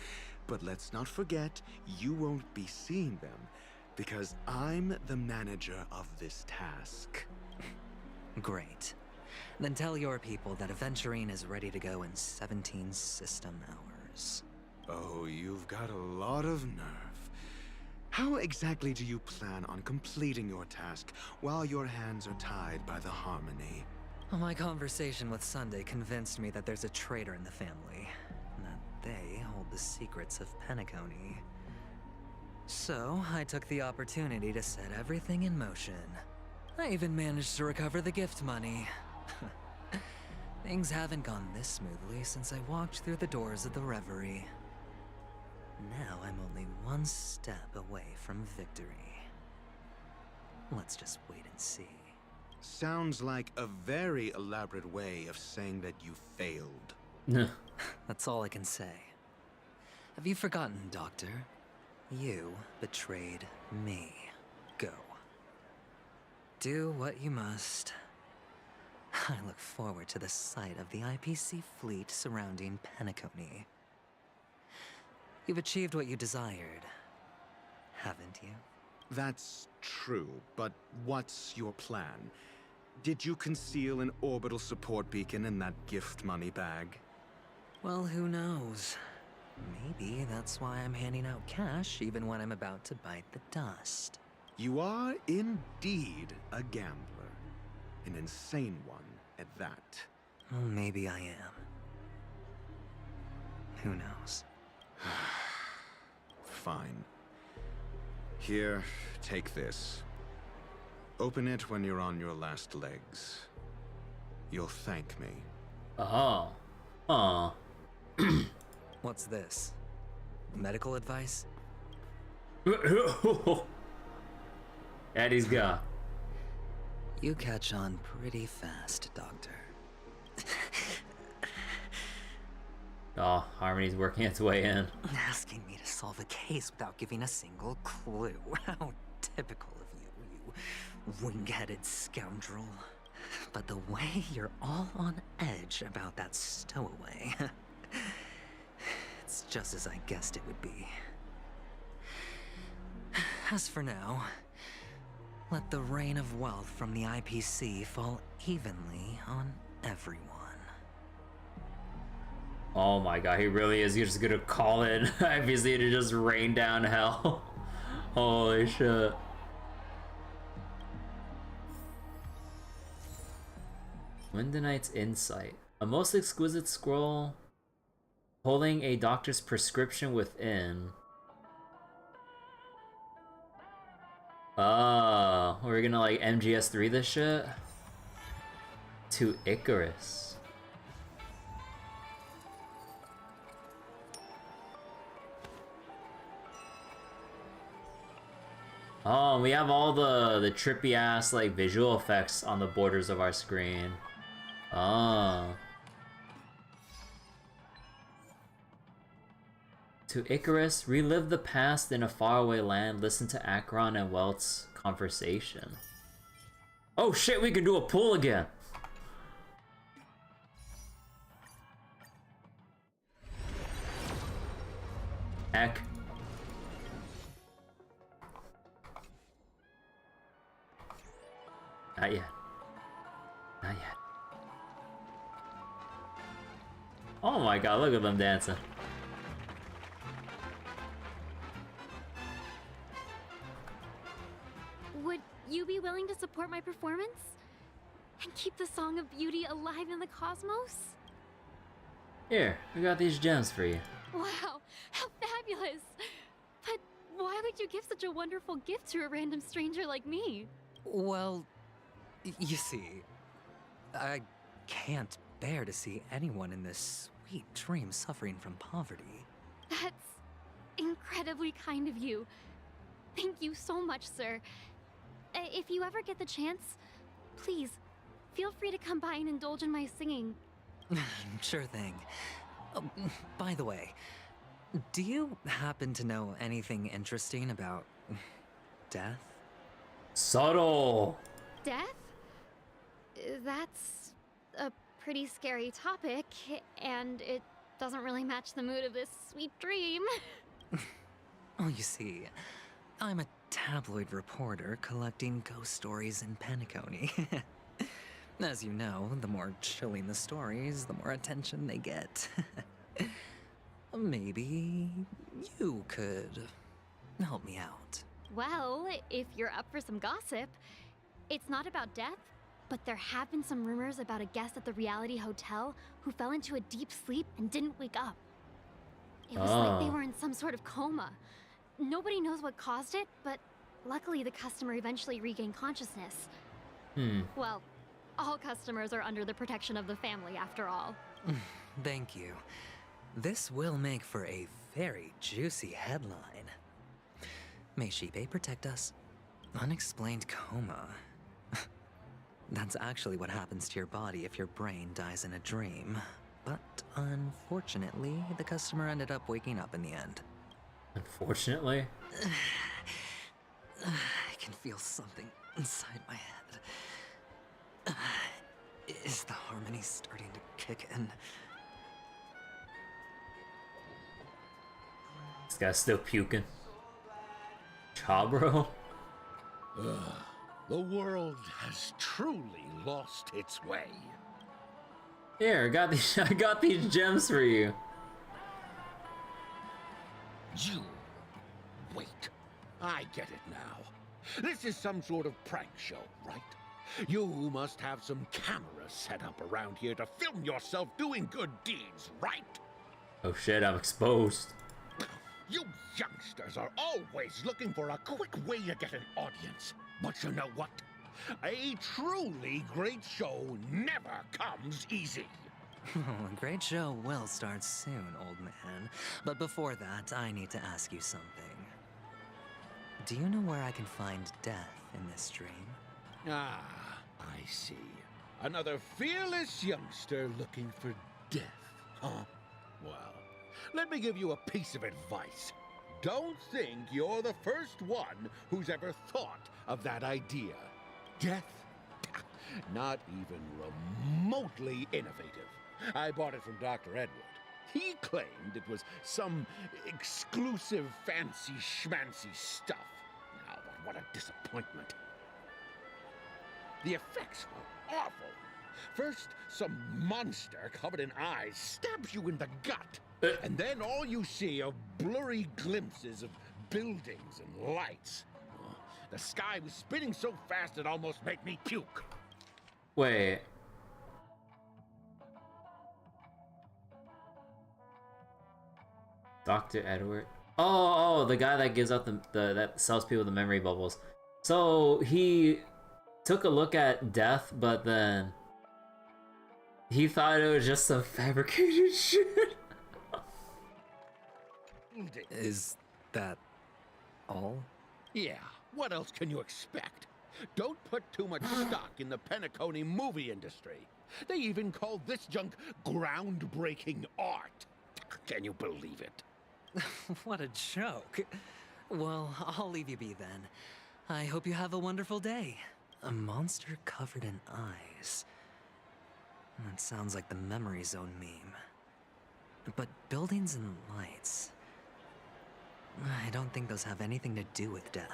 But let's not forget, you won't be seeing them, because I'm the manager of this task. Great. Then tell your people that Aventurine is ready to go in 17 system hours. Oh, you've got a lot of nerve. How exactly do you plan on completing your task while your hands are tied by the Harmony? My conversation with Sunday convinced me that there's a traitor in the family, and that they hold the secrets of Penacony. So, I took the opportunity to set everything in motion. I even managed to recover the gift money. Things haven't gone this smoothly since I walked through the doors of the Reverie. Now I'm only one step away from victory. Let's just wait and see. Sounds like a very elaborate way of saying that you failed. That's all I can say. Have you forgotten, Doctor? You betrayed me. Go. Do what you must. I look forward to the sight of the IPC fleet surrounding Penacony. You've achieved what you desired, haven't you? That's true, but what's your plan? Did you conceal an orbital support beacon in that gift money bag? Well, who knows? Maybe that's why I'm handing out cash even when I'm about to bite the dust. You are indeed a gambler. An insane one at that. Well, maybe I am. Who knows? Fine. Here, take this. Open it when you're on your last legs. You'll thank me. Oh. Aw. What's this? Medical advice? Eddie's got You catch on pretty fast, Doctor. Oh, Harmony's working its way in. Asking me to solve a case without giving a single clue. How typical of you, you wing-headed scoundrel. But the way you're all on edge about that stowaway, it's just as I guessed it would be. As for now, let the rain of wealth from the IPC fall evenly on everyone. Oh my god, he really is. He's just gonna call it IPC to just rain down hell. Holy shit. Windonite's Insight. A most exquisite scroll holding a doctor's prescription within. Oh, we're gonna like MGS3 this shit? To Icarus. Oh, we have all the trippy ass like visual effects on the borders of our screen. Oh. To Icarus, relive the past in a faraway land, listen to Acheron and Welt's conversation. Oh shit, we can do a pull again! Heck. Not yet. Not yet. Oh my god, look at them dancing. Would you be willing to support my performance? And keep the Song of Beauty alive in the cosmos? Here, we got these gems for you. Wow, how fabulous! But why would you give such a wonderful gift to a random stranger like me? Well, you see, I can't bear to see anyone in this sweet dream suffering from poverty. That's incredibly kind of you. Thank you so much, sir. If you ever get the chance, please, feel free to come by and indulge in my singing. Sure thing. By the way, do you happen to know anything interesting about death? Subtle! Death? That's a pretty scary topic, and it doesn't really match the mood of this sweet dream. Oh, you see, I'm a tabloid reporter collecting ghost stories in Penacony. As you know, the more chilling the stories, the more attention they get. Maybe you could help me out. Well, if you're up for some gossip, it's not about death, but there have been some rumors about a guest at the reality hotel who fell into a deep sleep and didn't wake up. It was like they were in some sort of coma. Nobody knows what caused it, but luckily the customer eventually regained consciousness. Well, all customers are under the protection of the family, after all. Thank you. This will make for a very juicy headline. May Shibe protect us. Unexplained coma. That's actually what happens to your body if your brain dies in a dream. But unfortunately, the customer ended up waking up in the end. Unfortunately? I can feel something inside my head. Is the harmony starting to kick in? This guy's still puking. Chabro? The world has truly lost its way. Here, I got these gems for you. You... Wait. I get it now. This is some sort of prank show, right? You must have some cameras set up around here to film yourself doing good deeds, right? Oh shit, I'm exposed. You youngsters are always looking for a quick way to get an audience. But you know what? A truly great show never comes easy. A great show will start soon, old man. But before that, I need to ask you something. Do you know where I can find death in this dream? Ah, I see. Another fearless youngster looking for death, huh? Well, let me give you a piece of advice. Don't think you're the first one who's ever thought of that idea. Death? Not even remotely innovative. I bought it from Dr. Edward. He claimed it was some exclusive fancy schmancy stuff. Now, what a disappointment. The effects were awful. First, some monster covered in eyes stabs you in the gut. And then all you see are blurry glimpses of buildings and lights. The sky was spinning so fast it almost made me puke. Wait. Dr. Edward? Oh, the guy that gives out that sells people the memory bubbles. So he took a look at death, but then he thought it was just some fabricated shit. Is that all? Yeah, what else can you expect? Don't put too much stock in the Penacony movie industry. They even call this junk groundbreaking art. Can you believe it? What a joke. Well, I'll leave you be then. I hope you have a wonderful day. A monster covered in eyes. That sounds like the Memory Zone meme. But buildings and lights... I don't think those have anything to do with death.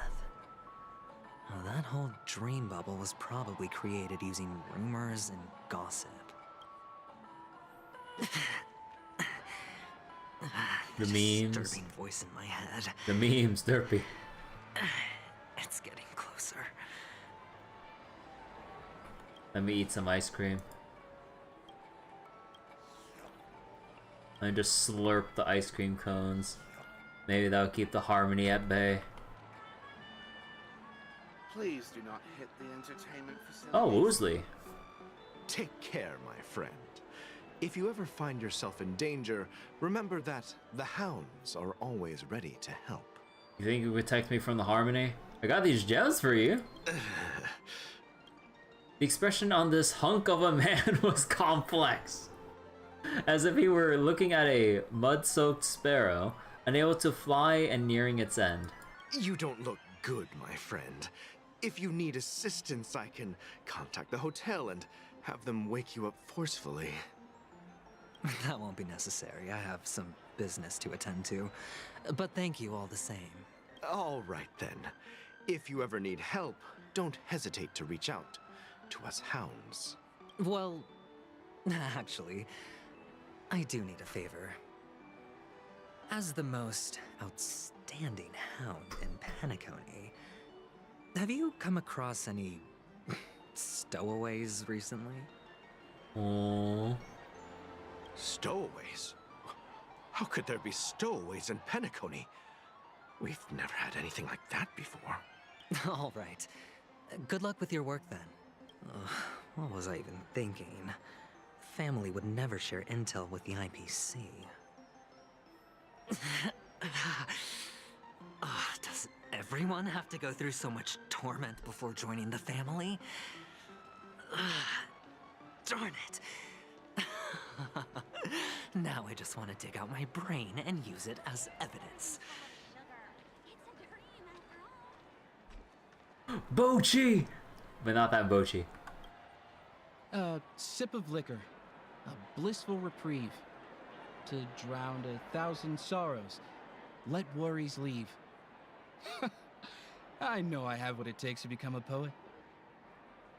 Now, that whole dream bubble was probably created using rumors and gossip. The memes. Disturbing voice in my head. The memes, derpy. It's getting closer. Let me eat some ice cream. And just slurp the ice cream cones. Maybe that'll keep the harmony at bay. Please do not hit the entertainment facility. Oh, Woosley. Take care, my friend. If you ever find yourself in danger, remember that the hounds are always ready to help. You think you would protect me from the harmony? I got these gems for you. The expression on this hunk of a man was complex. As if he were looking at a mud-soaked sparrow, unable to fly and nearing its end. You don't look good, my friend. If you need assistance, I can contact the hotel and have them wake you up forcefully. That won't be necessary. I have some business to attend to. But thank you all the same. All right then. If you ever need help, don't hesitate to reach out to us hounds. Well, actually, I do need a favor. As the most outstanding hound in Penacony, have you come across any stowaways recently? Oh. Stowaways? How could there be stowaways in Penacony? We've never had anything like that before. All right. Good luck with your work then. What was I even thinking? Family would never share intel with the IPC. Does everyone have to go through so much torment before joining the family? Darn it. Now I just want to dig out my brain and use it as evidence. Bochi! But not that Bochi. A sip of liquor. A blissful reprieve. To drown 1,000 sorrows. Let worries leave. I know I have what it takes to become a poet.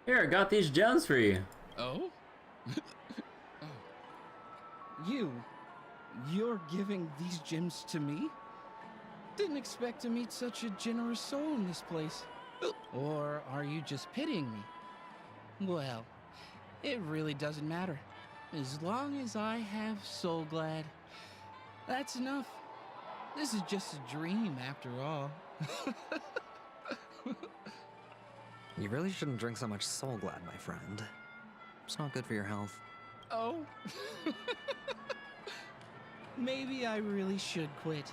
Here, I got these gems for you. Oh? You're giving these gems to me? Didn't expect to meet such a generous soul in this place. Or are you just pitying me? Well, it really doesn't matter. As long as I have Soul Glad, that's enough. This is just a dream after all. You really shouldn't drink so much Soul Glad, my friend. It's not good for your health. Oh? Maybe I really should quit.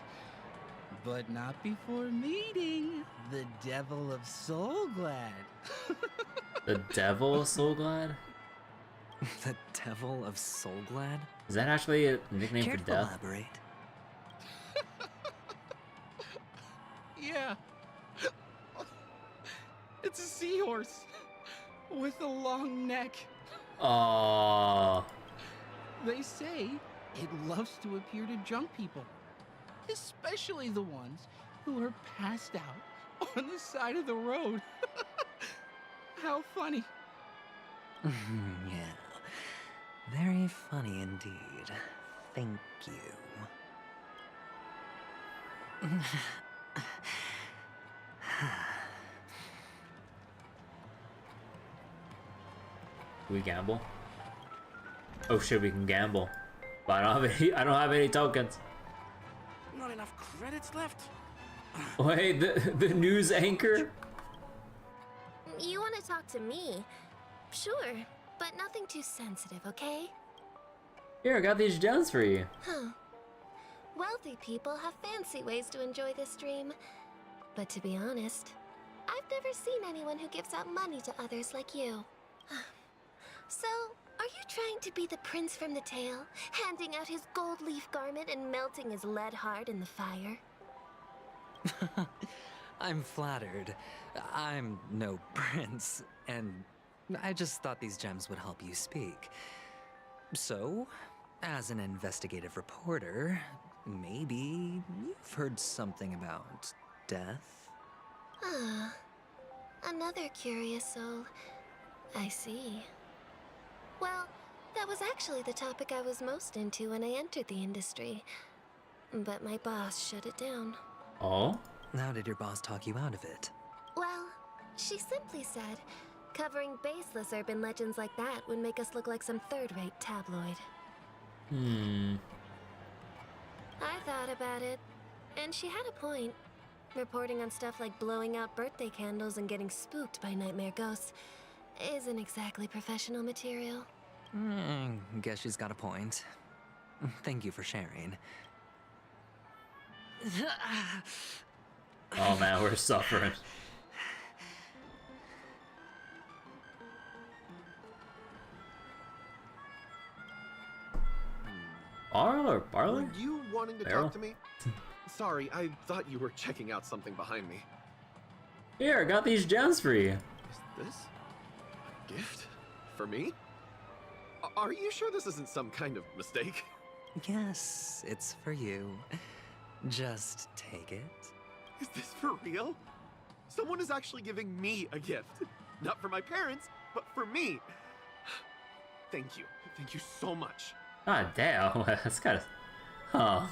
But not before meeting the Devil of Soul Glad. The Devil of Soulglad? The Devil of Soulglad? Is that actually a nickname Care for to death? elaborate? Yeah. It's a seahorse with a long neck. Aww. They say it loves to appear to drunk people, especially the ones who are passed out on the side of the road. How funny. Yeah. Very funny indeed. Thank you. We gamble? Oh shit, we can gamble. But I don't have any tokens. Not enough credits left? Wait, the news anchor? You want to talk to me? Sure, but nothing too sensitive, okay? Here, I got these gems for you. Huh. Wealthy people have fancy ways to enjoy this dream. But to be honest, I've never seen anyone who gives out money to others like you. So, are you trying to be the prince from the tale, handing out his gold leaf garment and melting his lead heart in the fire? I'm flattered. I'm no prince, and I just thought these gems would help you speak. So, as an investigative reporter, maybe you've heard something about death? Ah, another curious soul. I see. Well, that was actually the topic I was most into when I entered the industry. But my boss shut it down. Oh? How did your boss talk you out of it? Well, she simply said, covering baseless urban legends like that would make us look like some third-rate tabloid. I thought about it, and she had a point. Reporting on stuff like blowing out birthday candles and getting spooked by nightmare ghosts isn't exactly professional material. Guess she's got a point. Thank you for sharing. Oh man, we're suffering. Barl or Barley? Were you wanting to Barrel? talk to me? Sorry, I thought you were checking out something behind me. Here, I got these gems for you. Is this a gift? For me? Are you sure this isn't some kind of mistake? Yes, it's for you. Just take it. Is this for real? Someone is actually giving me a gift. Not for my parents, but for me. Thank you. Thank you so much. Ah, damn. That's kind of... Huh.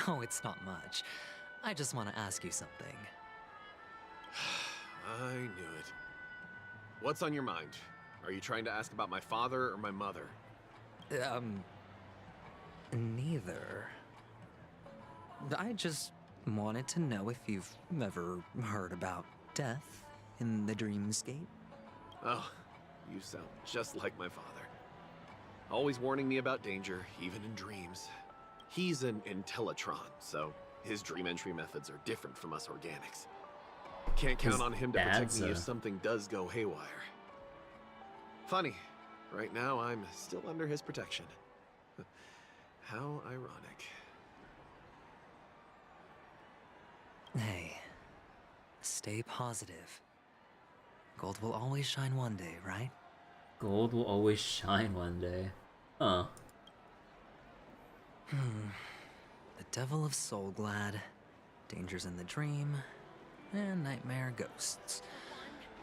Oh, it's not much. I just want to ask you something. I knew it. What's on your mind? Are you trying to ask about my father or my mother? Neither. I just wanted to know if you've ever heard about death in the dreamscape. Oh, you sound just like my father. Always warning me about danger, even in dreams. He's an Intellitron, so his dream entry methods are different from us organics. Can't count on him to protect me if something does go haywire. Funny, right now I'm still under his protection. How ironic. Hey, stay positive. Gold will always shine one day, right? Gold will always shine one day. Huh. The Devil of Soulglad, Dangers in the Dream, and Nightmare Ghosts.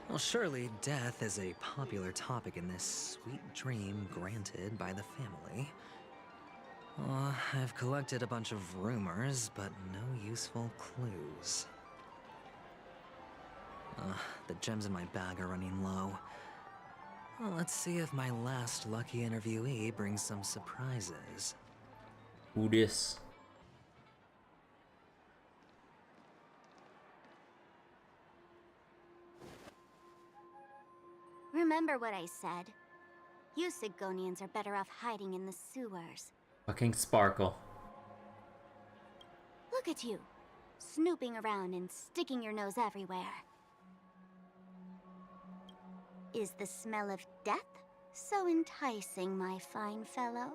Well, surely death is a popular topic in this sweet dream granted by the family. I've collected a bunch of rumors, but no useful clues. The gems in my bag are running low. Well, let's see if my last lucky interviewee brings some surprises. Who dis? Remember what I said. You Sigonians are better off hiding in the sewers. Fucking Sparkle. Look at you, snooping around and sticking your nose everywhere. Is the smell of death so enticing, my fine fellow?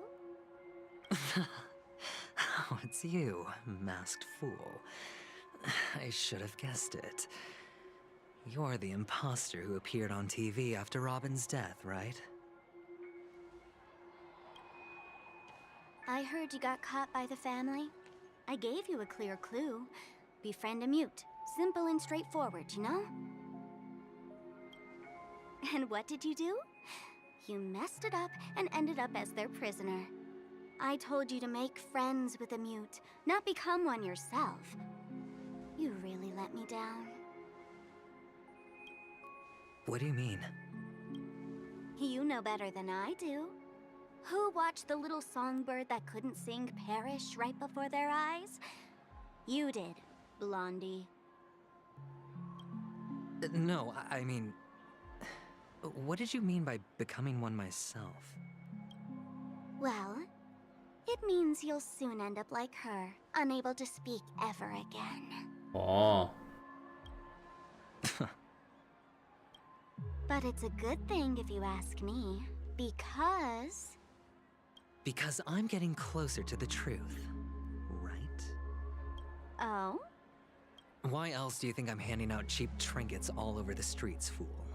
Oh, it's you, masked fool. I should have guessed it. You're the imposter who appeared on TV after Robin's death, right? I heard you got caught by the family. I gave you a clear clue. Befriend a mute. Simple and straightforward, you know? And what did you do? You messed it up and ended up as their prisoner. I told you to make friends with a mute, not become one yourself. You really let me down. What do you mean? You know better than I do. Who watched the little songbird that couldn't sing perish right before their eyes? You did, Blondie. No, I mean... What did you mean by becoming one myself? Well, it means you'll soon end up like her, unable to speak ever again. Oh. But it's a good thing if you ask me, because... Because I'm getting closer to the truth, right? Oh? Why else do you think I'm handing out cheap trinkets all over the streets, fool?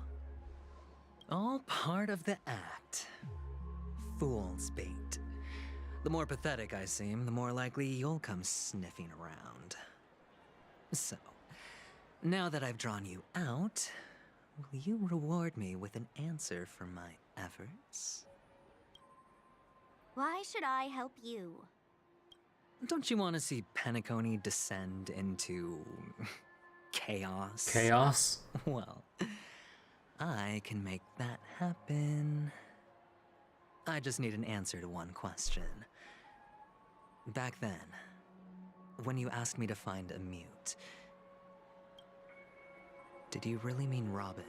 All part of the act. Fool's bait. The more pathetic I seem, the more likely you'll come sniffing around. So, now that I've drawn you out, will you reward me with an answer for my efforts? Why should I help you? Don't you want to see Penacony descend into... chaos? Chaos? Well, I can make that happen. I just need an answer to one question. Back then, when you asked me to find a mute, did you really mean Robin?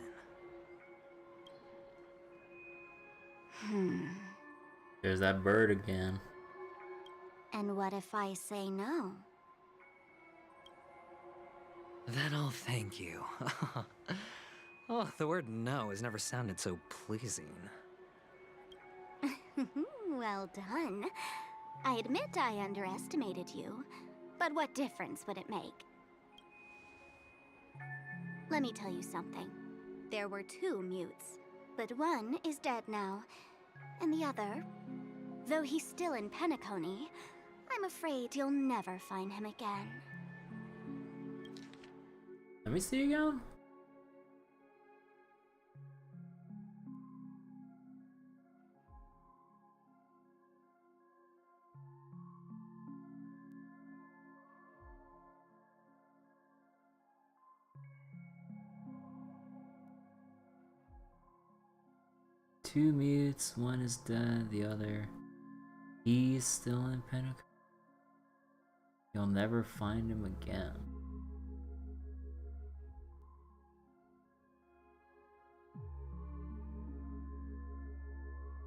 There's that bird again. And what if I say no? Then I'll thank you. Oh, the word no has never sounded so pleasing. Well done. I admit I underestimated you, but what difference would it make? Let me tell you something. There were 2 mutes, but one is dead now, and the other, though he's still in Penacony, I'm afraid you'll never find him again. Let me see again. Two mutes, one is dead, the other... He's still in Penacony. You'll never find him again.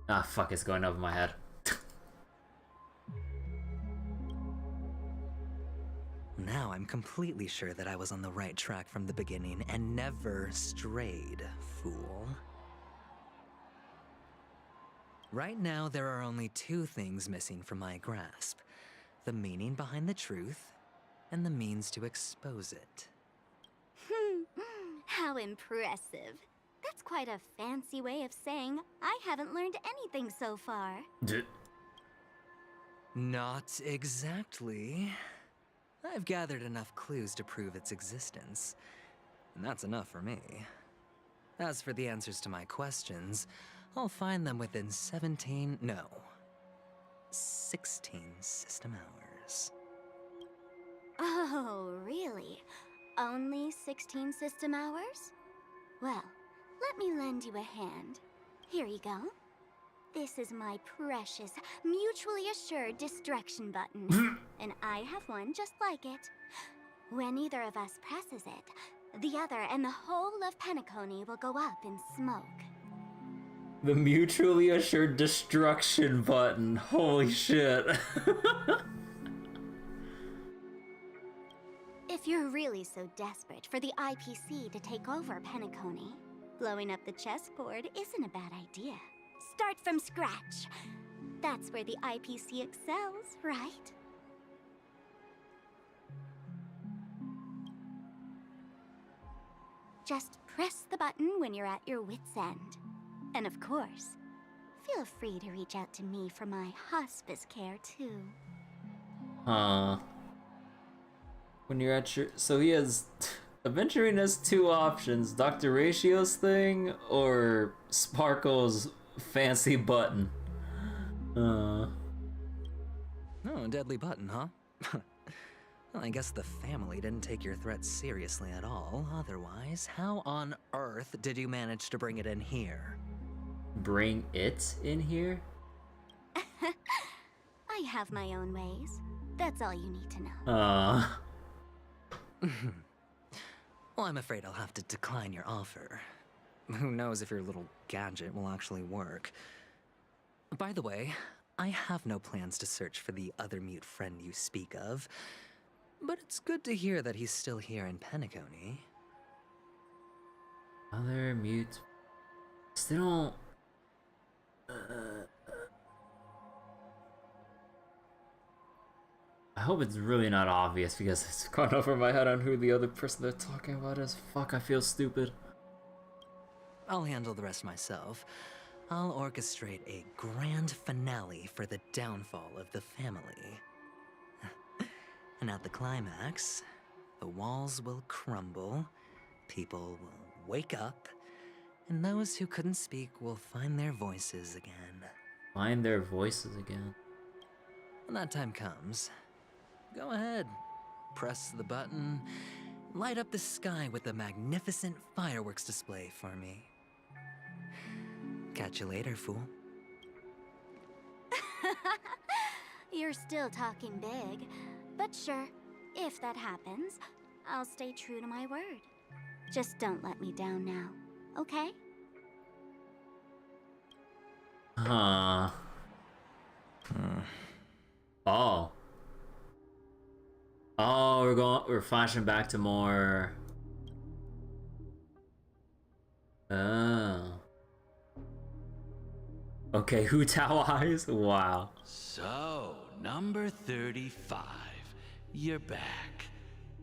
Ah, fuck, it's going over my head. Now I'm completely sure that I was on the right track from the beginning and never strayed, fool. Right now, there are only 2 things missing from my grasp. The meaning behind the truth, and the means to expose it. How impressive. That's quite a fancy way of saying I haven't learned anything so far. Not exactly. I've gathered enough clues to prove its existence, and that's enough for me. As for the answers to my questions, I'll find them within 16 system hours. Oh, really? Only 16 system hours? Well, let me lend you a hand. Here you go. This is my precious, mutually assured destruction button. And I have one just like it. When either of us presses it, the other and the whole of Penacony will go up in smoke. The mutually assured destruction button. Holy shit. If you're really so desperate for the IPC to take over Penacony, Blowing up the chessboard isn't a bad idea. Start from scratch. That's where the IPC excels, right? Just press the button when you're at your wit's end. And of course, feel free to reach out to me for my hospice care too. When you're at your... So he has... Aventurine has two options. Dr. Ratio's thing or Sparkle's fancy button. Oh, deadly button, huh? Well, I guess the family didn't take your threat seriously at all. Otherwise, how on earth did you manage to bring it in here? Bring it in here? I have my own ways. That's all you need to know. Well, I'm afraid I'll have to decline your offer. Who knows if your little gadget will actually work. By the way, I have no plans to search for the other mute friend you speak of, but it's good to hear that he's still here in Penacony. Other mute... Still don't... I hope it's really not obvious because it's gone over my head on who the other person they're talking about is. Fuck, I feel stupid. I'll handle the rest myself. I'll orchestrate a grand finale for the downfall of the family. And at the climax, the walls will crumble, people will wake up, and those who couldn't speak will find their voices again. Find their voices again? When that time comes, go ahead, press the button, light up the sky with a magnificent fireworks display for me. Catch you later, fool. You're still talking big, but sure, if that happens, I'll stay true to my word. Just don't let me down now, okay? Huh. Oh. Oh, we're flashing back to more... Oh. Okay, Hu Tao eyes? Wow. So, number 35. You're back.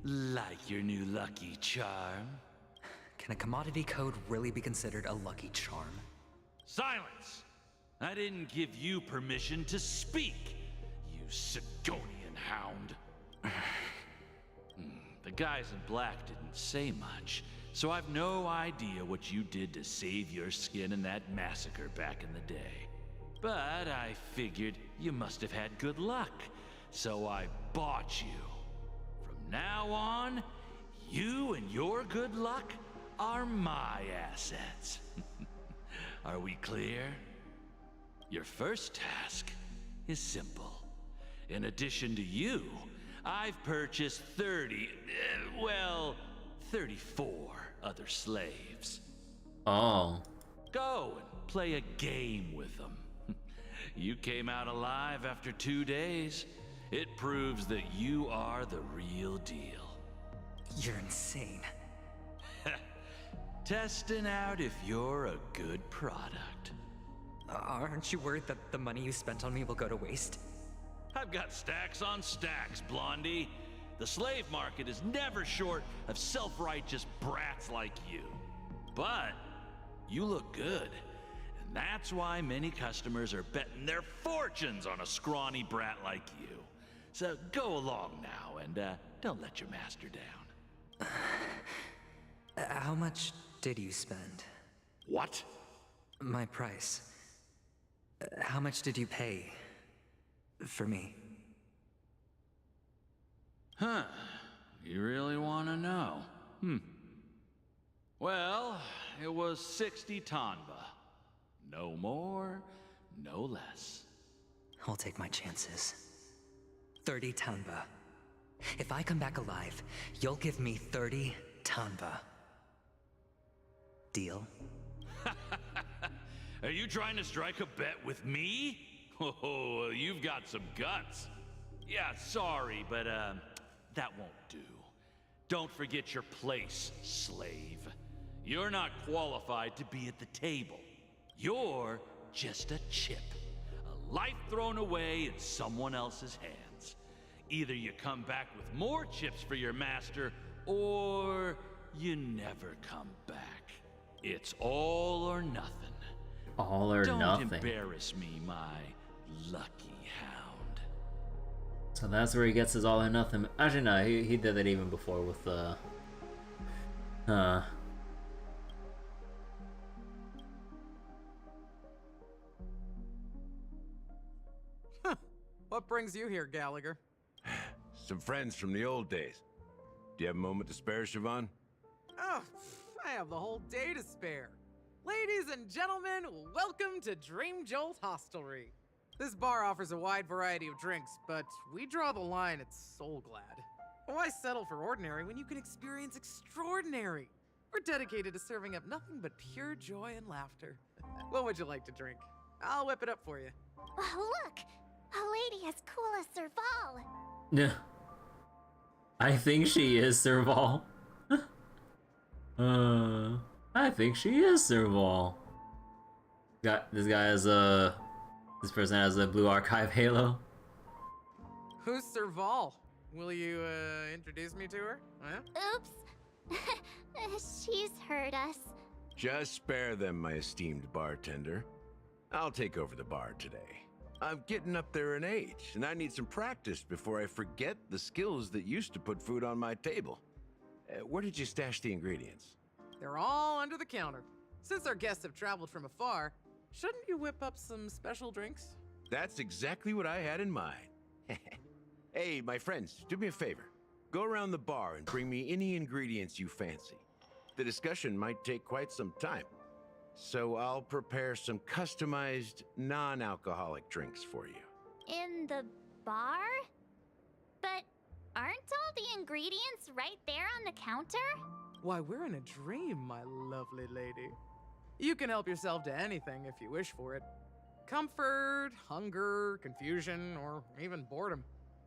Like your new lucky charm? Can a commodity code really be considered a lucky charm? Silence! I didn't give you permission to speak, you Sidonian hound. The guys in black didn't say much, so I've no idea what you did to save your skin in that massacre back in the day. But I figured you must have had good luck, so I bought you. From now on, you and your good luck are my assets. Are we clear? Your first task is simple. In addition to you, I've purchased 34 other slaves. Oh. Go and play a game with them. You came out alive after 2 days. It proves that you are the real deal. You're insane. Testing out if you're a good product. Aren't you worried that the money you spent on me will go to waste? I've got stacks on stacks, Blondie. The slave market is never short of self-righteous brats like you. But you look good, and that's why many customers are betting their fortunes on a scrawny brat like you. So go along now, and don't let your master down. How much did you spend? What? My price. How much did you pay for me? Huh. You really want to know? Well, it was 60 tanba. No more, no less. I'll take my chances. 30 tanba. If I come back alive, you'll give me 30 tanba. Deal? Are you trying to strike a bet with me? Oh, you've got some guts. Yeah, sorry, but that won't do. Don't forget your place, slave. You're not qualified to be at the table. You're just a chip. A life thrown away in someone else's hands. Either you come back with more chips for your master, or you never come back. It's all or nothing. All or nothing. Don't embarrass me, my lucky hound. So that's where he gets his all or nothing. Actually, no, he did that even before with the. What brings you here, Gallagher? Some friends from the old days. Do you have a moment to spare, Siobhan? Oh, I have the whole day to spare. Ladies and gentlemen, welcome to Dream Jolt Hostelry. This bar offers a wide variety of drinks, but we draw the line at Soul Glad. Why settle for ordinary when you can experience extraordinary? We're dedicated to serving up nothing but pure joy and laughter. What would you like to drink? I'll whip it up for you. Oh, look! A lady as cool as Serval. Yeah. I think she is Serval. I think she is Serval. This person has a blue archive halo. Who's Serval? Will you, introduce me to her? Huh? Oops. She's heard us. Just spare them, my esteemed bartender. I'll take over the bar today. I'm getting up there in age, and I need some practice before I forget the skills that used to put food on my table. Where did you stash the ingredients? They're all under the counter. Since our guests have traveled from afar, shouldn't you whip up some special drinks? That's exactly what I had in mind. Hey, my friends, do me a favor. Go around the bar and bring me any ingredients you fancy. The discussion might take quite some time, so I'll prepare some customized, non-alcoholic drinks for you. In the bar? But aren't all the ingredients right there on the counter? Why, we're in a dream, my lovely lady. You can help yourself to anything if you wish for it. Comfort, hunger, confusion, or even boredom.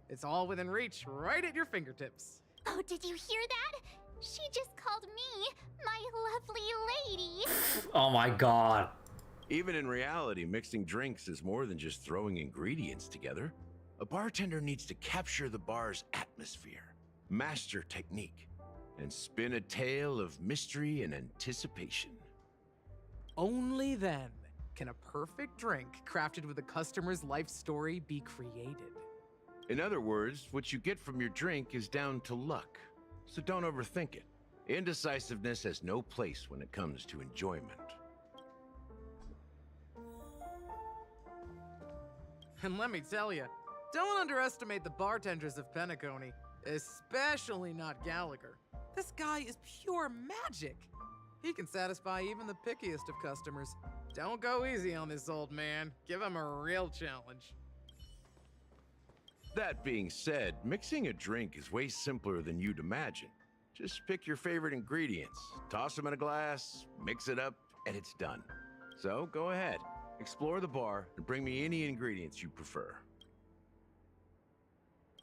It's all within reach, right at your fingertips. Oh, did you hear that? She just called me my lovely lady. Oh my god. Even in reality, mixing drinks is more than just throwing ingredients together. A bartender needs to capture the bar's atmosphere, master technique, and spin a tale of mystery and anticipation. Only then can a perfect drink crafted with a customer's life story be created. In other words, what you get from your drink is down to luck, so don't overthink it. Indecisiveness has no place when it comes to enjoyment. And let me tell you, don't underestimate the bartenders of Penacony, especially not Gallagher. This guy is pure magic. He can satisfy even the pickiest of customers. Don't go easy on this old man. Give him a real challenge. That being said, mixing a drink is way simpler than you'd imagine. Just pick your favorite ingredients, toss them in a glass, mix it up, and it's done. So go ahead, explore the bar, and bring me any ingredients you prefer.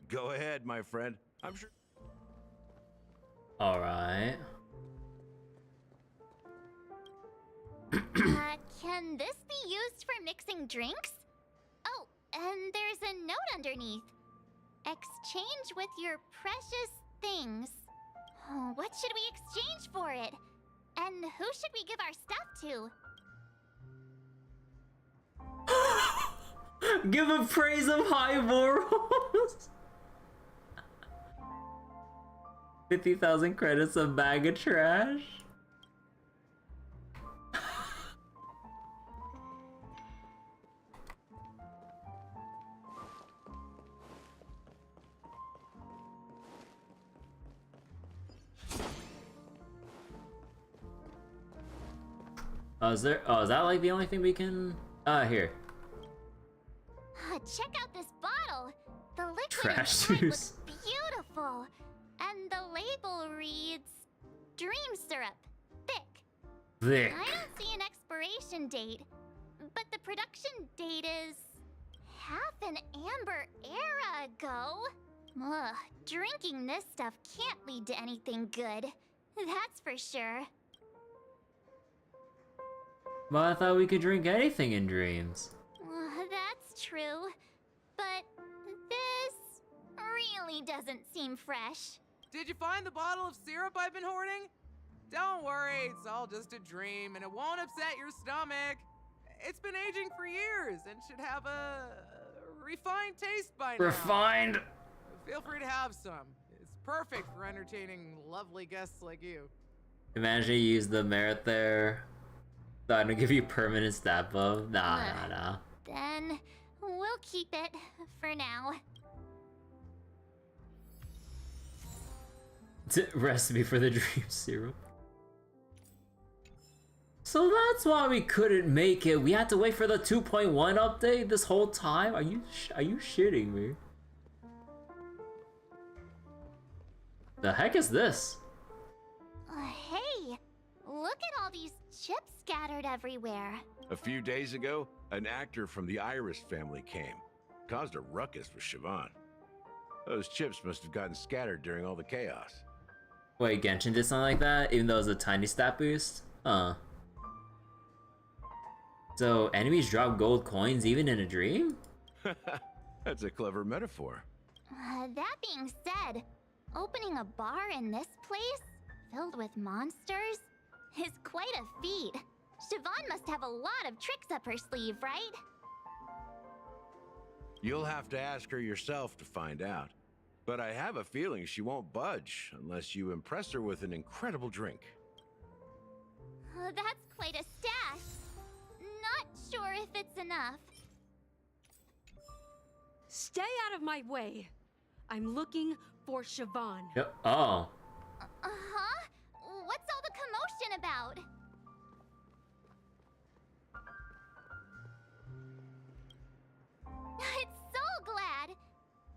Go ahead, my friend. I'm sure. Alright. Can this be used for mixing drinks? Oh, and there's a note underneath. Exchange with your precious things. Oh, what should we exchange for it? And who should we give our stuff to? Give a praise of high morals. 50,000 credits, a bag of trash. Is that like the only thing we can here? Check out this bottle. The liquid Trash inside juice. looks beautiful. And the label reads Dream Syrup. Thick. Thick. I don't see an expiration date, but the production date is half an amber era ago. Ugh, drinking this stuff can't lead to anything good. That's for sure. But I thought we could drink anything in dreams. That's true. But this really doesn't seem fresh. Did you find the bottle of syrup I've been hoarding? Don't worry, it's all just a dream and it won't upset your stomach. It's been aging for years and should have a refined taste by now. Refined? Feel free to have some. It's perfect for entertaining lovely guests like you. Imagine you use the merit there. So I don't give you permanent stat buff. Nah. Then we'll keep it for now. Recipe for the dream syrup. So that's why we couldn't make it. We had to wait for the 2.1 update this whole time? Are you shitting me? The heck is this? Hey, look at all these chips scattered everywhere. A few days ago, an actor from the Iris family came. Caused a ruckus with Siobhan. Those chips must have gotten scattered during all the chaos. Wait, Genshin did something like that? Even though it was a tiny stat boost? So, enemies drop gold coins even in a dream? That's a clever metaphor. That being said, opening a bar in this place, filled with monsters, is quite a feat. Siobhan must have a lot of tricks up her sleeve, right? You'll have to ask her yourself to find out. But I have a feeling she won't budge unless you impress her with an incredible drink. That's quite a stash. Not sure if it's enough. Stay out of my way. I'm looking for Siobhan. Yep. Oh. Uh-huh? What's all the commotion about? It's Soul Glad!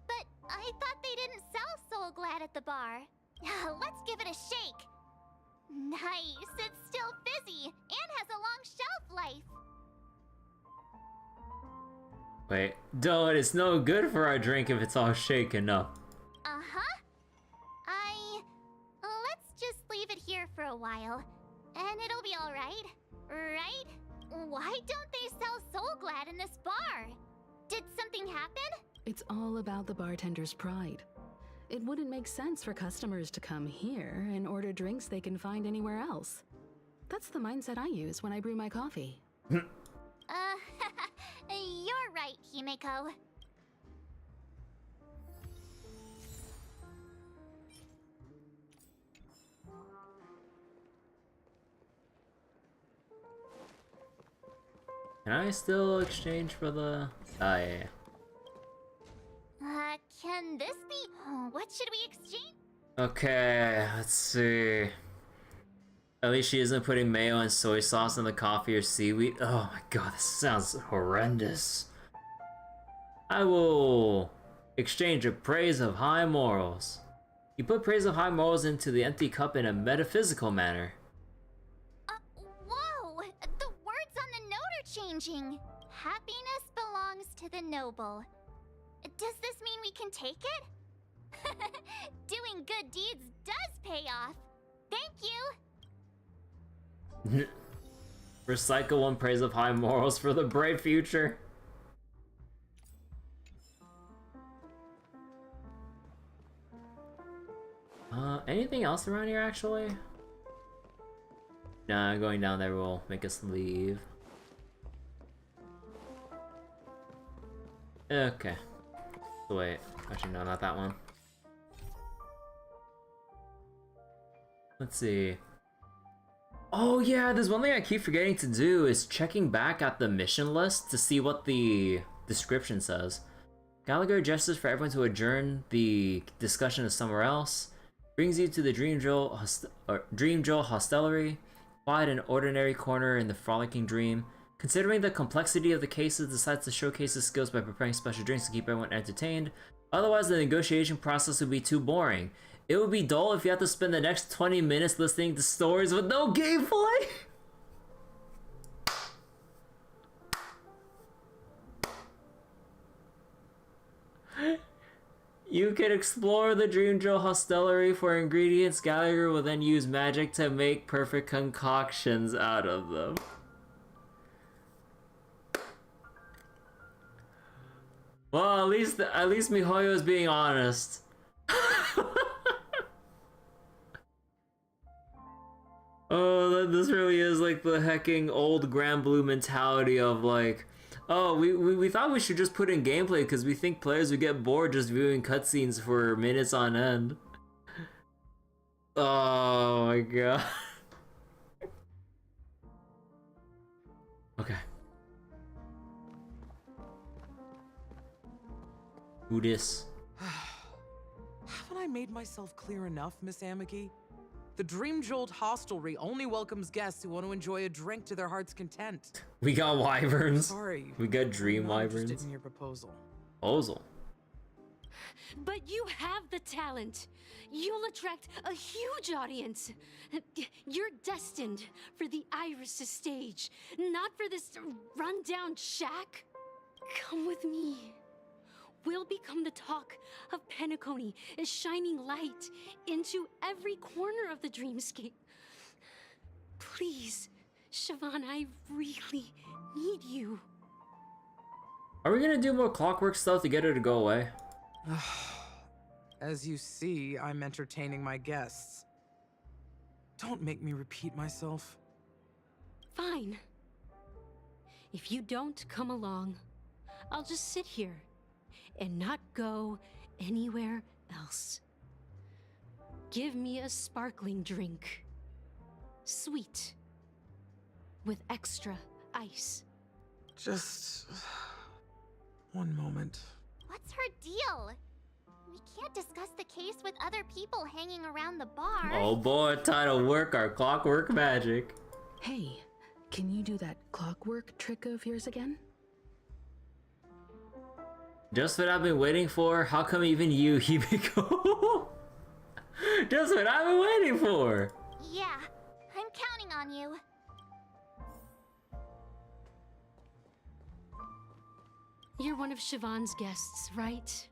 But I thought they didn't sell Soul Glad at the bar. Let's give it a shake. Nice, it's still fizzy and has a long shelf life. Wait, dude, it's no good for our drink if it's all shaken up. Uh-huh. Let's just leave it here for a while, and it'll be alright, right? Why don't they sell Soul Glad in this bar? Did something happen? It's all about the bartender's pride. It wouldn't make sense for customers to come here and order drinks they can find anywhere else. That's the mindset I use when I brew my coffee. You're right, Himeko. Can I still exchange for the... Oh, yeah. Can this be... What should we exchange? Okay, let's see. At least she isn't putting mayo and soy sauce in the coffee or seaweed. Oh my god, this sounds horrendous. I will exchange a praise of high morals. You put praise of high morals into the empty cup in a metaphysical manner. Whoa! The words on the note are changing. Happiness belongs to the noble. Does this mean we can take it? Doing good deeds does pay off. Thank you. Recycle one praise of high morals for the bright future. Anything else around here actually? Nah, going down there will make us leave. Okay. Wait, actually no, not that one. Let's see. Oh yeah, there's one thing I keep forgetting to do is checking back at the mission list to see what the description says. Gallagher gestures for everyone to adjourn the discussion to somewhere else. Brings you to the Dream Joel Hostelry. Quiet and ordinary corner in the frolicking dream. Considering the complexity of the cases, decides to showcase his skills by preparing special drinks to keep everyone entertained. Otherwise, the negotiation process would be too boring. It would be dull if you had to spend the next 20 minutes listening to stories with no gameplay. You can explore the Dream Joel Hostelry for ingredients. Gallagher will then use magic to make perfect concoctions out of them. Well, at least Mihoyo is being honest. Oh, this really is like the hecking old Grand Blue mentality of like, oh, we thought we should just put in gameplay because we think players would get bored just viewing cutscenes for minutes on end. Oh my god. Okay. Who dis? Haven't I made myself clear enough, Miss Amiki? The Dream Jolt Hostelry only welcomes guests who want to enjoy a drink to their heart's content. We got wyverns. Sorry, we got dream I'm not wyverns. interested in your proposal. Proposal. But you have the talent. You'll attract a huge audience. You're destined for the Iris' stage, not for this rundown shack. Come with me. We'll become the talk of Penacony, is shining light into every corner of the dreamscape. Please, Siobhan, I really need you. Are we gonna do more clockwork stuff to get her to go away? As you see, I'm entertaining my guests. Don't make me repeat myself. Fine. If you don't come along, I'll just sit here and not go anywhere else. Give me a sparkling drink. Sweet. With extra ice. Just one moment. What's her deal? We can't discuss the case with other people hanging around the bar. Oh boy, time to work our clockwork magic. Hey, can you do that clockwork trick of yours again? Just what I've been waiting for. How come even you, Hibiko? Just what I've been waiting for. Yeah, I'm counting on you. You're one of Siobhan's guests, right?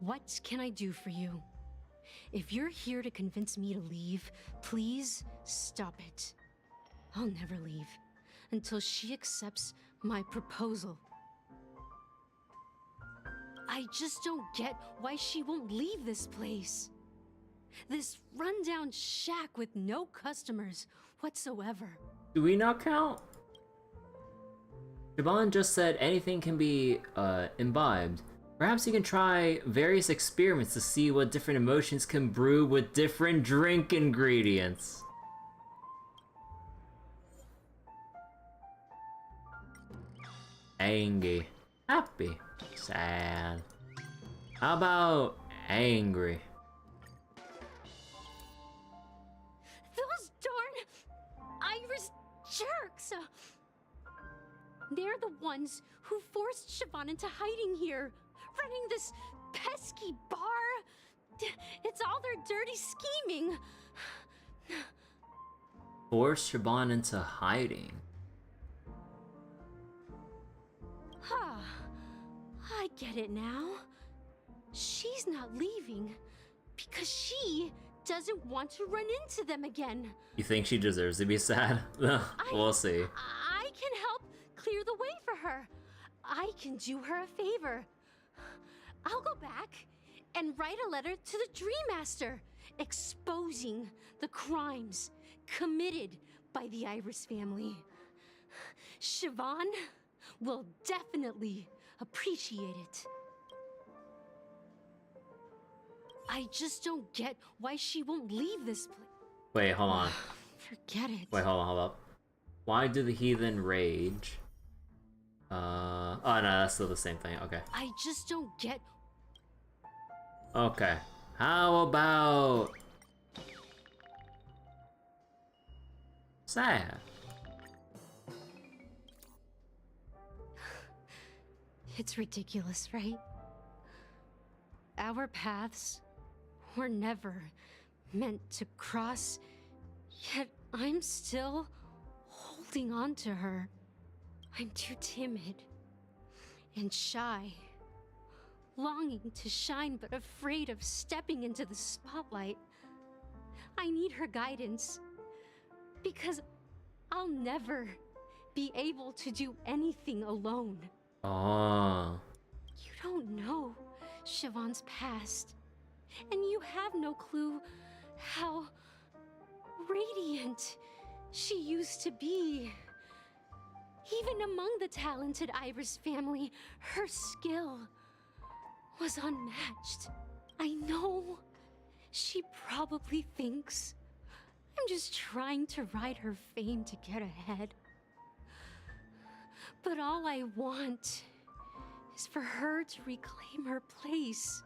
What can I do for you? If you're here to convince me to leave, please stop it. I'll never leave until she accepts my proposal. I just don't get why she won't leave this place. This rundown shack with no customers whatsoever. Do we not count? Siobhan just said anything can be imbibed. Perhaps you can try various experiments to see what different emotions can brew with different drink ingredients. Angry, happy, sad. How about angry? Those darn Irish jerks! They're the ones who forced Siobhan into hiding here, running this pesky bar. It's all their dirty scheming. Forced Siobhan into hiding. I get it now. She's not leaving because she doesn't want to run into them again. You think she deserves to be sad? We'll see. I can help clear the way for her. I can do her a favor. I'll go back and write a letter to the Dream Master exposing the crimes committed by the Iris family. Siobhan will definitely appreciate it. I just don't get why she won't leave this place. Wait, hold on. Forget it. Wait, hold up. Why do the heathen rage? Oh no, that's still the same thing. Okay. I just don't get. Okay. How about sad? It's ridiculous, right? Our paths were never meant to cross, yet I'm still holding on to her. I'm too timid and shy, longing to shine but afraid of stepping into the spotlight. I need her guidance because I'll never be able to do anything alone. Oh. You don't know Siobhan's past, and you have no clue how radiant she used to be. Even among the talented Iris family, her skill was unmatched. I know she probably thinks I'm just trying to ride her fame to get ahead. But all I want is for her to reclaim her place.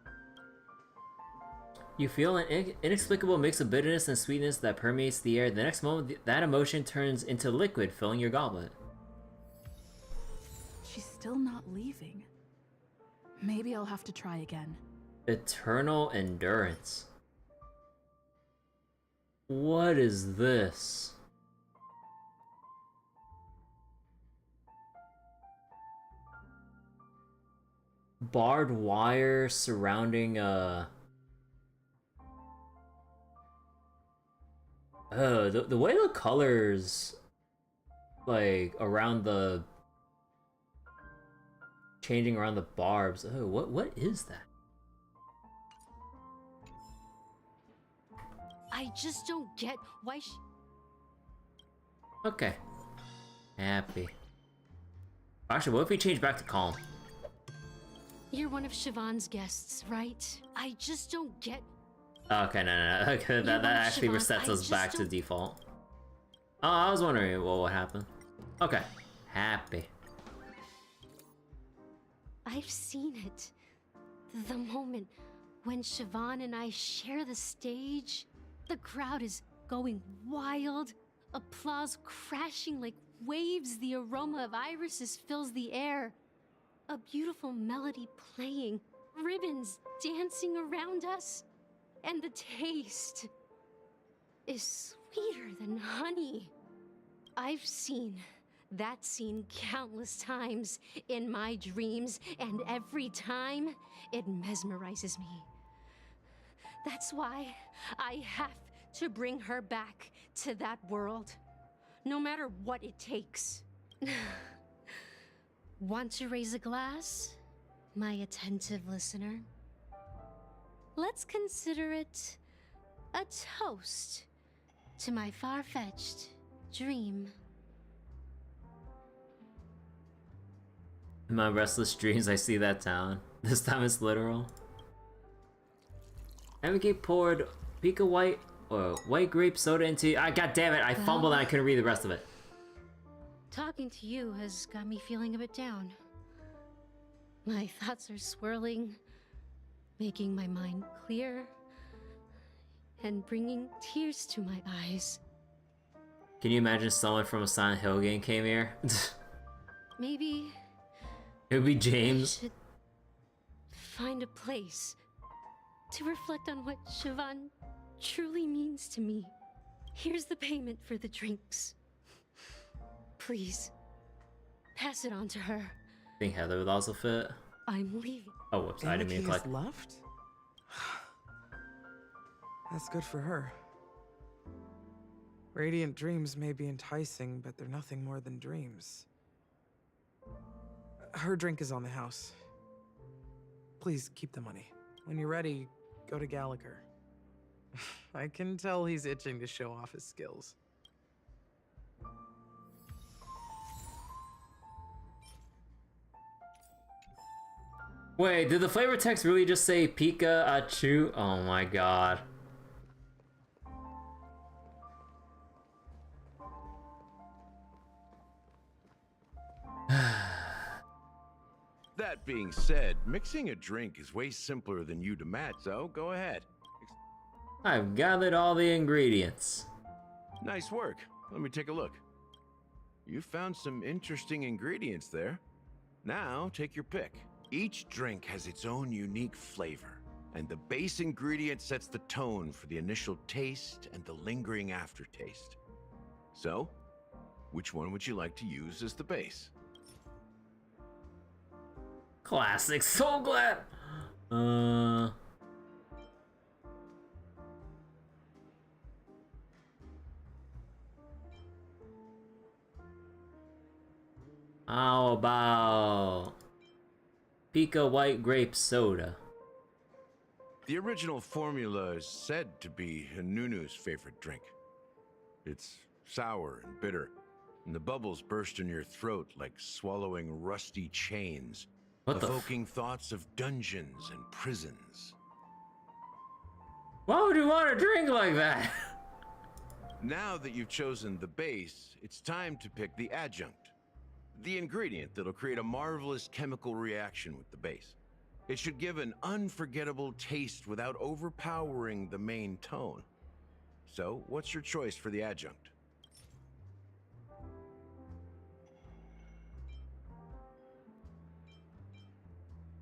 You feel an inexplicable mix of bitterness and sweetness that permeates the air. The next moment, that emotion turns into liquid, filling your goblet. She's still not leaving. Maybe I'll have to try again. Eternal endurance. What is this? Barbed wire surrounding oh, the way the colors like around the changing around the barbs. Oh, what is that? I just don't get why she... Okay. Happy. Actually, what if we change back to calm? You're one of Siobhan's guests, right? I just don't get... Okay, no. Okay, that actually resets us back to default. Oh, I was wondering what would happen. Okay. Happy. I've seen it. The moment when Siobhan and I share the stage, the crowd is going wild, applause crashing like waves, the aroma of irises fills the air, a beautiful melody playing, ribbons dancing around us, and the taste is sweeter than honey. I've seen that scene countless times in my dreams, and every time it mesmerizes me. That's why I have to bring her back to that world, no matter what it takes. Want to raise a glass, my attentive listener? Let's consider it a toast to my far-fetched dream. In my restless dreams, I see that town. This time it's literal. Emigate poured Pika white grape soda into. God damn it! I fumbled and I couldn't read the rest of it. Talking to you has got me feeling a bit down. My thoughts are swirling, making my mind clear, and bringing tears to my eyes. Can you imagine someone from a Silent Hill game came here? Maybe it would be James. I should find a place to reflect on what Siobhan truly means to me. Here's the payment for the drinks. Please, pass it on to her. I think Heather would also fit. I'm leaving. Oh, whoops, I didn't mean to click. Left? That's good for her. Radiant dreams may be enticing, but they're nothing more than dreams. Her drink is on the house. Please keep the money. When you're ready, go to Gallagher. I can tell he's itching to show off his skills. Wait, did the flavor text really just say Pika Achu? Oh my god. That being said, mixing a drink is way simpler than you to match, so go ahead. I've gathered all the ingredients. Nice work. Let me take a look. You found some interesting ingredients there. Now, take your pick. Each drink has its own unique flavor, and the base ingredient sets the tone for the initial taste and the lingering aftertaste. So, which one would you like to use as the base? Classic, so glad. How about Pika White Grape Soda. The original formula is said to be Nunu's favorite drink. It's sour and bitter, and the bubbles burst in your throat like swallowing rusty chains, evoking thoughts of dungeons and prisons. Why would you want to drink like that? Now that you've chosen the base, it's time to pick the adjunct. The ingredient that'll create a marvelous chemical reaction with the base. It should give an unforgettable taste without overpowering the main tone. So, what's your choice for the adjunct?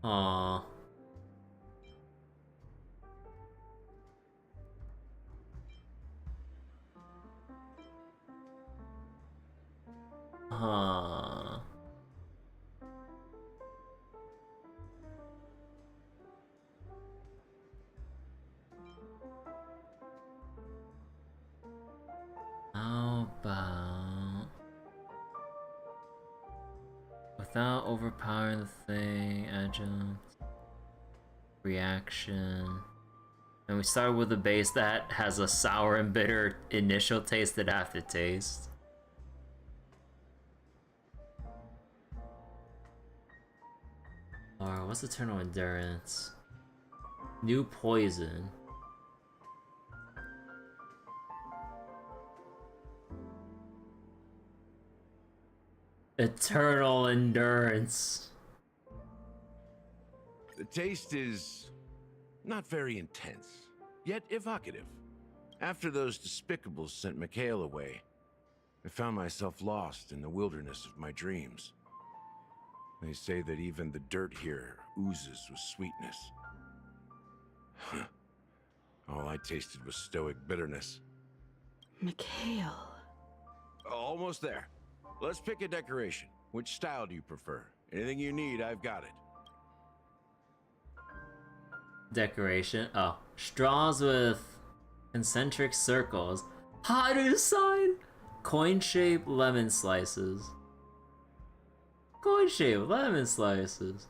Aww. Huh. How about without overpowering the thing, adjunct, reaction. And we start with a base that has a sour and bitter initial taste and aftertaste. Or what's Eternal Endurance? New Poison. Eternal Endurance. The taste is not very intense, yet evocative. After those despicables sent Mikhail away, I found myself lost in the wilderness of my dreams. They say that even the dirt here oozes with sweetness. All I tasted was stoic bitterness. Mikhail. Almost there. Let's pick a decoration. Which style do you prefer? Anything you need, I've got it. Decoration. Oh. Straws with concentric circles. Haru sign! Coin-shaped lemon slices. Coin-shaped lemon slices.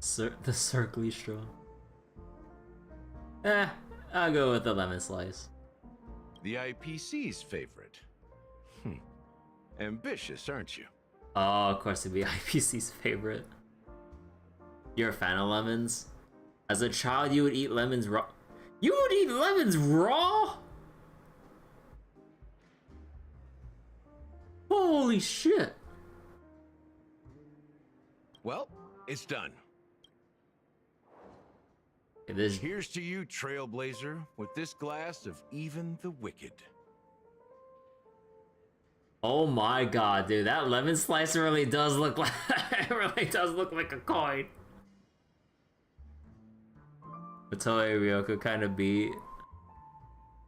The circly straw. I'll go with the lemon slice. The IPC's favorite. Ambitious, aren't you? Oh, of course it'd be IPC's favorite. You're a fan of lemons? As a child, you would eat lemons raw. You would eat lemons raw? Holy shit. Well, it's done. Here's to you, Trailblazer, with this glass of even the wicked. Oh my god, dude, that lemon slice really does look like it really does look like a coin. The Toei Ryoko kind of beat.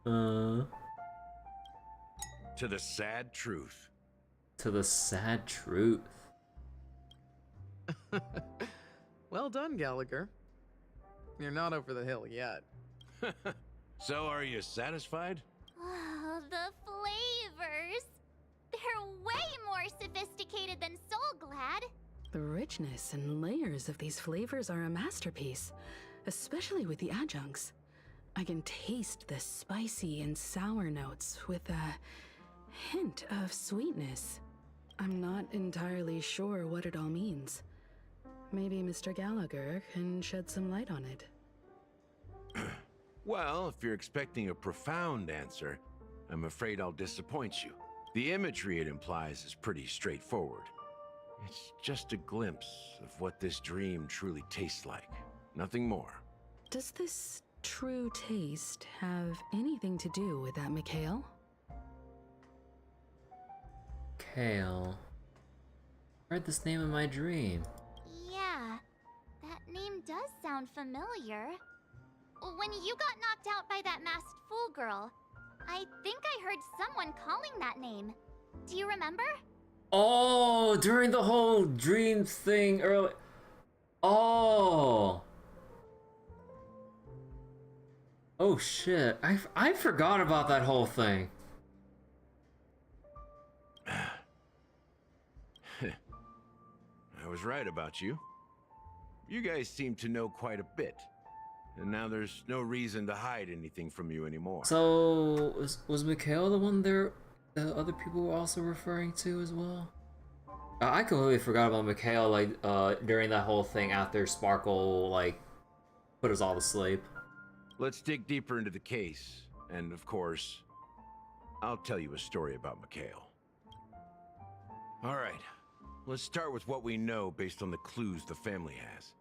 To the sad truth. To the sad truth. Well done, Gallagher. You're not over the hill yet. So, are you satisfied? Oh, the flavors! They're way more sophisticated than Soul Glad. The richness and layers of these flavors are a masterpiece, especially with the adjuncts. I can taste the spicy and sour notes with a hint of sweetness. I'm not entirely sure what it all means. Maybe Mr. Gallagher can shed some light on it. Well, if you're expecting a profound answer, I'm afraid I'll disappoint you. The imagery it implies is pretty straightforward. It's just a glimpse of what this dream truly tastes like. Nothing more. Does this true taste have anything to do with that Mikhail? Kale. I heard this name in my dream. Yeah, that name does sound familiar. When you got knocked out by that masked fool girl, I think I heard someone calling that name. Do you remember? Oh, during the whole dream thing early. Oh. Oh shit. I forgot about that whole thing. I was right about you. You guys seem to know quite a bit. And now there's no reason to hide anything from you anymore. So, was Mikhail the one the other people were also referring to as well? I completely forgot about Mikhail, like, during that whole thing after Sparkle, like, put us all to sleep. Let's dig deeper into the case. And, of course, I'll tell you a story about Mikhail. Alright, let's start with what we know based on the clues the family has.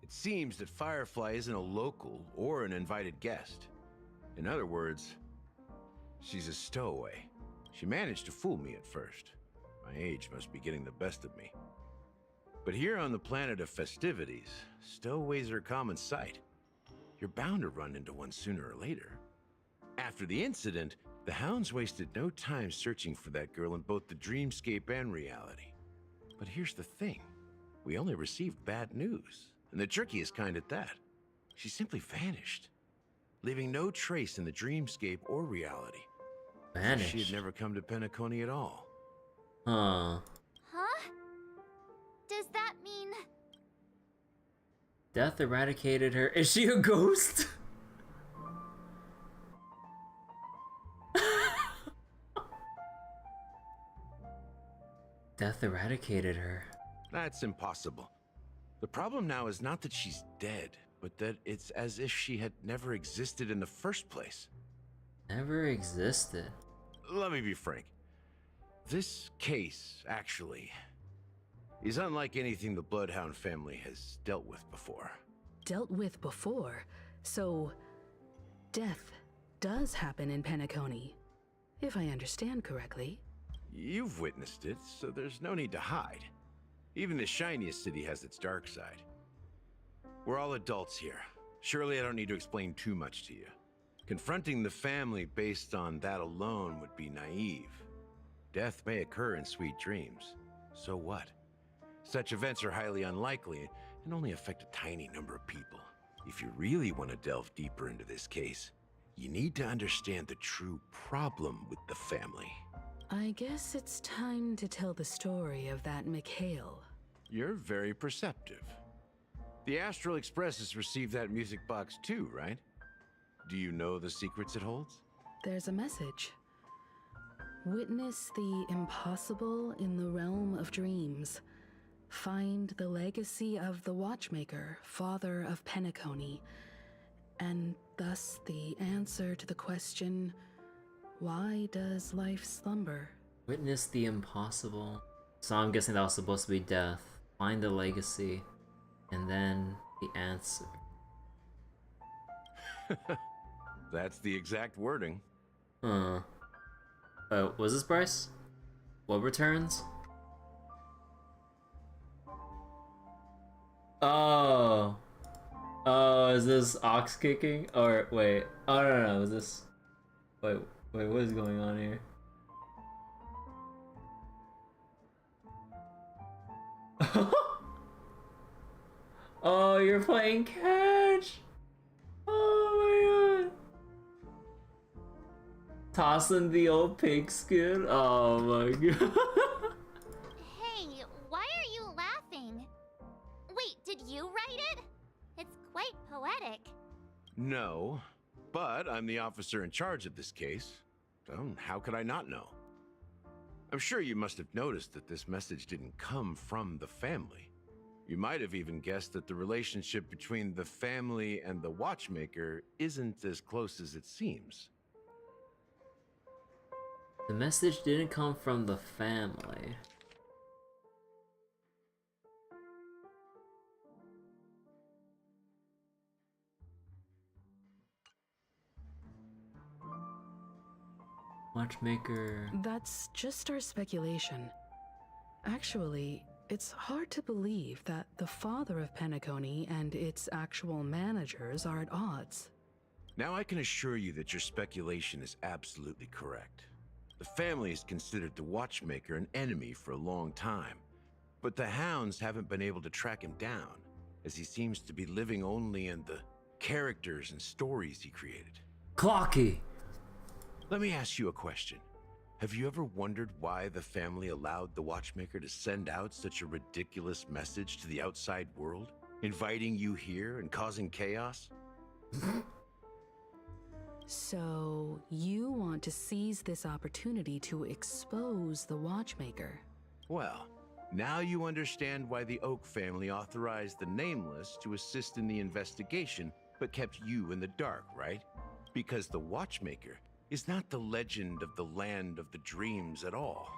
It seems that Firefly isn't a local or an invited guest. In other words, she's a stowaway. She managed to fool me at first. My age must be getting the best of me. But here on the planet of festivities, stowaways are a common sight. You're bound to run into one sooner or later. After the incident, the hounds wasted no time searching for that girl in both the dreamscape and reality. But here's the thing. We only received bad news. And the trickiest kind at that. She simply vanished, leaving no trace in the dreamscape or reality. Vanished? She had never come to Penacony at all. Huh. Huh? Does that mean... Death eradicated her. Is she a ghost? Death eradicated her. That's impossible. The problem now is not that she's dead, but that it's as if she had never existed in the first place. Never existed. Let me be frank. This case, actually, is unlike anything the Bloodhound family has dealt with before. Dealt with before? So, death does happen in Penacony, if I understand correctly. You've witnessed it, so there's no need to hide. Even the shiniest city has its dark side. We're all adults here. Surely I don't need to explain too much to you. Confronting the family based on that alone would be naive. Death may occur in sweet dreams. So what? Such events are highly unlikely and only affect a tiny number of people. If you really want to delve deeper into this case, you need to understand the true problem with the family. I guess it's time to tell the story of that Mikhail. You're very perceptive. The Astral Express has received that music box too, right? Do you know the secrets it holds? There's a message. Witness the impossible in the realm of dreams. Find the legacy of the Watchmaker, father of Penacony, and thus the answer to the question, why does life slumber? Witness the impossible. So I'm guessing that was supposed to be death. Find the legacy, and then the answer. That's the exact wording. Huh. Was this Bryce? What returns? Oh. Oh, is this ox kicking? Or wait. Oh no, is this... Wait, what is going on here? Oh, you're playing catch? Oh my god. Tossing the old pigskin? Oh my god. Hey, why are you laughing? Wait, did you write it? It's quite poetic. No, but I'm the officer in charge of this case. So how could I not know? I'm sure you must have noticed that this message didn't come from the family. You might have even guessed that the relationship between the family and the Watchmaker isn't as close as it seems. The message didn't come from the family. Watchmaker. That's just our speculation. Actually, it's hard to believe that the father of Penacony and its actual managers are at odds. Now I can assure you that your speculation is absolutely correct. The family has considered the Watchmaker an enemy for a long time, but the hounds haven't been able to track him down, as he seems to be living only in the characters and stories he created. Clocky! Let me ask you a question. Have you ever wondered why the family allowed the Watchmaker to send out such a ridiculous message to the outside world? Inviting you here and causing chaos? So, you want to seize this opportunity to expose the Watchmaker? Well, now you understand why the Oak family authorized the Nameless to assist in the investigation, but kept you in the dark, right? Because the Watchmaker is not the legend of the Land of the Dreams at all.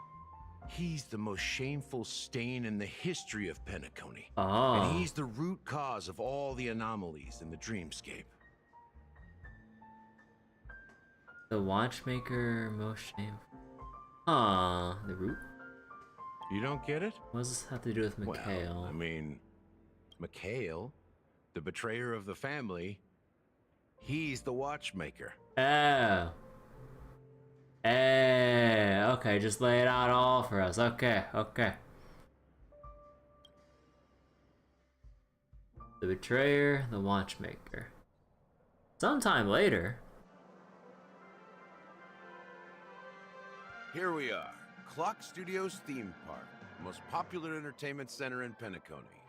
He's the most shameful stain in the history of Penacony. And he's the root cause of all the anomalies in the dreamscape. The Watchmaker, most shameful. The root? You don't get it? What does this have to do with Mikhail? Well, I mean, Mikhail, the betrayer of the family, he's the Watchmaker. Oh. Okay, just lay it out all for us. Okay. The betrayer, the Watchmaker. Sometime later. Here we are, Clock Studios theme park, the most popular entertainment center in Penacony.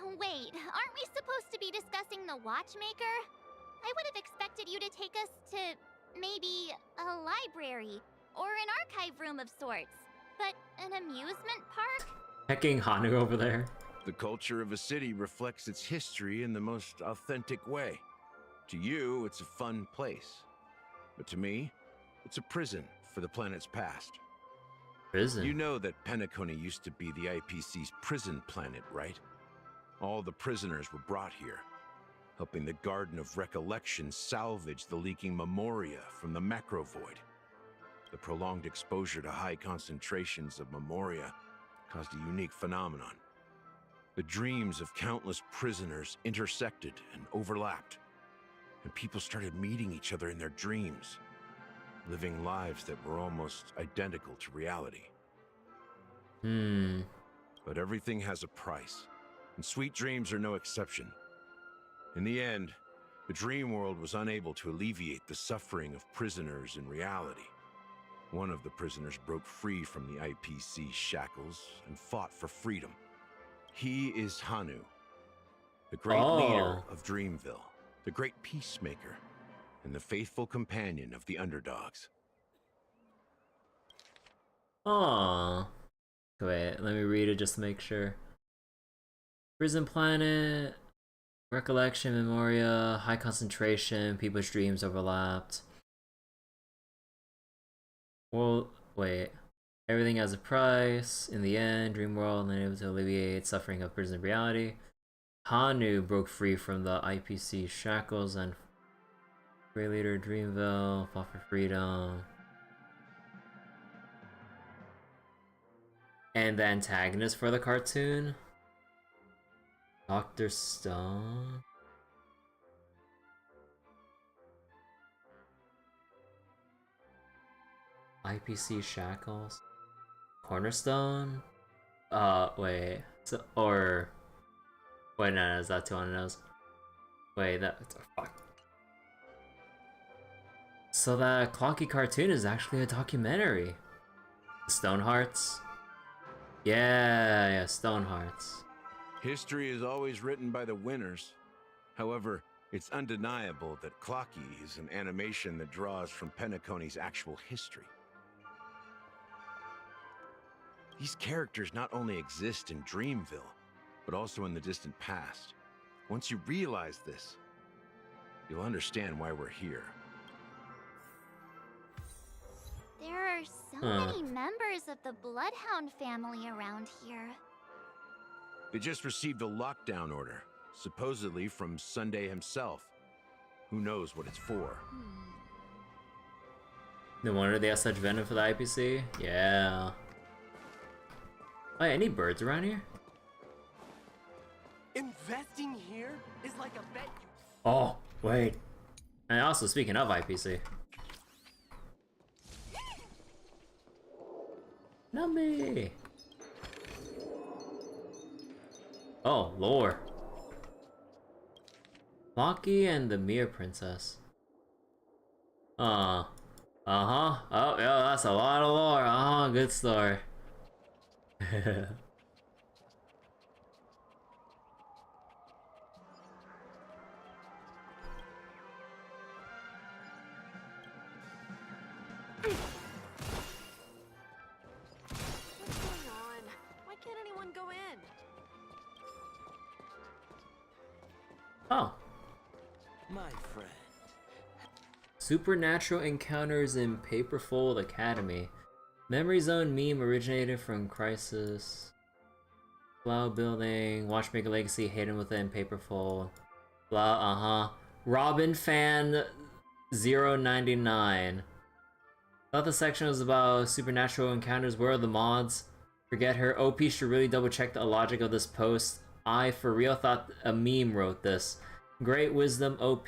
Wait, aren't we supposed to be discussing the Watchmaker? I would have expected you to take us to maybe a library or an archive room of sorts. But an amusement park? Hecking Hanu over there. The culture of a city reflects its history in the most authentic way. To you, it's a fun place. But to me, it's a prison for the planet's past. Prison? You know that Penacony used to be the IPC's prison planet, right? All the prisoners were brought here, helping the Garden of Recollection salvage the leaking memoria from the macro void. The prolonged exposure to high concentrations of memoria caused a unique phenomenon. The dreams of countless prisoners intersected and overlapped, and people started meeting each other in their dreams, living lives that were almost identical to reality. But everything has a price, and sweet dreams are no exception. In the end, the dream world was unable to alleviate the suffering of prisoners in reality. One of the prisoners broke free from the IPC shackles and fought for freedom. He is Hanu, the great leader of Dreamville, the great peacemaker, and the faithful companion of the underdogs. Wait, let me read it just to make sure. Prison planet, recollection, memoria, high concentration, people's dreams overlapped. Well, wait. Everything has a price. In the end, dream world unable to alleviate suffering of prison reality. Hanu broke free from the IPC shackles and great leader Dreamville fought for freedom. And the antagonist for the cartoon? Dr. Stone? IPC shackles? Cornerstone? Wait. So, or... Wait, no, is that 2 on nose? Wait, that's... fuck. So that Clocky cartoon is actually a documentary. Stonehearts? Yeah, Stonehearts. History is always written by the winners. However, it's undeniable that Clocky is an animation that draws from Penacony's actual history. These characters not only exist in Dreamville, but also in the distant past. Once you realize this, you'll understand why we're here. There are so many members of the Bloodhound family around here. They just received a lockdown order, supposedly from Sunday himself. Who knows what it's for? No wonder they have such venom for the IPC? Yeah. Wait, any birds around here? Investing here is like a bet you... Oh, wait. And also, speaking of IPC. Not me. Oh, lore. Locky and the Mere Princess. Oh, yeah, that's a lot of lore. Good story. My friend. Supernatural encounters in Paperfold Academy. Memory Zone meme originated from Crisis. Cloud Building, Watchmaker Legacy hidden within Paperfold. Blah, Robin Fan 099. Thought the section was about supernatural encounters. Where are the mods? Forget her. OP should really double check the logic of this post. I for real thought a meme wrote this. Great wisdom OP.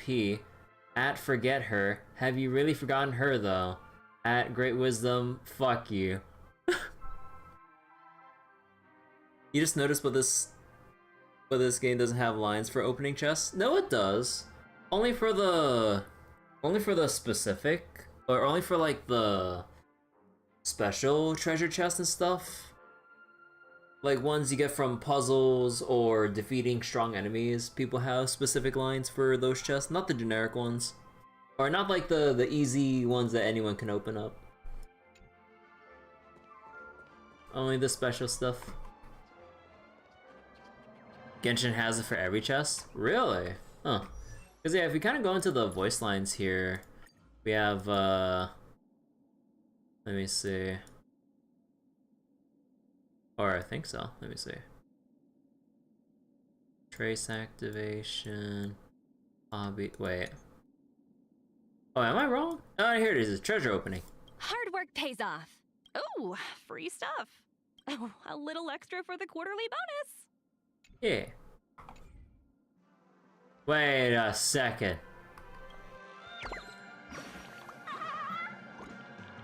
At forget her. Have you really forgotten her though? At great wisdom, fuck you. You just noticed but this game doesn't have lines for opening chests? No, it does. Only for the specific, or only for like the special treasure chests and stuff. Like ones you get from puzzles or defeating strong enemies, people have specific lines for those chests, not the generic ones. Or not like the easy ones that anyone can open up. Only the special stuff. Genshin has it for every chest? Really? Huh. Because yeah, if we kind of go into the voice lines here, we have, let me see. Or I think so. Let me see. Trace activation. Hobby. Wait. Oh, am I wrong? Oh, here it is. It's treasure opening. Hard work pays off. Oh, free stuff. Oh, a little extra for the quarterly bonus. Yeah. Wait a second.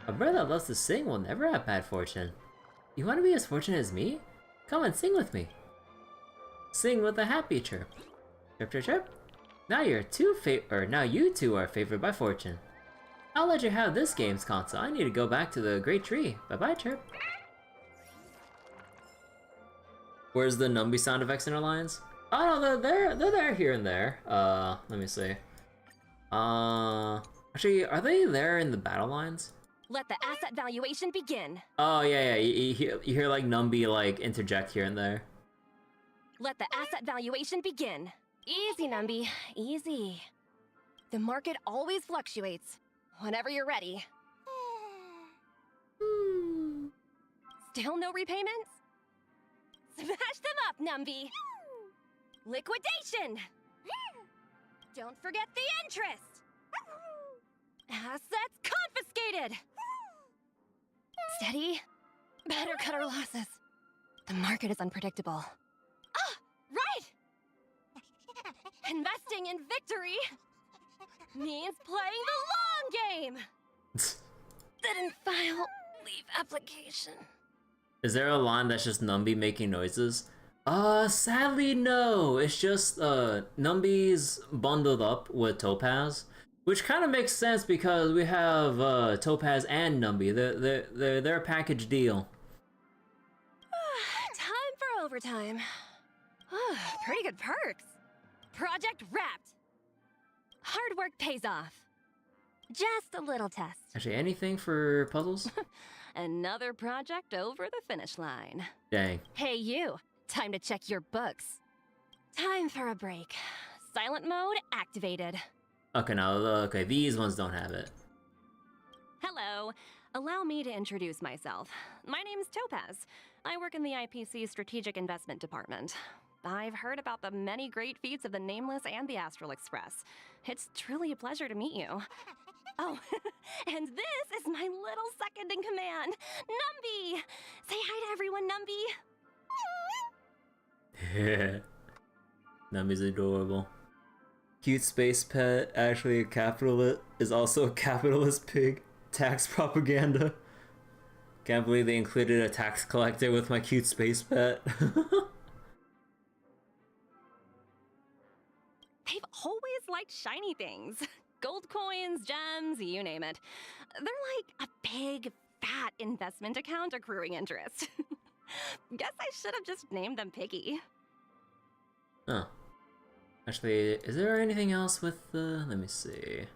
A brother that loves to sing will never have bad fortune. You want to be as fortunate as me? Come and sing with me. Sing with a happy chirp. Chirp, chirp, chirp. Now you two are favored by fortune. I'll let you have this game's console. I need to go back to the great tree. Bye-bye, chirp. Where's the Numby sound effects in our lines? Oh no, they're there here and there. Let me see. Actually, are they there in the battle lines? Let the asset valuation begin. Oh yeah, you hear like Numby like interject here and there. Let the asset valuation begin. Easy, Numby, easy. The market always fluctuates. Whenever you're ready. Still no repayments? Smash them up, Numby! Liquidation! Don't forget the interest! Assets confiscated! Steady. Better cut our losses. The market is unpredictable. Ah, right! Investing in victory means playing the long game! Didn't file leave application. Is there a line that's just Numby making noises? Sadly no. It's just Numby's bundled up with Topaz, which kind of makes sense because we have Topaz and Numby. They're a package deal. Time for overtime. Pretty good perks. Project wrapped. Hard work pays off. Just a little test. Actually, anything for puzzles? Another project over the finish line. Dang. Hey you, time to check your books. Time for a break. Silent mode activated. Okay, now, okay, these ones don't have it. Hello. Allow me to introduce myself. My name's Topaz. I work in the IPC Strategic Investment Department. I've heard about the many great feats of the Nameless and the Astral Express. It's truly a pleasure to meet you. Oh, and this is my little second in command, Numby! Say hi to everyone, Numby! Numby's adorable. Cute space pet, actually a capitalist, is also a capitalist pig. Tax propaganda. Can't believe they included a tax collector with my cute space pet. They've always liked shiny things. Gold coins, gems, you name it. They're like a big, fat investment account accruing interest. Guess I should have just named them Piggy. Oh. Actually, is there anything else with the... Let me see.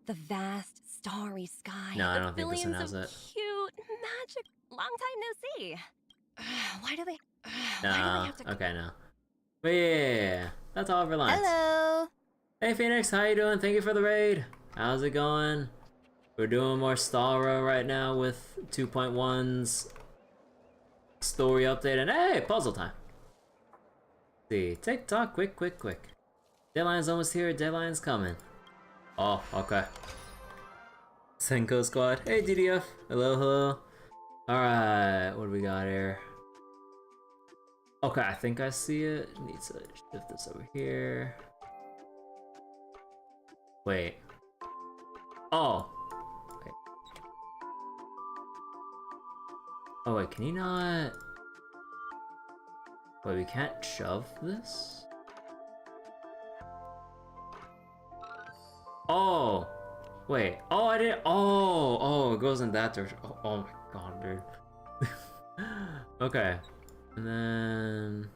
The vast, starry sky. No, I don't think this one has billions of it. cute, magic... Long time no see. Why do they... Nah, okay, no. But yeah, that's all for lines. Hello. Hey Phoenix, how you doing? Thank you for the raid. How's it going? We're doing more Star right now with 2.1's story update, and hey, puzzle time. Let's see, TikTok, quick. Deadline's almost here, deadline's coming. Oh, okay. Senko squad. Hey DDF. Hello. Alright, what do we got here? Okay, I think I see it. Need to shift this over here. Wait. Oh. Wait. Oh wait, can you not... Wait, we can't shove this? Oh! Wait. Oh, I didn't... Oh, it goes in that direction. Oh my god, dude. Okay. And then...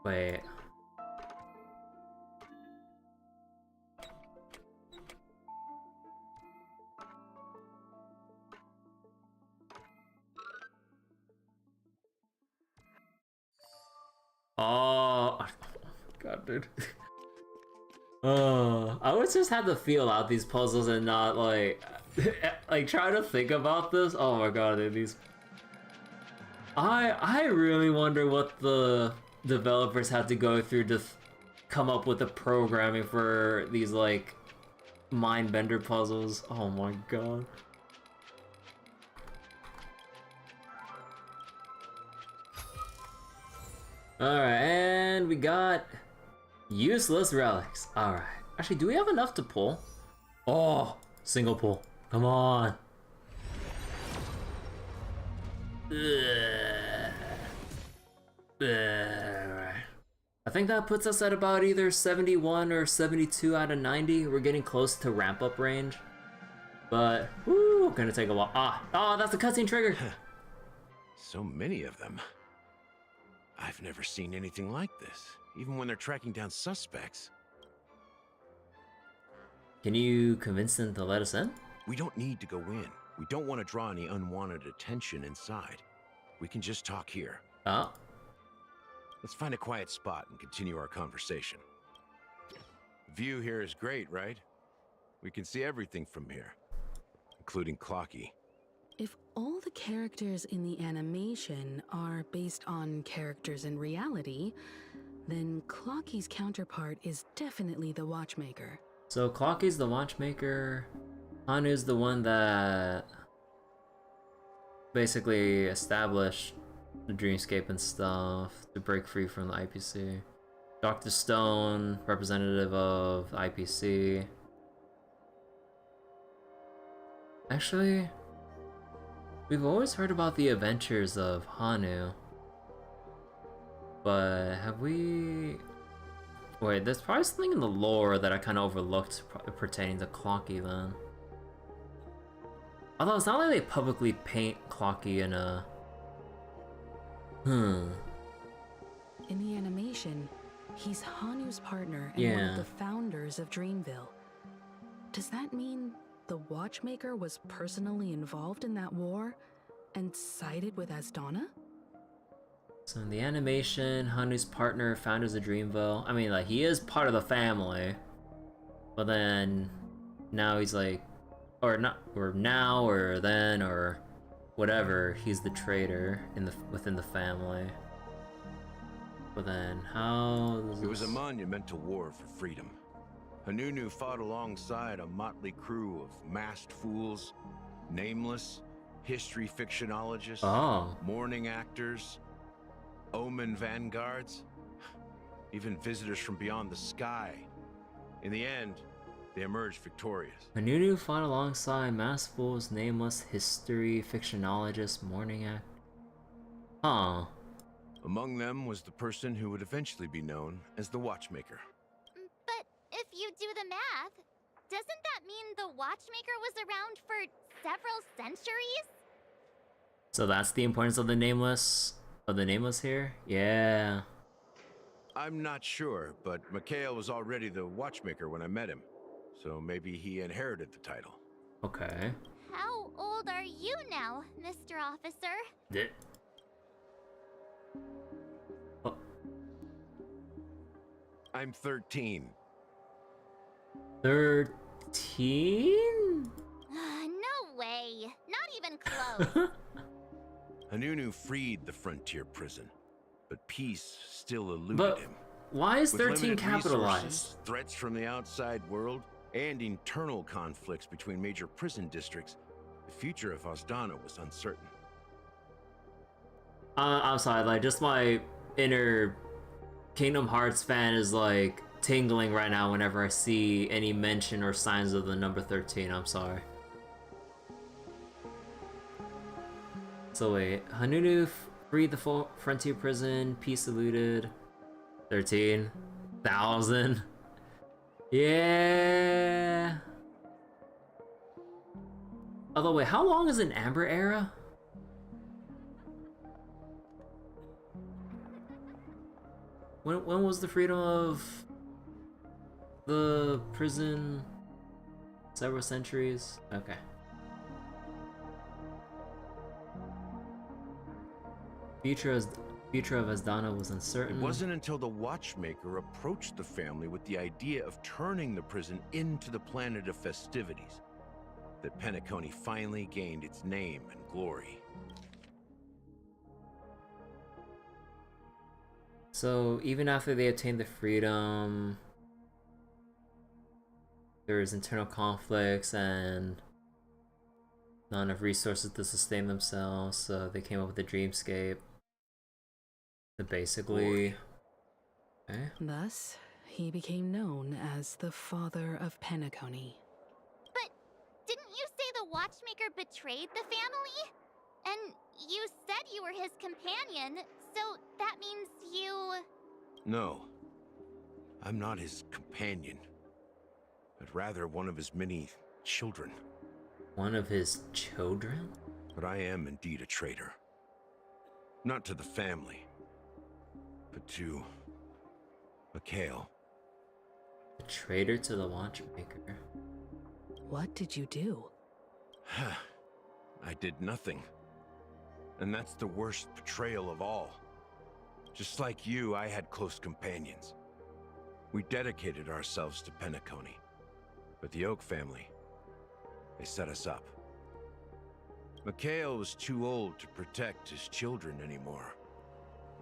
Wait. Oh, god, dude. Oh, I would just have to feel out these puzzles and not like, like try to think about this. Oh my god, dude, these. I really wonder what the developers had to go through to come up with the programming for these like mind bender puzzles. Oh my god. Alright, and we got useless relics. Alright. Actually, do we have enough to pull? Oh, single pull. Come on. Alright. I think that puts us at about either 71 or 72 out of 90. We're getting close to ramp up range. But, whoo, gonna take a while. Ah, that's the cutscene trigger. So many of them. I've never seen anything like this, even when they're tracking down suspects. Can you convince them to let us in? We don't need to go in. We don't want to draw any unwanted attention inside. We can just talk here. Oh. Let's find a quiet spot and continue our conversation. View here is great, right? We can see everything from here, including Clocky. If all the characters in the animation are based on characters in reality, then Clocky's counterpart is definitely the Watchmaker. So Clocky's the Watchmaker. Hanu's the one that basically established the dreamscape and stuff to break free from the IPC. Dr. Stone, representative of the IPC. Actually, we've always heard about the adventures of Hanu, but have we... Wait, there's probably something in the lore that I kind of overlooked pertaining to Clocky then. Although it's not like they publicly paint Clocky in a... In the animation, he's Hanu's partner and one of the founders of Dreamville. Does that mean the Watchmaker was personally involved in that war and sided with Asdana? So in the animation, Hanu's partner, founders of Dreamville. I mean, like, he is part of the family. But then, now he's like, or not, or now, or then, or whatever, he's the traitor in the within the family. But then, how does It was a this... monumental war for freedom. Hanunu fought alongside a motley crew of masked fools, nameless, history fictionologists, mourning actors, omen vanguards, even visitors from beyond the sky. In the end, they emerged victorious. Hanunu fought alongside masked fools, nameless, history fictionologists, mourning act. Huh. Among them was the person who would eventually be known as the Watchmaker. But if you do the math, doesn't that mean the Watchmaker was around for several centuries? So that's the importance of the nameless here? Yeah. I'm not sure, but Mikhail was already the watchmaker when I met him. So maybe he inherited the title. Okay. How old are you now, Mr. Officer? Oh. I'm 13. 13? No way. Not even close. Hanunu freed the frontier prison, but peace still eluded him. Why is With 13 limited capitalized? resources, threats from the outside world, and internal conflicts between major prison districts, the future of Osdana was uncertain. I'm sorry, like, just my inner Kingdom Hearts fan is, like, tingling right now whenever I see any mention or signs of the number 13. I'm sorry. So wait, Hanunu freed the frontier prison, peace eluded. 13,000. Yeah. Although wait, how long is an Amber Era? When was the freedom of the prison? Several centuries? Okay. Future of Asdana was uncertain. It wasn't until the watchmaker approached the family with the idea of turning the prison into the planet of festivities that Penacony finally gained its name and glory. So even after they obtained the freedom, there was internal conflicts and not enough resources to sustain themselves, so they came up with the dreamscape. To basically... Okay. Thus, he became known as the father of Penacony. But didn't you say the watchmaker betrayed the family? And you said you were his companion, so that means you... No, I'm not his companion, but rather one of his many children. One of his children? But I am indeed a traitor. Not to the family, but to Mikhail. A traitor to the watchmaker. What did you do? I did nothing. And that's the worst betrayal of all. Just like you, I had close companions. We dedicated ourselves to Penacony. But the Oak family, they set us up. Mikhail was too old to protect his children anymore.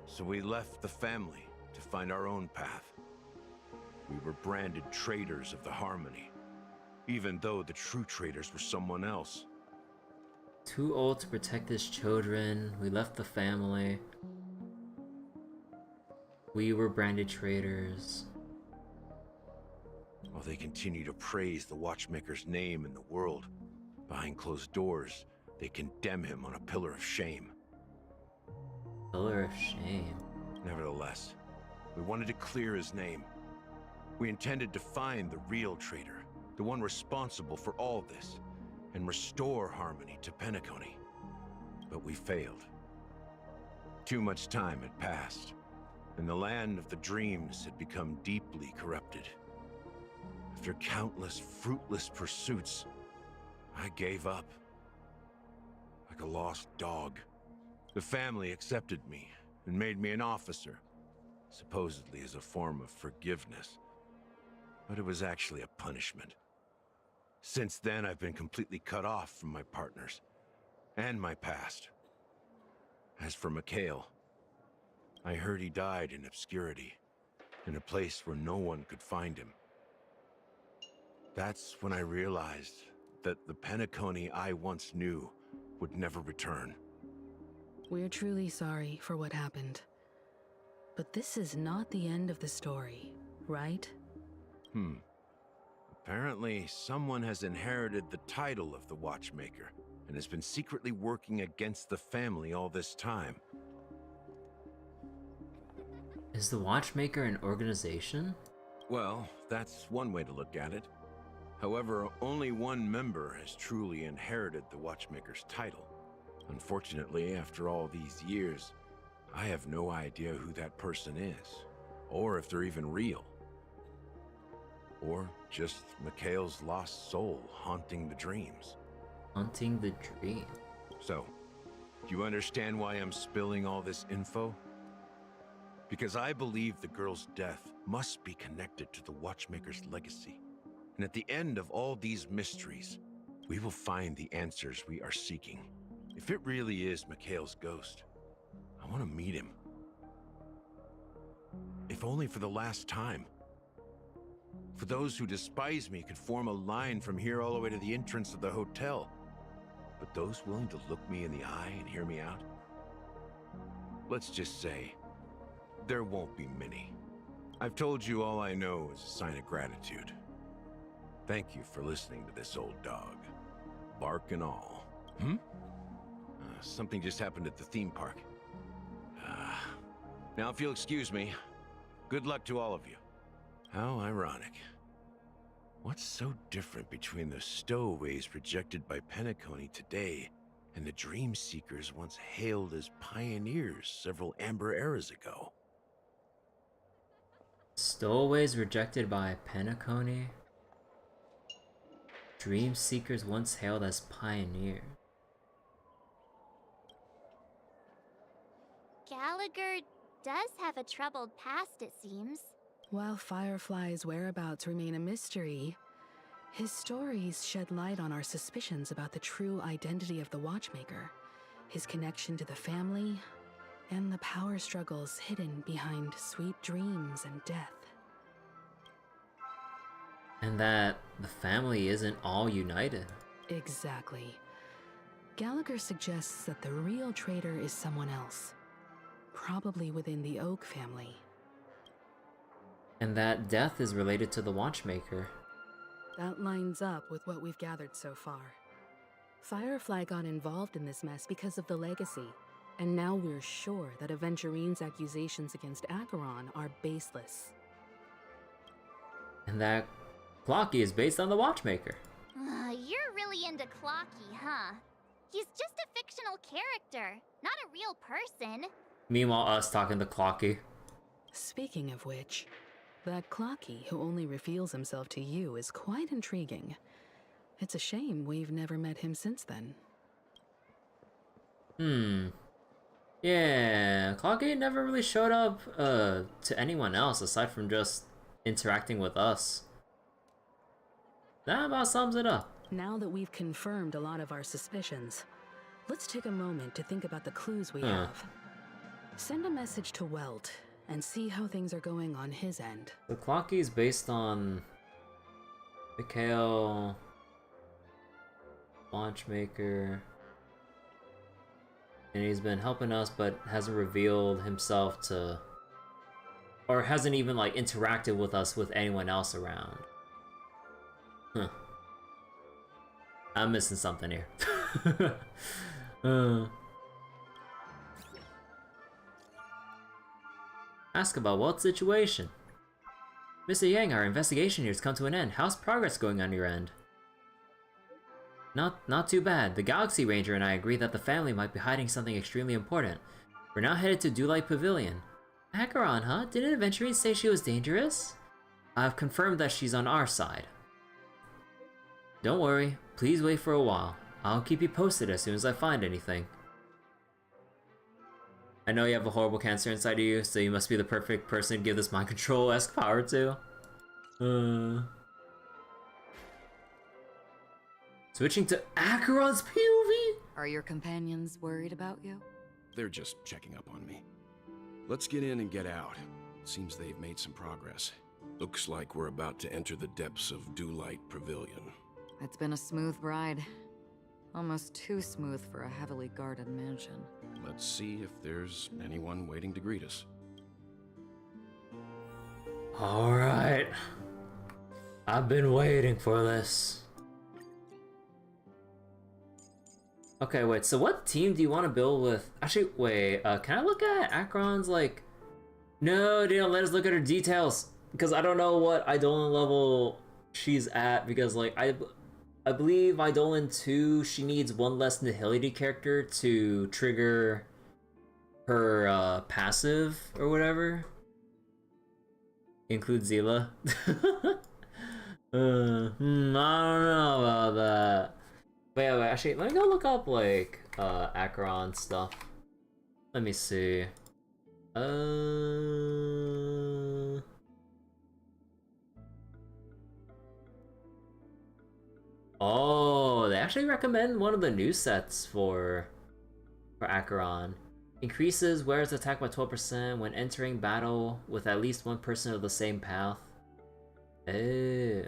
So we left the family to find our own path. We were branded traitors of the Harmony, even though the true traitors were someone else. Too old to protect his children, we left the family. We were branded traitors. While they continue to praise the Watchmaker's name in the world, behind closed doors, they condemn him on a pillar of shame. Pillar of shame. Nevertheless, we wanted to clear his name. We intended to find the real traitor, the one responsible for all this, and restore harmony to Penacony. But we failed. Too much time had passed, and the land of the dreams had become deeply corrupted. After countless fruitless pursuits, I gave up. Like a lost dog. The family accepted me and made me an officer, supposedly as a form of forgiveness. But it was actually a punishment. Since then, I've been completely cut off from my partners and my past. As for Mikhail, I heard he died in obscurity, in a place where no one could find him. That's when I realized that the Penacony I once knew would never return. We're truly sorry for what happened. But this is not the end of the story, right? Apparently, someone has inherited the title of the Watchmaker and has been secretly working against the family all this time. Is the Watchmaker an organization? Well, that's one way to look at it. However, only one member has truly inherited the Watchmaker's title. Unfortunately, after all these years, I have no idea who that person is, or if they're even real. Or just Mikhail's lost soul haunting the dreams. Haunting the dream. So, do you understand why I'm spilling all this info? Because I believe the girl's death must be connected to the Watchmaker's legacy. And at the end of all these mysteries, we will find the answers we are seeking. If it really is Mikhail's ghost, I want to meet him. If only for the last time. For those who despise me could form a line from here all the way to the entrance of the hotel. But those willing to look me in the eye and hear me out? Let's just say, there won't be many. I've told you all I know is a sign of gratitude. Thank you for listening to this old dog. Bark and all. Something just happened at the theme park. Now if you'll excuse me, good luck to all of you. How ironic. What's so different between the stowaways rejected by Penacony today and the dream seekers once hailed as pioneers several amber eras ago? Stowaways rejected by Penacony. Dream seekers once hailed as pioneers. Gallagher does have a troubled past, it seems. While Firefly's whereabouts remain a mystery, his stories shed light on our suspicions about the true identity of the Watchmaker, his connection to the family, and the power struggles hidden behind sweet dreams and death. And that the family isn't all united. Exactly. Gallagher suggests that the real traitor is someone else, probably within the Oak family. And that death is related to the Watchmaker. That lines up with what we've gathered so far. Firefly got involved in this mess because of the legacy, and now we're sure that Aventurine's accusations against Acheron are baseless. And that Clocky is based on the Watchmaker. You're really into Clocky, huh? He's just a fictional character, not a real person. Meanwhile, us talking to Clocky. Speaking of which, that Clocky who only reveals himself to you is quite intriguing. It's a shame we've never met him since then. Yeah, Clocky never really showed up to anyone else aside from just interacting with us. That about sums it up. Now that we've confirmed a lot of our suspicions, let's take a moment to think about the clues we have. Send a message to Welt and see how things are going on his end. The Clocky is based on Mikhail, Watchmaker, and he's been helping us but hasn't revealed himself to, or hasn't even like interacted with us with anyone else around. I'm missing something here. Ask about Walt's situation. Mr. Yang, our investigation here has come to an end. How's progress going on your end? Not too bad. The Galaxy Ranger and I agree that the family might be hiding something extremely important. We're now headed to Dewlight Pavilion. Acheron, huh? Didn't Aventurine say she was dangerous? I've confirmed that she's on our side. Don't worry, please wait for a while. I'll keep you posted as soon as I find anything. I know you have a horrible cancer inside of you, so you must be the perfect person to give this mind control-esque power to. Switching to Acheron's POV? Are your companions worried about you? They're just checking up on me. Let's get in and get out. Seems they've made some progress. Looks like we're about to enter the depths of Dewlight Pavilion. It's been a smooth ride. Almost too smooth for a heavily guarded mansion. Let's see if there's anyone waiting to greet us. Alright. I've been waiting for this. Okay, wait, so what team do you want to build with? Actually, wait, can I look at Acheron's, like... No, they don't let us look at her details. Because I don't know what Eidolon level she's at, because, like, I believe Eidolon 2, she needs one less Nihility character to trigger her passive or whatever. Include Zila? I don't know about that. Wait, actually, let me go look up, like, Acheron stuff. Let me see. Oh, they actually recommend one of the new sets for Acheron. Increases wearer's attack by 12% when entering battle with at least one person of the same path. Ew.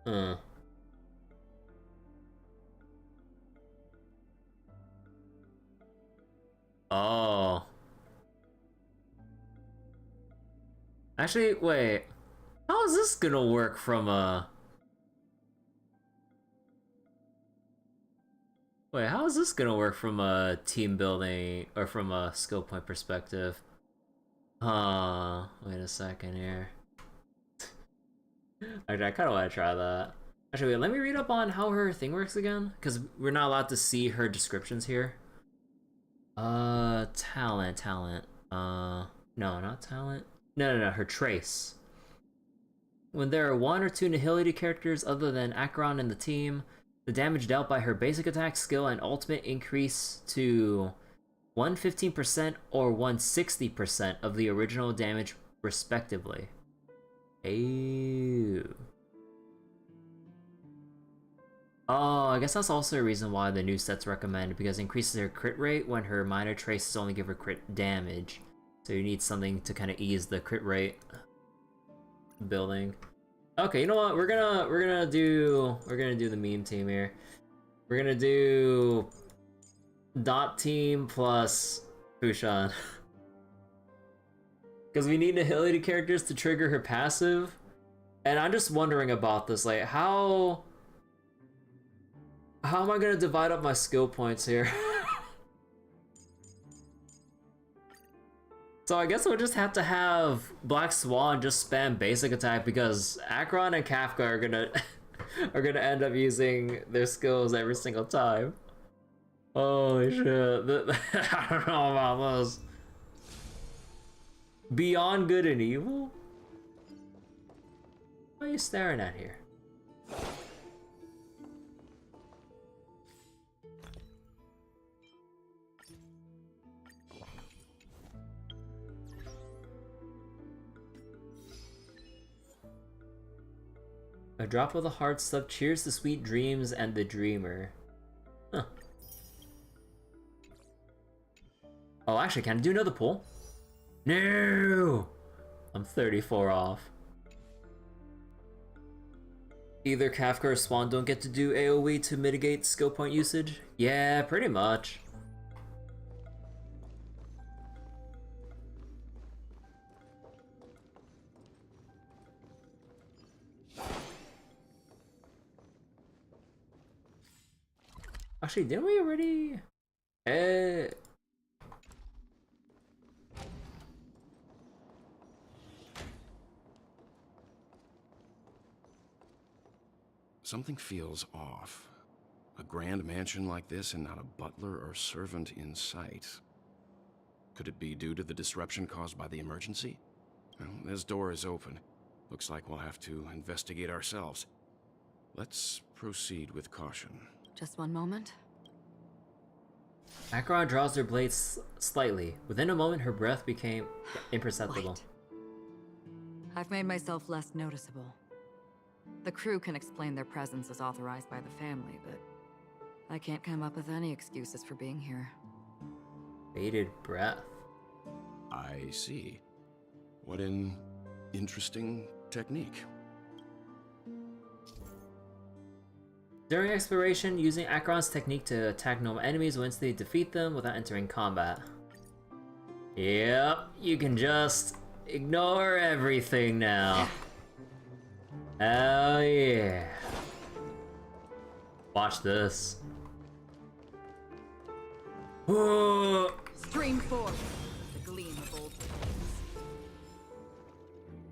Huh. Oh. Actually, wait. How is this gonna work from a... Wait, how is this gonna work from a team building or from a skill point perspective? Huh, wait a second here. Actually, I kinda wanna try that. Actually, wait, let me read up on how her thing works again, because we're not allowed to see her descriptions here. Talent. No, not talent. No, her trace. When there are one or two Nihility characters other than Acheron in the team, the damage dealt by her basic attack, skill, and ultimate increase to 115% or 160% of the original damage, respectively. Ew. Oh, I guess that's also a reason why the new set's recommended, because it increases her crit rate when her minor traces only give her crit damage. So you need something to kind of ease the crit rate building. Okay, you know what? We're gonna do the meme team here. We're gonna do Dot Team plus Fushan. Because we need Nihility characters to trigger her passive. And I'm just wondering about this, like how am I gonna divide up my skill points here? So I guess we'll just have to have Black Swan just spam basic attack, because Acheron and Kafka are gonna are gonna end up using their skills every single time. Holy shit. I don't know about this. Beyond Good and Evil? What are you staring at here? A drop of the heart stuff cheers the sweet dreams and the dreamer. Huh. Oh, actually, can I do another pull? No! I'm 34 off. Either Kafka or Swan don't get to do AoE to mitigate skill point usage? Yeah, pretty much. Actually, didn't we already? Something feels off. A grand mansion like this and not a butler or servant in sight. Could it be due to the disruption caused by the emergency? Well, this door is open. Looks like we'll have to investigate ourselves. Let's proceed with caution. Just one moment. Acheron draws her blades slightly. Within a moment, her breath became imperceptible. Wait. I've made myself less noticeable. The crew can explain their presence as authorized by the family, but I can't come up with any excuses for being here. Bated breath. I see. What an interesting technique. During exploration, using Acheron's technique to attack normal enemies will instantly defeat them without entering combat. Yep, you can just ignore everything now. Hell yeah. Watch this. Stream forth, the gleam of old things.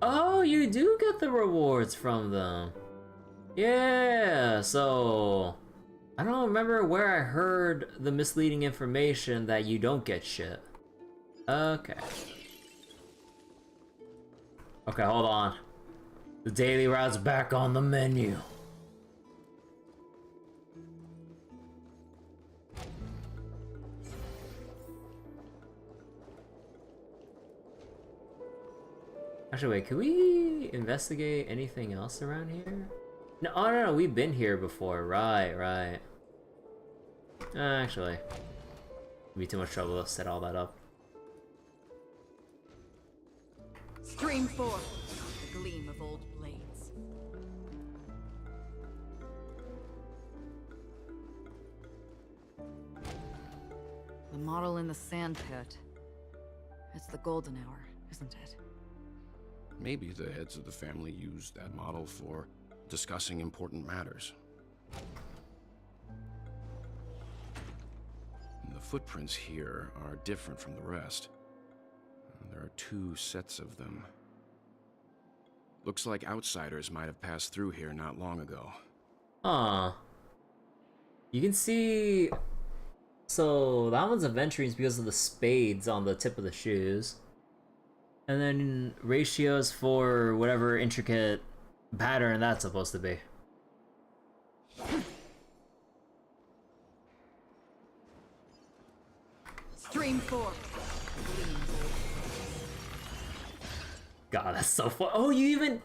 Oh, you do get the rewards from them. Yeah, so I don't remember where I heard the misleading information that you don't get shit. Okay. Okay, hold on. The daily route's back on the menu. Actually, wait, can we investigate anything else around here? No, oh no, we've been here before. Right, right. Actually, it'd be too much trouble to set all that up. Stream forth the gleam of old blades. The model in the sand pit. It's the golden hour, isn't it? Maybe the heads of the family used that model for discussing important matters. The footprints here are different from the rest. There are 2 sets of them. Looks like outsiders might have passed through here not long ago. Huh. You can see... So, that one's adventurings because of the spades on the tip of the shoes. And then ratios for whatever intricate pattern that's supposed to be. Stream forth. God, that's so fun. Oh, you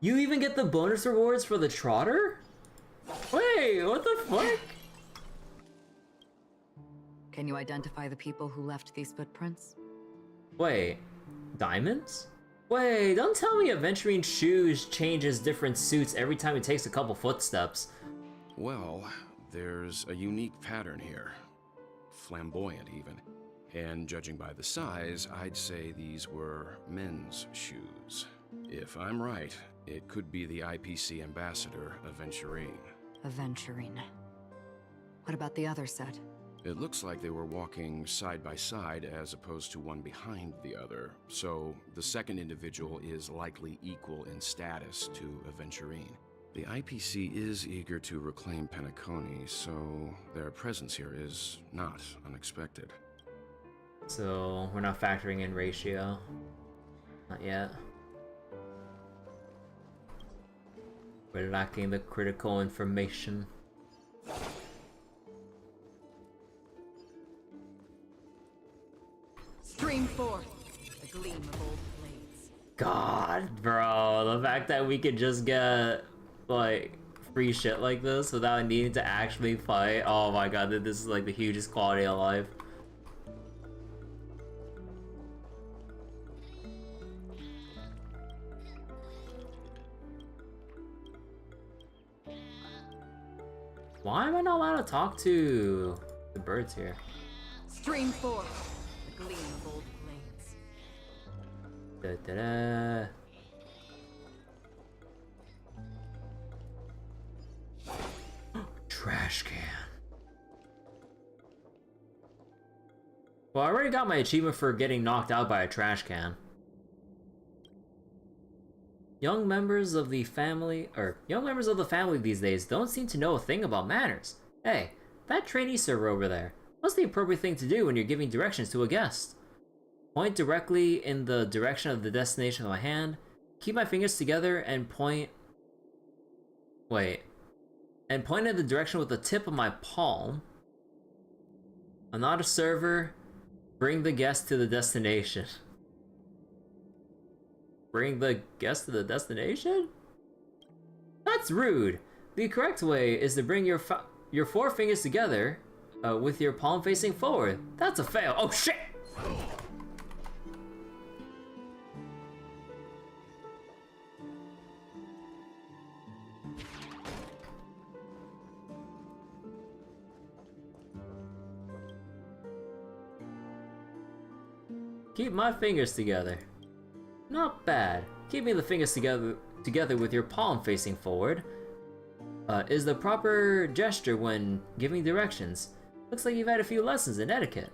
even get the bonus rewards for the trotter? Wait, what the fuck? Can you identify the people who left these footprints? Wait, diamonds? Wait, don't tell me Aventurine Shoes changes different suits every time it takes a couple footsteps. Well, there's a unique pattern here. Flamboyant, even. And judging by the size, I'd say these were men's shoes. If I'm right, it could be the IPC ambassador, Aventurine. Aventurine. What about the other set? It looks like they were walking side by side as opposed to one behind the other, so the second individual is likely equal in status to Aventurine. The IPC is eager to reclaim Penacony, so their presence here is not unexpected. So, we're not factoring in ratio. Not yet. We're lacking the critical information. Stream forth the gleam of old blades. God, bro, the fact that we could just get, like, free shit like this without needing to actually fight. Oh my god, this is like the hugest quality of life. Why am I not allowed to talk to the birds here? Stream forth the gleam of old blades. Da-da-da. Trash can. Well, I already got my achievement for getting knocked out by a trash can. Young members of the family these days don't seem to know a thing about manners. Hey, that trainee server over there, what's the appropriate thing to do when you're giving directions to a guest? Point directly in the direction of the destination of my hand, keep my fingers together and point... Wait. And point in the direction with the tip of my palm. I'm not a server. Bring the guest to the destination. Bring the guest to the destination? That's rude. The correct way is to bring your 4 fingers together with your palm facing forward. That's a fail. Oh shit! Keep my fingers together. Not bad. Keeping the fingers together with your palm facing forward is the proper gesture when giving directions. Looks like you've had a few lessons in etiquette.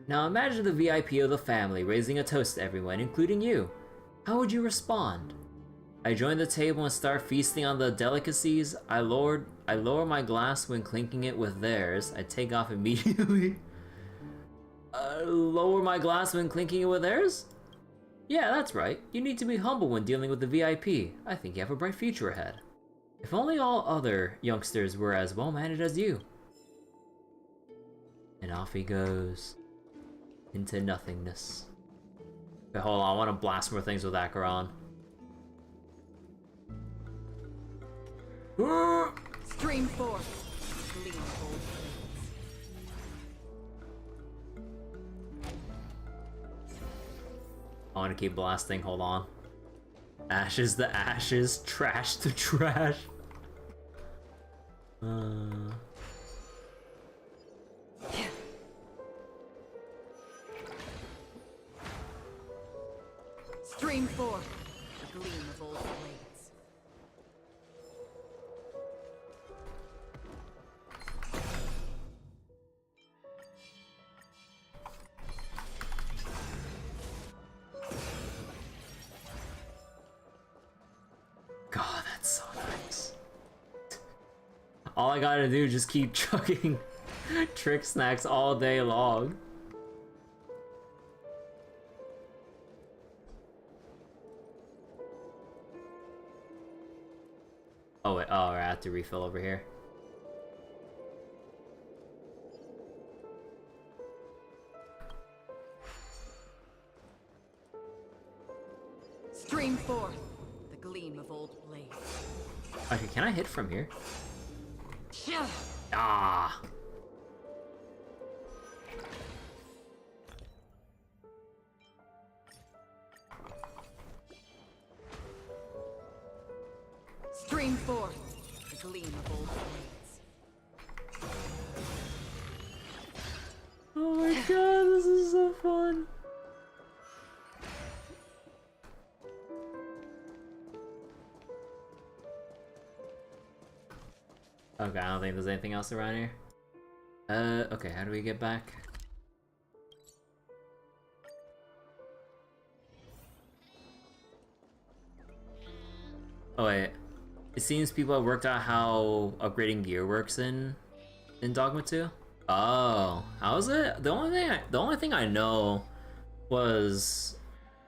Now imagine the VIP of the family raising a toast to everyone, including you. How would you respond? I join the table and start feasting on the delicacies. I lower my glass when clinking it with theirs. I take off immediately. Lower my glass when clinking it with theirs? Yeah, that's right. You need to be humble when dealing with the VIP. I think you have a bright future ahead. If only all other youngsters were as well-mannered as you. And off he goes. Into nothingness. Okay, hold on, I want to blast more things with Acheron. Stream forth. Gleam old I want to keep blasting, hold on. Ashes to ashes, trash to trash. Stream forth. The gleam of old blades. God, that's so nice. All I gotta do is just keep chugging trick snacks all day long. Oh wait, oh, I have to refill over here. Stream forth. The gleam of old blades. Okay, can I hit from here? Ah! Stream forth. The gleam of old blades. Oh my god, this is so fun! Okay, I don't think there's anything else around here. Okay, how do we get back? Oh wait, it seems people have worked out how upgrading gear works in Dogma 2. Oh, how is it? The only thing I know was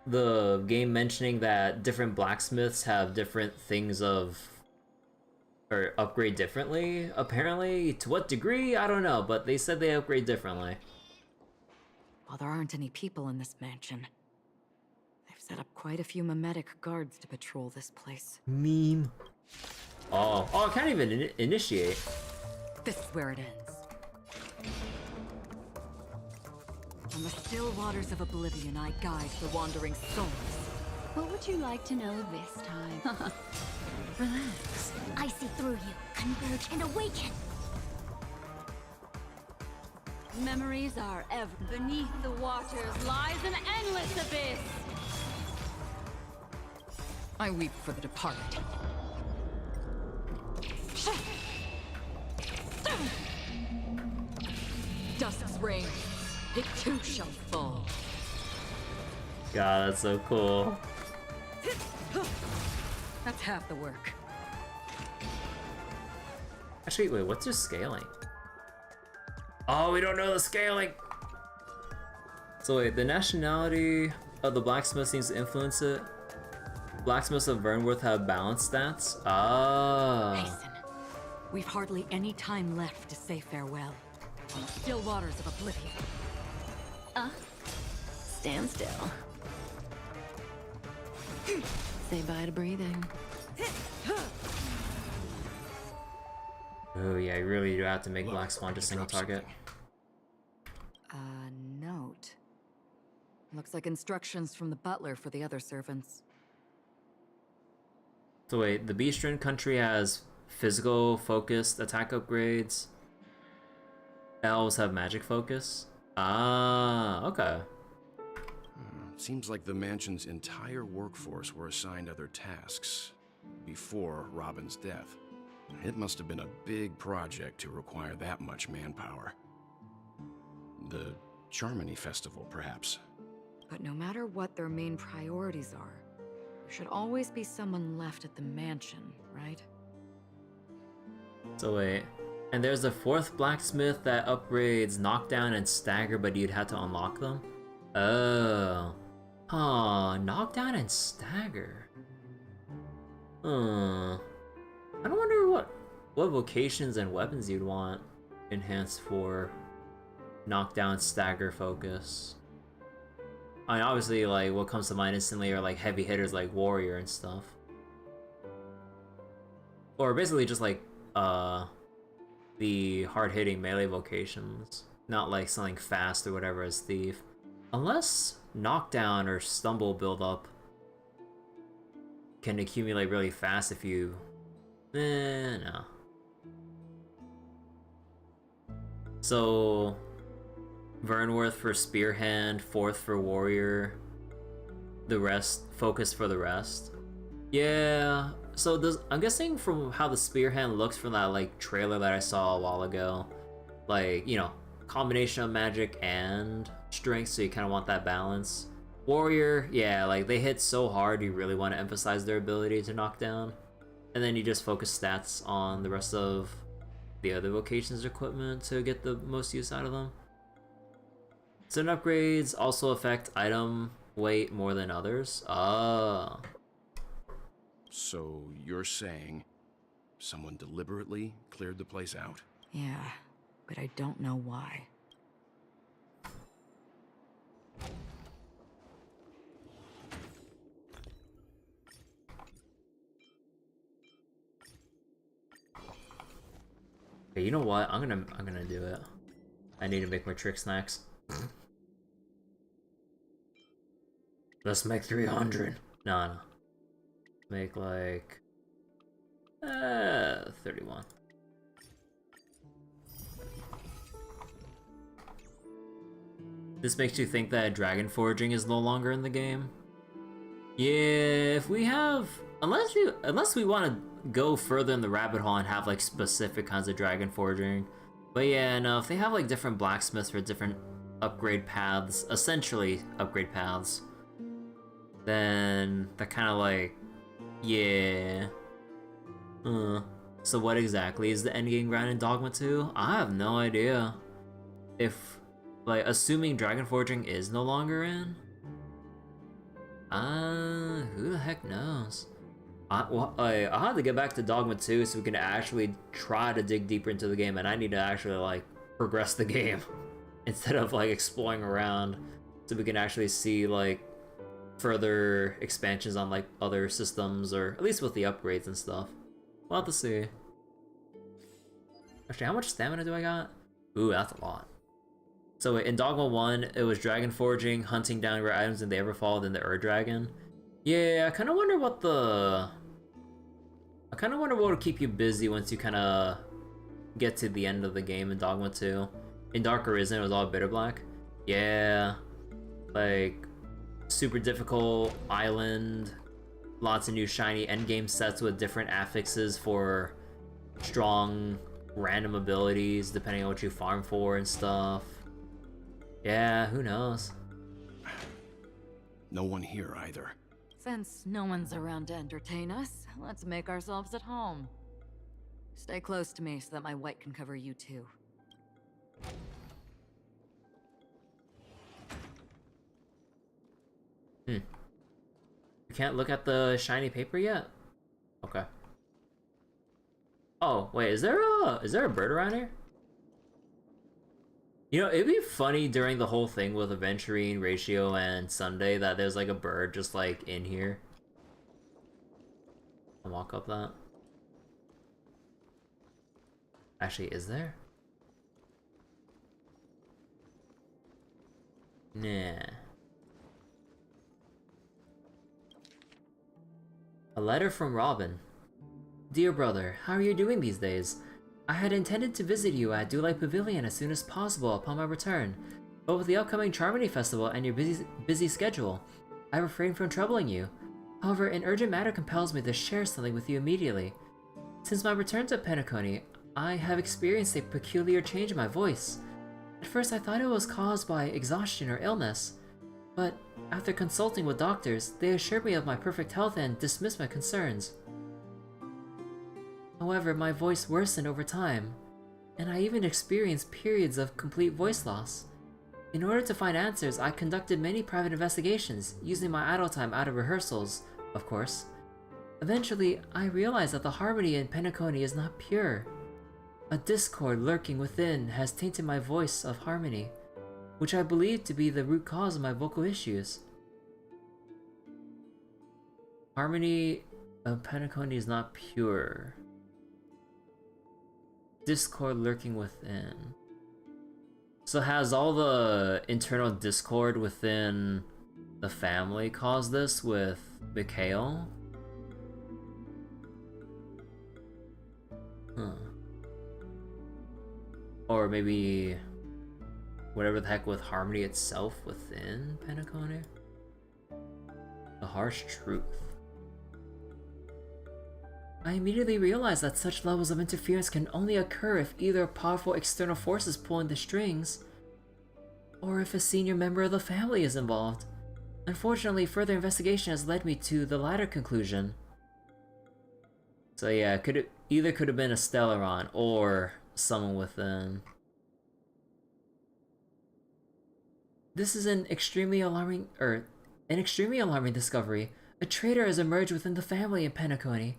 the game mentioning that different blacksmiths have different things or upgrade differently, apparently. To what degree, I don't know, but they said they upgrade differently. While there aren't any people in this mansion, they've set up quite a few mimetic guards to patrol this place. Meme. Oh, I can't even initiate. This is where it ends. On the still waters of oblivion, I guide the wandering souls. What would you like to know this time? Relax. I see through you. Converge and awaken. Memories are ever beneath the waters lies an endless abyss. I weep for the departed. Dusk's reign, it too shall fall. God, that's so cool. That's half the work. Actually, wait, what's your scaling? Oh, we don't know the scaling! So wait, the nationality of the blacksmith seems to influence it. Blacksmiths of Vernworth have balanced stats? Oh. Hasten. We've hardly any time left to say farewell. On still waters of oblivion. Stand still. Say bye to breathing. Oh yeah, you really do have to make Black Swan just single target. Note. Looks like instructions from the butler for the other servants. So wait, the Beastren country has physical focused attack upgrades. Elves have magic focus. Ah, okay. Seems like the mansion's entire workforce were assigned other tasks before Robin's death. It must have been a big project to require that much manpower. The Charmony Festival, perhaps. But no matter what their main priorities are, there should always be someone left at the mansion, right? So wait, and there's a fourth blacksmith that upgrades knockdown and stagger, but you'd have to unlock them? Oh. Huh, knockdown and stagger. I don't wonder what vocations and weapons you'd want enhanced for knockdown, stagger, focus. I mean, obviously, like, what comes to mind instantly are, like, heavy hitters like Warrior and stuff. Or basically just, like, the hard-hitting melee vocations. Not, like, something fast or whatever as Thief. Unless knockdown or stumble build-up can accumulate really fast if you... no. So... Vernworth for Spearhand, Fourth for Warrior, the rest, Focus for the rest. Yeah, so I'm guessing from how the Spearhand looks from that, like, trailer that I saw a while ago, like, you know, combination of magic and strength, so you kind of want that balance. Warrior, yeah, like, they hit so hard, you really want to emphasize their ability to knock down. And then you just focus stats on the rest of the other vocations equipment to get the most use out of them. Certain upgrades also affect item weight more than others. Ah. So you're saying someone deliberately cleared the place out? Yeah, but I don't know why. Okay, you know what? I'm gonna do it. I need to make my trick snacks. Let's make 300. No. Make like 31. This makes you think that dragon foraging is no longer in the game. Yeah, if we have, unless we want to go further in the rabbit hole and have like specific kinds of dragon foraging. But yeah, no, if they have like different blacksmiths for different upgrade paths, essentially upgrade paths, then they're kind of like, yeah. So what exactly is the endgame grind in Dogma 2? I have no idea. If, like, assuming dragon foraging is no longer in, who the heck knows? I'll have to get back to Dogma 2 so we can actually try to dig deeper into the game, and I need to actually, like, progress the game instead of, like, exploring around so we can actually see, like, further expansions on, like, other systems, or at least with the upgrades and stuff. We'll have to see. Actually, how much stamina do I got? Ooh, that's a lot. So in Dogma 1, it was dragon foraging, hunting down rare items in the Everfall, then the Ur-Dragon. Yeah, I kind of wonder what would keep you busy once you kind of get to the end of the game in Dogma 2. In Dark Arisen, it was all Bitter Black. Yeah, like super difficult island, lots of new shiny endgame sets with different affixes for strong random abilities depending on what you farm for and stuff. Yeah, who knows? No one here either. Since no one's around to entertain us, let's make ourselves at home. Stay close to me so that my white can cover you too. You can't look at the shiny paper yet? Okay. Oh, wait, is there a bird around here? You know, it'd be funny during the whole thing with Aventurine, Ratio, and Sunday that there's like a bird just like in here. I'll walk up that. Actually, is there? Nah. A letter from Robin. Dear brother, how are you doing these days? I had intended to visit you at Dulai Pavilion as soon as possible upon my return, but with the upcoming Charmony Festival and your busy schedule, I refrained from troubling you. However, an urgent matter compels me to share something with you immediately. Since my return to Penacony, I have experienced a peculiar change in my voice. At first I thought it was caused by exhaustion or illness, but after consulting with doctors, they assured me of my perfect health and dismissed my concerns. However, my voice worsened over time, and I even experienced periods of complete voice loss. In order to find answers, I conducted many private investigations, using my idle time out of rehearsals, of course. Eventually, I realized that the harmony in Penacony is not pure. A discord lurking within has tainted my voice of harmony, which I believe to be the root cause of my vocal issues. Harmony of Penacony is not pure. Discord lurking within. So has all the internal discord within the family caused this with Mikhail? Huh. Or maybe whatever the heck with harmony itself within Penacony? The harsh truth. I immediately realized that such levels of interference can only occur if either powerful external forces pulling the strings, or if a senior member of the family is involved. Unfortunately, further investigation has led me to the latter conclusion. So yeah, could have been a Stellaron or someone within. This is an extremely alarming discovery. A traitor has emerged within the family in Penacony,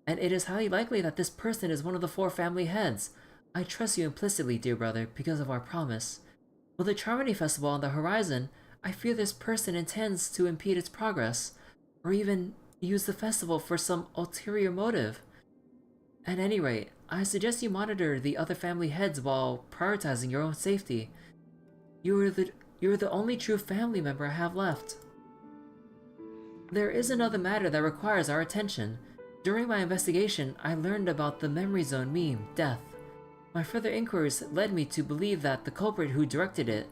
and it is highly likely that this person is one of the 4 family heads. I trust you implicitly, dear brother, because of our promise. With the Charmony Festival on the horizon, I fear this person intends to impede its progress, or even use the festival for some ulterior motive. At any rate, I suggest you monitor the other family heads while prioritizing your own safety. You're the only true family member I have left. There is another matter that requires our attention. During my investigation, I learned about the Memory Zone meme, Death. My further inquiries led me to believe that the culprit who directed it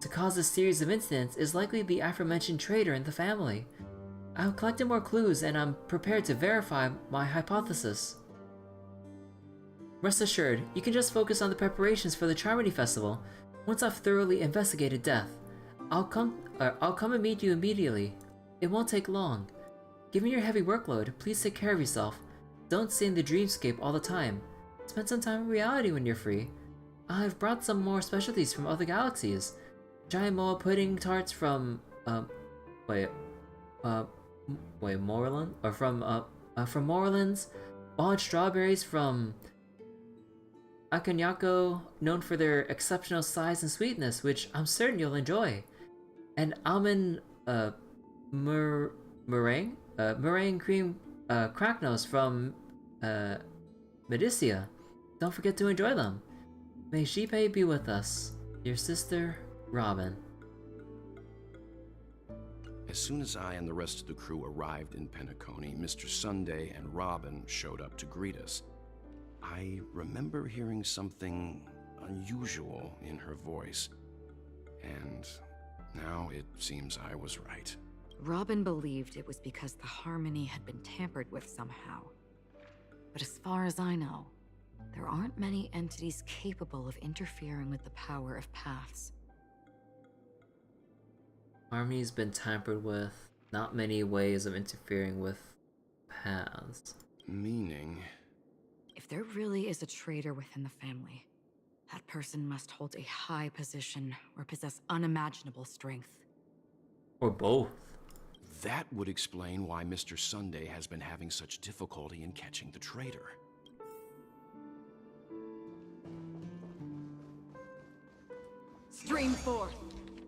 to cause this series of incidents is likely the aforementioned traitor in the family. I have collected more clues and I'm prepared to verify my hypothesis. Rest assured, you can just focus on the preparations for the Charmony Festival. Once I've thoroughly investigated Death, I'll come and meet you immediately. It won't take long. Given your heavy workload, please take care of yourself. Don't stay in the dreamscape all the time. Spend some time in reality when you're free. I've brought some more specialties from other galaxies. Giant moa pudding tarts from, Moreland? Or from Morelands. Wild strawberries from Akanyako, known for their exceptional size and sweetness, which I'm certain you'll enjoy. And almond, meringue? Meringue cream cracknose from Medicia. Don't forget to enjoy them. May Shipe be with us. Your sister, Robin. As soon as I and the rest of the crew arrived in Penacony, Mr. Sunday and Robin showed up to greet us. I remember hearing something unusual in her voice, and now it seems I was right. Robin believed it was because the harmony had been tampered with somehow. But as far as I know, there aren't many entities capable of interfering with the power of paths. Harmony's been tampered with. Not many ways of interfering with paths. Meaning? If there really is a traitor within the family, that person must hold a high position or possess unimaginable strength. Or both. That would explain why Mr. Sunday has been having such difficulty in catching the traitor. Stream forth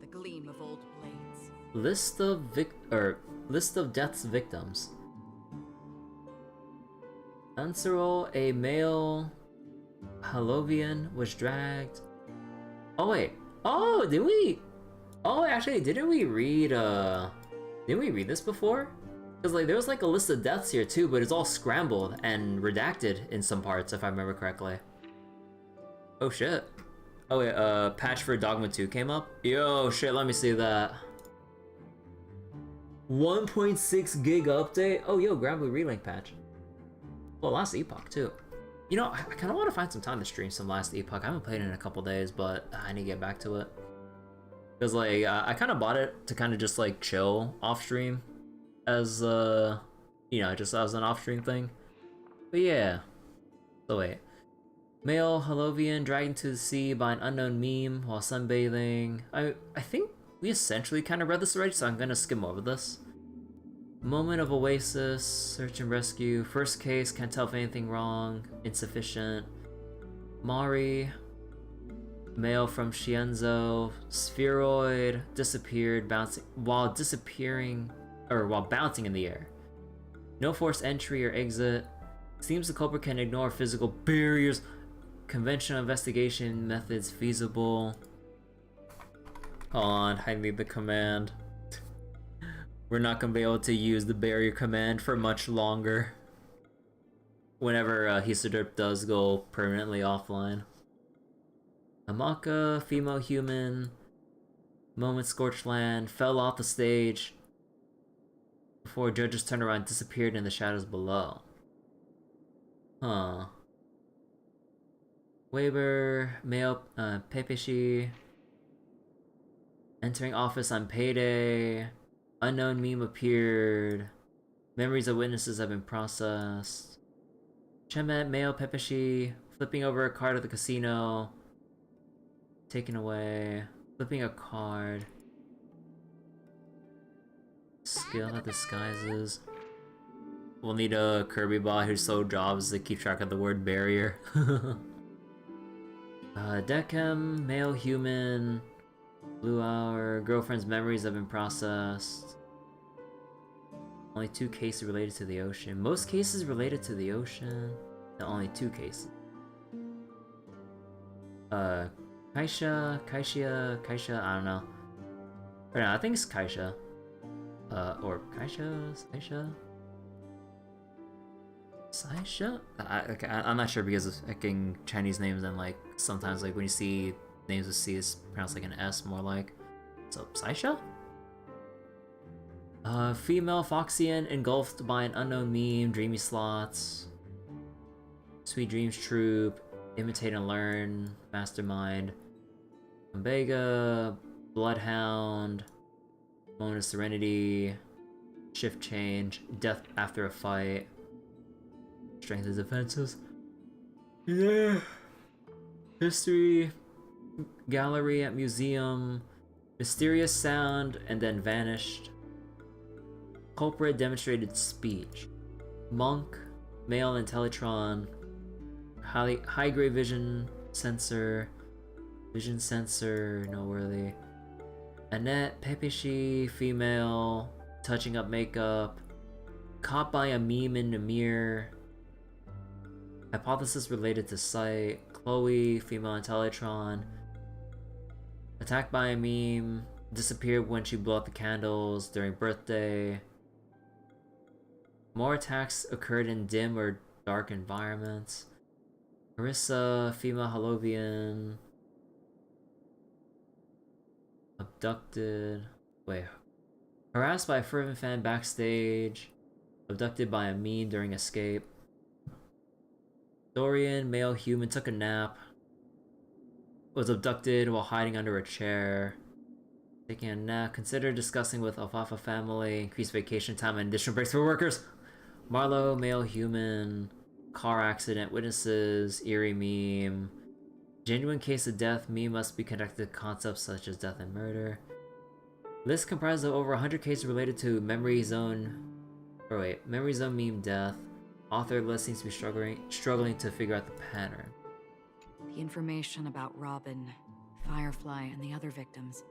the gleam of old blades. List of death's victims. Anserol, a male Halovian, was dragged. Oh wait. Oh, did we? Oh, actually, didn't we read this before? Because like there was like a list of deaths here too, but it's all scrambled and redacted in some parts, if I remember correctly. Oh shit. Oh wait, patch for Dogma 2 came up? Yo, shit, let me see that. 1.6 gig update? Oh yo, Granblue Relink patch. Well, Last Epoch too. You know, I kind of want to find some time to stream some Last Epoch. I haven't played it in a couple days, but I need to get back to it. Because like, I kind of bought it to kind of just like chill off stream as, you know, just as an off stream thing. But yeah. So wait. Male Holovian dragged to the sea by an unknown meme while sunbathing. I think we essentially kind of read this already, so I'm gonna skim over this. Moment of oasis, search and rescue. First case, can't tell if anything wrong. Insufficient. Mari. Male from Shienzo. Spheroid disappeared while bouncing in the air. No forced entry or exit. Seems the culprit can ignore physical barriers. Conventional investigation methods feasible. Hold on, I need the command. We're not gonna be able to use the barrier command for much longer. Whenever Hisadurp does go permanently offline. Amaka, female human. Moment scorched land, fell off the stage before judges turned around and disappeared in the shadows below. Huh. Weber, male, Pepeshi. Entering office on payday. Unknown meme appeared. Memories of witnesses have been processed. Chemet, male, Pepeshi. Flipping over a card at the casino. Taken away. Flipping a card. Skill that disguises. We'll need a Kirby bot whose sole job is to keep track of the word barrier. Dechem, male human. Blue hour. Girlfriend's memories have been processed. Only 2 cases related to the ocean. Most cases related to the ocean. No, only 2 cases. Kaisha, I don't know. Or no, I think it's Kaisha. Or Kaisha? Saisha? I'm not sure because of fucking Chinese names and like sometimes like when you see names with C it's pronounced like an S more like. So Saisha? Female Foxian engulfed by an unknown meme, dreamy slots. Sweet Dreams Troop, Imitate and Learn, Mastermind. Omega, Bloodhound, Moment of Serenity, Shift Change, Death After a Fight, Strength of Defenses. Yeah. History, Gallery at Museum, Mysterious Sound, and then Vanished. Culprit demonstrated speech. Monk, Male Intellitron, High Grade Vision Sensor, noteworthy. Annette, Pepeshi, female, touching up makeup, caught by a meme in a mirror. Hypothesis related to sight. Chloe, female Intellitron, attacked by a meme, disappeared when she blew out the candles during birthday. More attacks occurred in dim or dark environments. Marissa, female Holovian, abducted. Wait. Harassed by a fervent fan backstage. Abducted by a meme during escape. Dorian, male human, took a nap. Was abducted while hiding under a chair. Taking a nap. Considered discussing with Alfalfa family. Increased vacation time and additional breaks for workers. Marlowe, male human. Car accident. Witnesses. Eerie meme. Genuine case of death. Meme must be connected to concepts such as death and murder. List comprises of over 100 cases related to Memory Zone meme death. Author list seems to be struggling to figure out the pattern. The information about Robin, Firefly, and the other victims.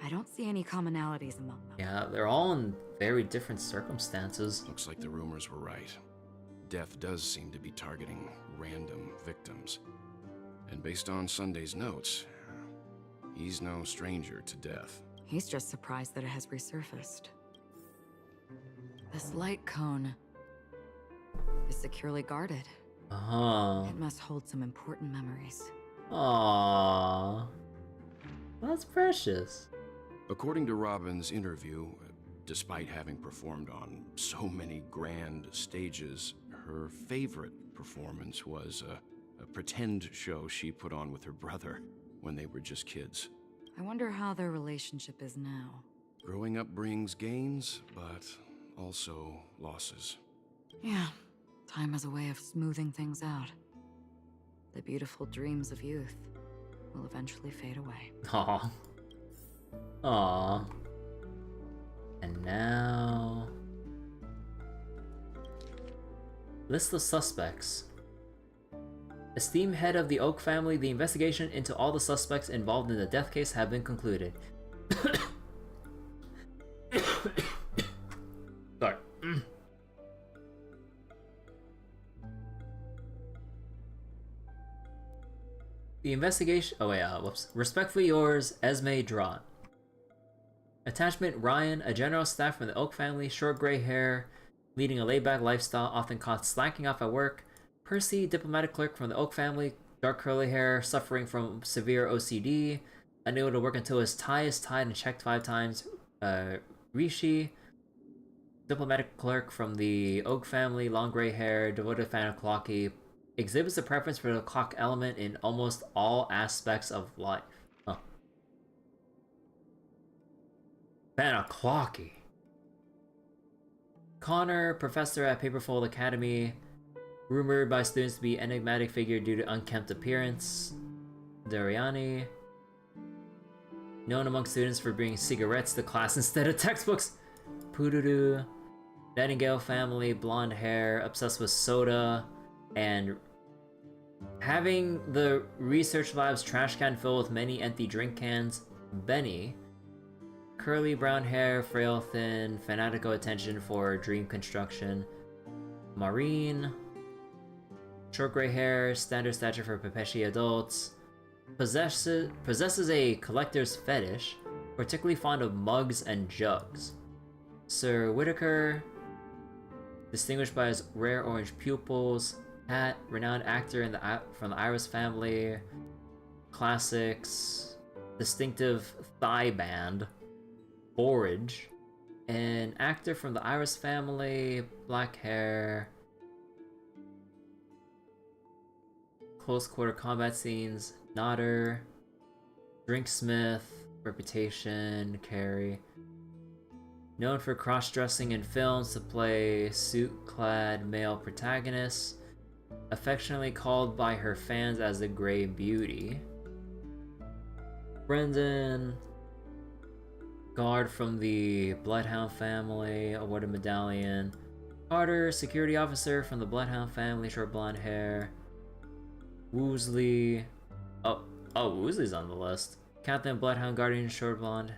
I don't see any commonalities among them. Yeah, they're all in very different circumstances. Looks like the rumors were right. Death does seem to be targeting random victims. And based on Sunday's notes, he's no stranger to death. He's just surprised that it has resurfaced. This light cone is securely guarded. It must hold some important memories. Aww. That's precious. According to Robin's interview, despite having performed on so many grand stages, her favorite performance was a pretend show she put on with her brother when they were just kids. I wonder how their relationship is now. Growing up brings gains, but also losses. Yeah, time has a way of smoothing things out. the beautiful dreams of youth will eventually fade away. Aw. Aw. And now... List of suspects. Esteemed head of the Oak family, the investigation into all the suspects involved in the death case have been concluded. Sorry. The investigation... Oh wait, whoops. Respectfully yours, Esme Drott. Attachment, Ryan, a general staff from the Oak family, short gray hair, leading a laid-back lifestyle, often caught slacking off at work. Percy, diplomatic clerk from the Oak family, dark curly hair, suffering from severe OCD, unable to work until his tie is tied and checked 5 times. Rishi, diplomatic clerk from the Oak family, long gray hair, devoted fan of clocky, exhibits a preference for the clock element in almost all aspects of life. Huh. Fan of clocky. Connor, professor at Paperfold Academy, rumored by students to be enigmatic figure due to unkempt appearance. Dariani, known among students for bringing cigarettes to class instead of textbooks. Puduru, Nightingale family, blonde hair, obsessed with soda, and having the research lab's trash can filled with many empty drink cans. Benny, curly brown hair, frail, thin, fanatical attention for dream construction. Maureen, short gray hair, standard stature for Pepeshi adults. Possesses a collector's fetish, particularly fond of mugs and jugs. Sir Whitaker, distinguished by his rare orange pupils. Hat, renowned actor from the Iris family. Classics, distinctive thigh band. Forage, an actor from the Iris family, black hair. Close quarter combat scenes, Nodder. Drinksmith, reputation, Carrie. Known for cross-dressing in films to play suit-clad male protagonists. Affectionately called by her fans as the Grey Beauty. Brendan, guard from the Bloodhound family, awarded medallion. Carter, security officer from the Bloodhound family, short blonde hair. Woosley, oh, Woosley's on the list. Captain Bloodhound guardian, short blonde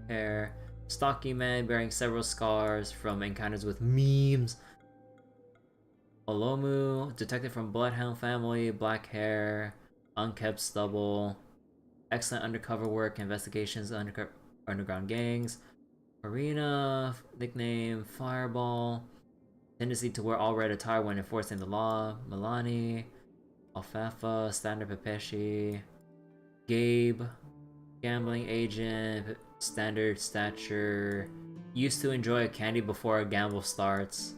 hair. Stocky man bearing several scars from encounters with memes. Olomu, detective from Bloodhound family, black hair, unkept stubble. Excellent undercover work, investigations, underground gangs. Marina, nickname Fireball. Tendency to wear all red attire when enforcing the law. Milani, Alfalfa, standard Pepeshi. Gabe, gambling agent, standard stature. Used to enjoy a candy before a gamble starts.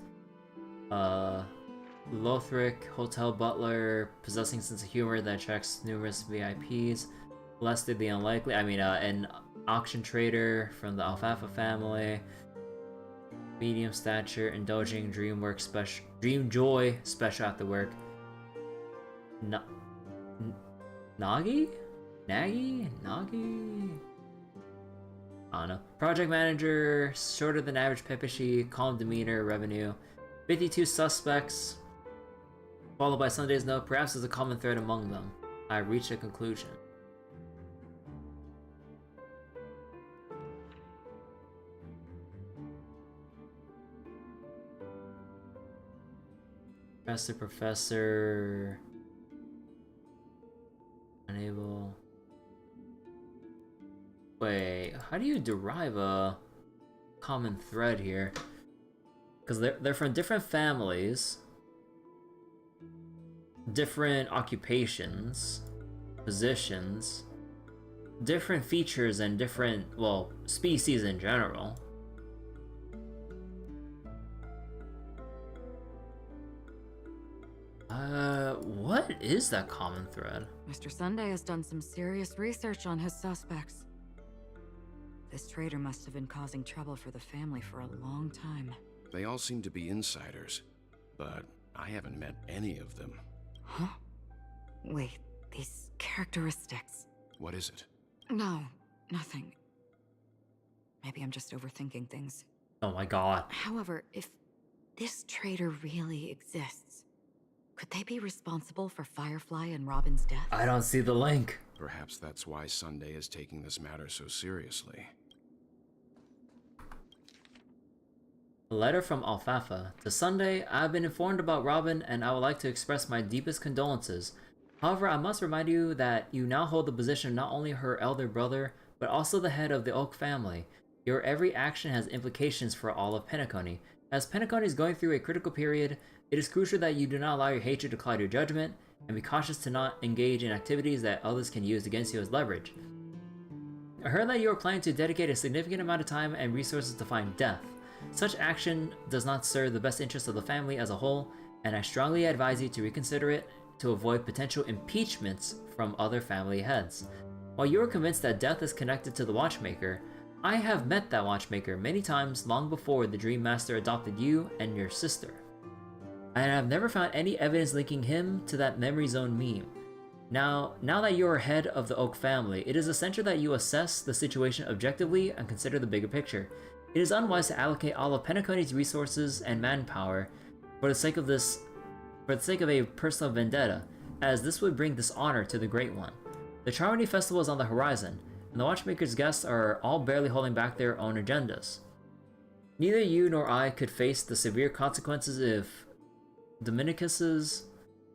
Lothric, hotel butler, possessing sense of humor that attracts numerous VIPs. Less than the unlikely. An auction trader from the Alfalfa family. Medium stature, indulging dream joy special after work. Nagi? Nagi? Nagi? I don't know. Project manager, shorter than average Pepeshi, calm demeanor, revenue. 52 suspects, followed by Sunday's note. Perhaps there's a common thread among them. I reached a conclusion. Professor. Unable. Wait, how do you derive a common thread here? Because they're from different families, different occupations, positions, different features, and different, well, species in general. What is that common thread? Mr. Sunday has done some serious research on his suspects. This traitor must have been causing trouble for the family for a long time. They all seem to be insiders, but I haven't met any of them. Huh? Wait, these characteristics. What is it? No, nothing. Maybe I'm just overthinking things. Oh my god. However, if this traitor really exists, could they be responsible for Firefly and Robin's death? I don't see the link. Perhaps that's why Sunday is taking this matter so seriously. A letter from Alfalfa. To Sunday, I have been informed about Robin and I would like to express my deepest condolences. However, I must remind you that you now hold the position of not only her elder brother, but also the head of the Oak family. Your every action has implications for all of Penacony. As Penacony is going through a critical period, it is crucial that you do not allow your hatred to cloud your judgment, and be cautious to not engage in activities that others can use against you as leverage. I heard that you are planning to dedicate a significant amount of time and resources to find Death. Such action does not serve the best interests of the family as a whole, and I strongly advise you to reconsider it to avoid potential impeachments from other family heads. While you are convinced that Death is connected to the Watchmaker, I have met that Watchmaker many times long before the Dream Master adopted you and your sister. And I have never found any evidence linking him to that Memory Zone meme. Now that you are head of the Oak family, it is essential that you assess the situation objectively and consider the bigger picture. It is unwise to allocate all of Penacony's resources and manpower for the sake of a personal vendetta, as this would bring dishonor to the Great One. The Charmony Festival is on the horizon, and the Watchmaker's guests are all barely holding back their own agendas. Neither you nor I could face the severe consequences if Dominicus's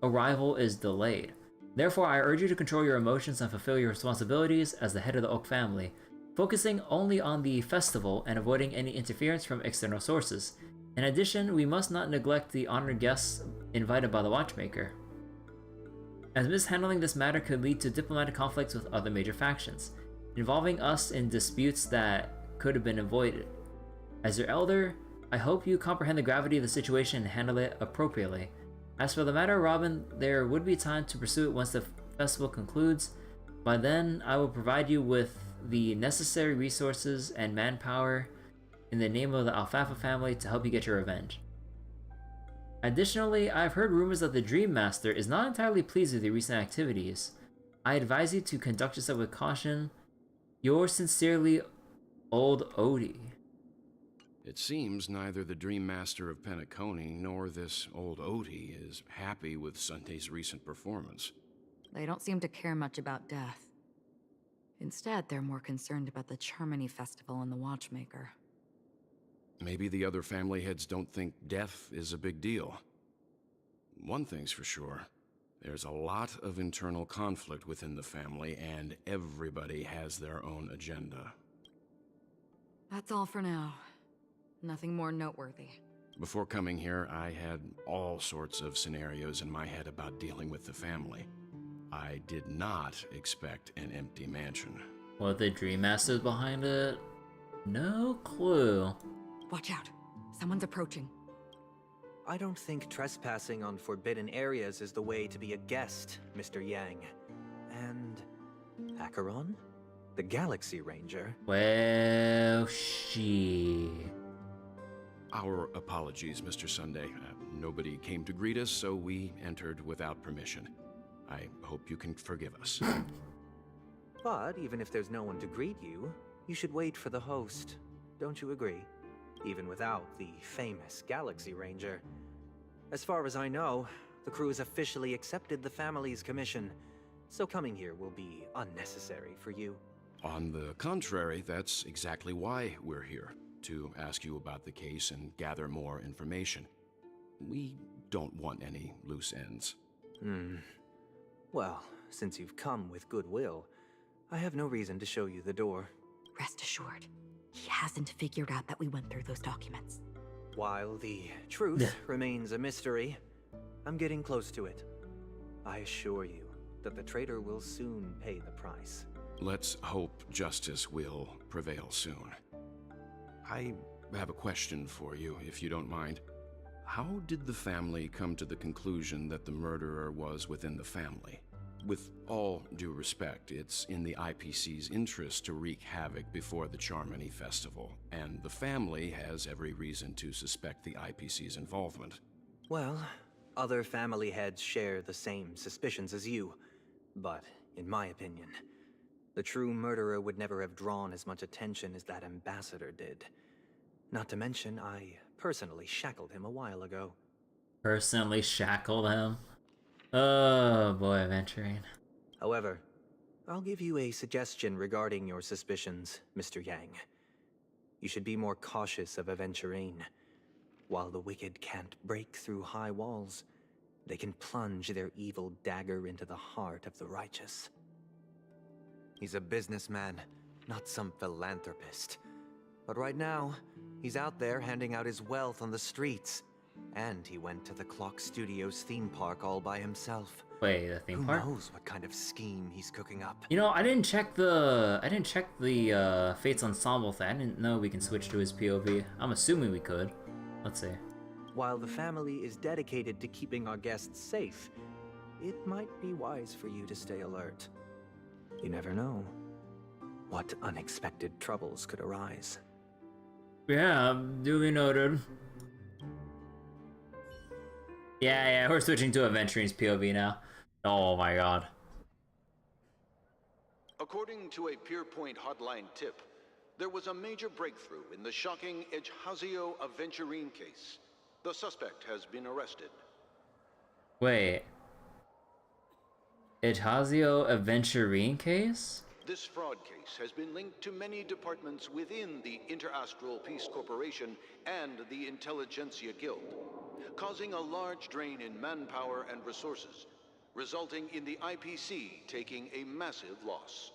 arrival is delayed. Therefore, I urge you to control your emotions and fulfill your responsibilities as the head of the Oak family, focusing only on the festival and avoiding any interference from external sources. In addition, we must not neglect the honored guests invited by the Watchmaker, as mishandling this matter could lead to diplomatic conflicts with other major factions, involving us in disputes that could have been avoided. As your elder, I hope you comprehend the gravity of the situation and handle it appropriately. As for the matter of Robin, there would be time to pursue it once the festival concludes. By then, I will provide you with the necessary resources and manpower in the name of the Alfalfa family to help you get your revenge. Additionally, I've heard rumors that the Dream Master is not entirely pleased with your recent activities. I advise you to conduct yourself with caution. Yours sincerely, Old Odie. It seems neither the Dream Master of Penacony nor this old Odie is happy with Sunday's recent performance. They don't seem to care much about Death. Instead, they're more concerned about the Charmony Festival and the Watchmaker. Maybe the other family heads don't think Death is a big deal. One thing's for sure. There's a lot of internal conflict within the family, and everybody has their own agenda. That's all for now. Nothing more noteworthy. Before coming here, I had all sorts of scenarios in my head about dealing with the family. I did not expect an empty mansion. What, the Dream Master's behind it? No clue. Watch out. Someone's approaching. I don't think trespassing on forbidden areas is the way to be a guest, Mr. Yang. And Acheron? The Galaxy Ranger? Well, she... Our apologies, Mr. Sunday. Nobody came to greet us, so we entered without permission. I hope you can forgive us. But even if there's no one to greet you, you should wait for the host. Don't you agree? Even without the famous Galaxy Ranger. As far as I know, the crew has officially accepted the family's commission, so coming here will be unnecessary for you. On the contrary, that's exactly why we're here. To ask you about the case and gather more information. We don't want any loose ends. Well, since you've come with goodwill, I have no reason to show you the door. Rest assured, he hasn't figured out that we went through those documents. While the truth remains a mystery, I'm getting close to it. I assure you that the traitor will soon pay the price. Let's hope justice will prevail soon. I have a question for you, if you don't mind. How did the family come to the conclusion that the murderer was within the family? With all due respect, it's in the IPC's interest to wreak havoc before the Charmony Festival, and the family has every reason to suspect the IPC's involvement. Well, Other family heads share the same suspicions as you, but in my opinion, the true murderer would never have drawn as much attention as that ambassador did. Not to mention, I personally shackled him a while ago. Personally shackled him? Oh boy, Aventurine. However, I'll give you a suggestion regarding your suspicions, Mr. Yang. You should be more cautious of Aventurine. While the wicked can't break through high walls, they can plunge their evil dagger into the heart of the righteous. He's a businessman, not some philanthropist. But right now, he's out there handing out his wealth on the streets. And he went to the Clock Studios theme park all by himself. Wait, the theme park? Who knows what kind of scheme he's cooking up? You know, I didn't check the Fates Ensemble thing. I didn't know we can switch to his POV. I'm assuming we could. Let's see. While the family is dedicated to keeping our guests safe, it might be wise for you to stay alert. You never know what unexpected troubles could arise. Yeah, duly noted. Yeah, we're switching to Aventurine's POV now. Oh my god. According to a Pierpoint hotline tip, there was a major breakthrough in the shocking Ejhazio Aventurine case. The suspect has been arrested. Wait. Ejhazio Aventurine case? This fraud case has been linked to many departments within the Interastral Peace Corporation and the Intelligentsia Guild, causing a large drain in manpower and resources, resulting in the IPC taking a massive loss.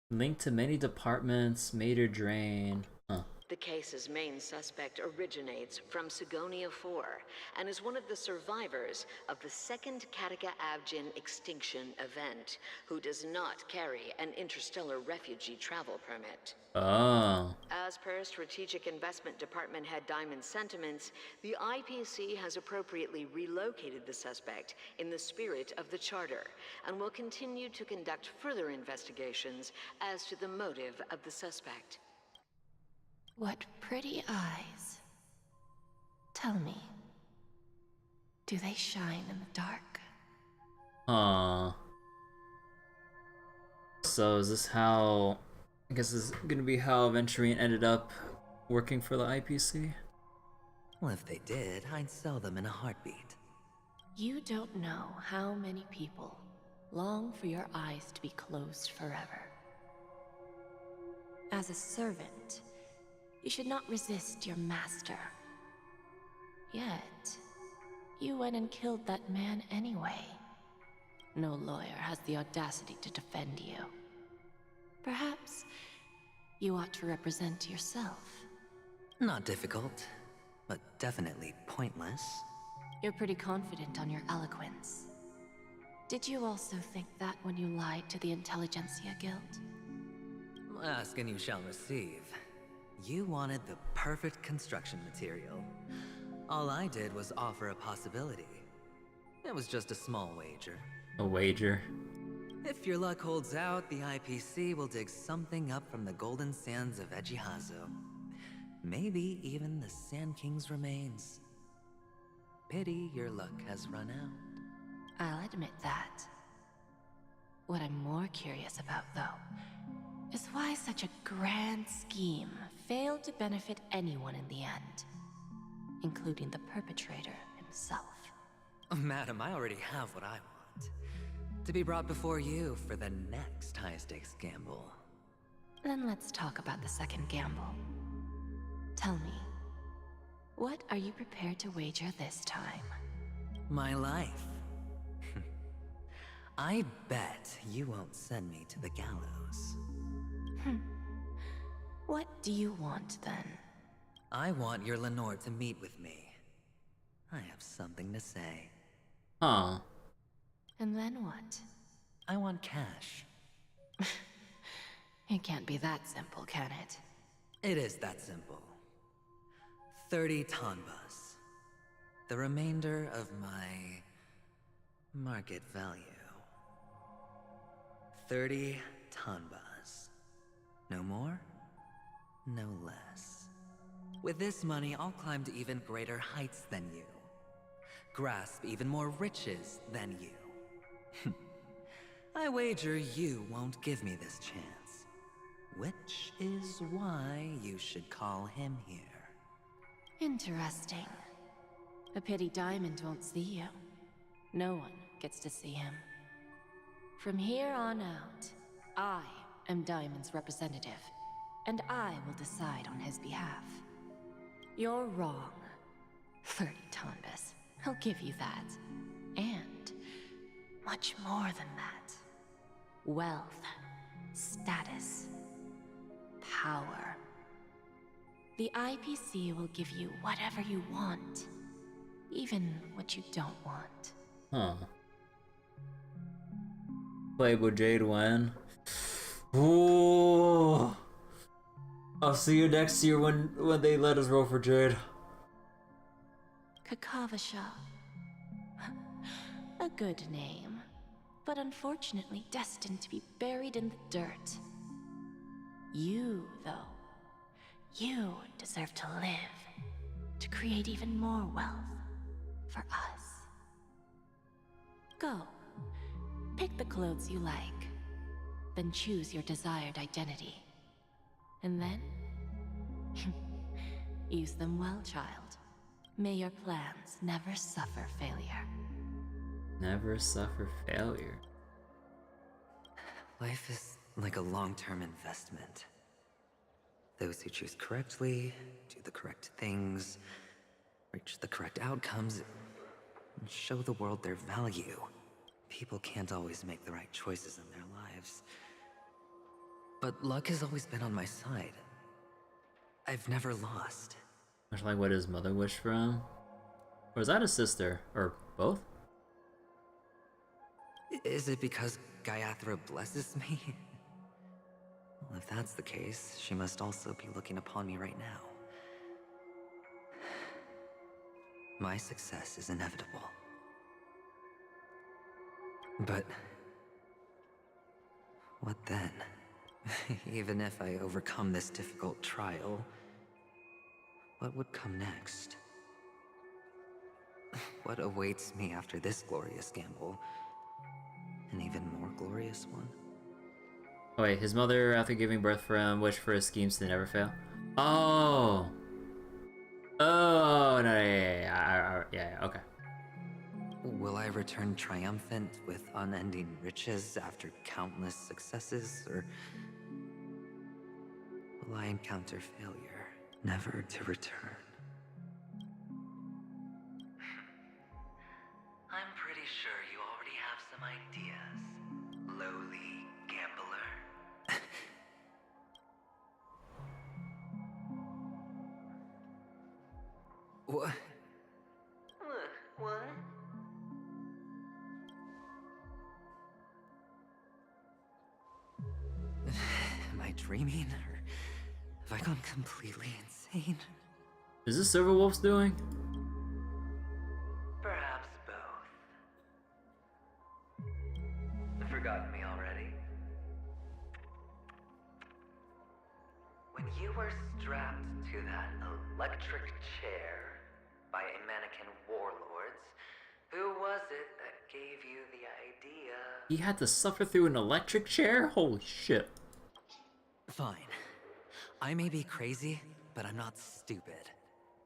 Linked to many departments, major drain. Huh. The case's main suspect originates from Sigonia 4 and is one of the survivors of the second Kataka Abjin extinction event, who does not carry an interstellar refugee travel permit. Oh. As per Strategic Investment Department head Diamond's sentiments, the IPC has appropriately relocated the suspect in the spirit of the Charter and will continue to conduct further investigations as to the motive of the suspect. What pretty eyes. Tell me, do they shine in the dark? So is this how... I guess this is gonna be how Aventurine ended up working for the IPC? Well, if they did, I'd sell them in a heartbeat. You don't know how many people long for your eyes to be closed forever. As a servant, you should not resist your master. Yet, you went and killed that man anyway. No lawyer has the audacity to defend you. Perhaps you ought to represent yourself. Not difficult, but definitely pointless. You're pretty confident on your eloquence. Did you also think that when you lied to the Intelligentsia Guild? Ask and you shall receive. You wanted the perfect construction material. All I did was offer a possibility. It was just a small wager. A wager? If your luck holds out, the IPC will dig something up from the golden sands of Ejhazio. Maybe even the Sand King's remains. Pity your luck has run out. I'll admit that. What I'm more curious about, though, is why such a grand scheme failed to benefit anyone in the end, including the perpetrator himself. Madam, I already have what I want. To be brought before you for the next high-stakes gamble. Then let's talk about the second gamble. Tell me, what are you prepared to wager this time? My life. I bet you won't send me to the gallows. What do you want, then? I want your Lenore to meet with me. I have something to say. Huh. And then what? I want cash. It can't be that simple, can it? It is that simple. 30 tanbas. The remainder of my market value. 30 tanbas. No more, no less. With this money, I'll climb to even greater heights than you. Grasp even more riches than you. I wager you won't give me this chance. Which is why you should call him here. Interesting. A pity Diamond won't see you. No one gets to see him. From here on out, I am Diamond's representative, and I will decide on his behalf. You're wrong. 30 Tombas. I'll give you that. And much more than that. Wealth, status, power. The IPC will give you whatever you want, even what you don't want. Huh. Play with Jade when? Ooh. I'll see you next year when they let us roll for Jade. Kakavasha. A good name, but unfortunately destined to be buried in the dirt. You, though, you deserve to live, to create even more wealth for us. Go, pick the clothes you like, then choose your desired identity. And then, use them well, child. May your plans never suffer failure. Never suffer failure. Life is like a long-term investment. Those who choose correctly, do the correct things, reach the correct outcomes, and show the world their value. People can't always make the right choices in their lives. But luck has always been on my side. I've never lost. Much like what his mother wished for him? Or is that his sister? Or both? Is it because Gaiathra blesses me? Well, if that's the case, she must also be looking upon me right now. My success is inevitable. But what then? Even if I overcome this difficult trial, what would come next? What awaits me after this glorious gamble? An even more glorious one? Oh, wait, his mother, after giving birth for him, wished for his schemes to never fail? Oh! Oh, no, yeah, okay. Will I return triumphant with unending riches after countless successes, or will I encounter failure, never to return? I'm pretty sure you already have some ideas, lowly gambler. What? What? Am I dreaming, or have I gone completely insane? Is this Silverwolf's doing? Perhaps both. Forgotten me already? When you were strapped to that electric chair by a mannequin warlords, who was it that gave you the idea? He had to suffer through an electric chair? Holy shit. Fine. I may be crazy, but I'm not stupid.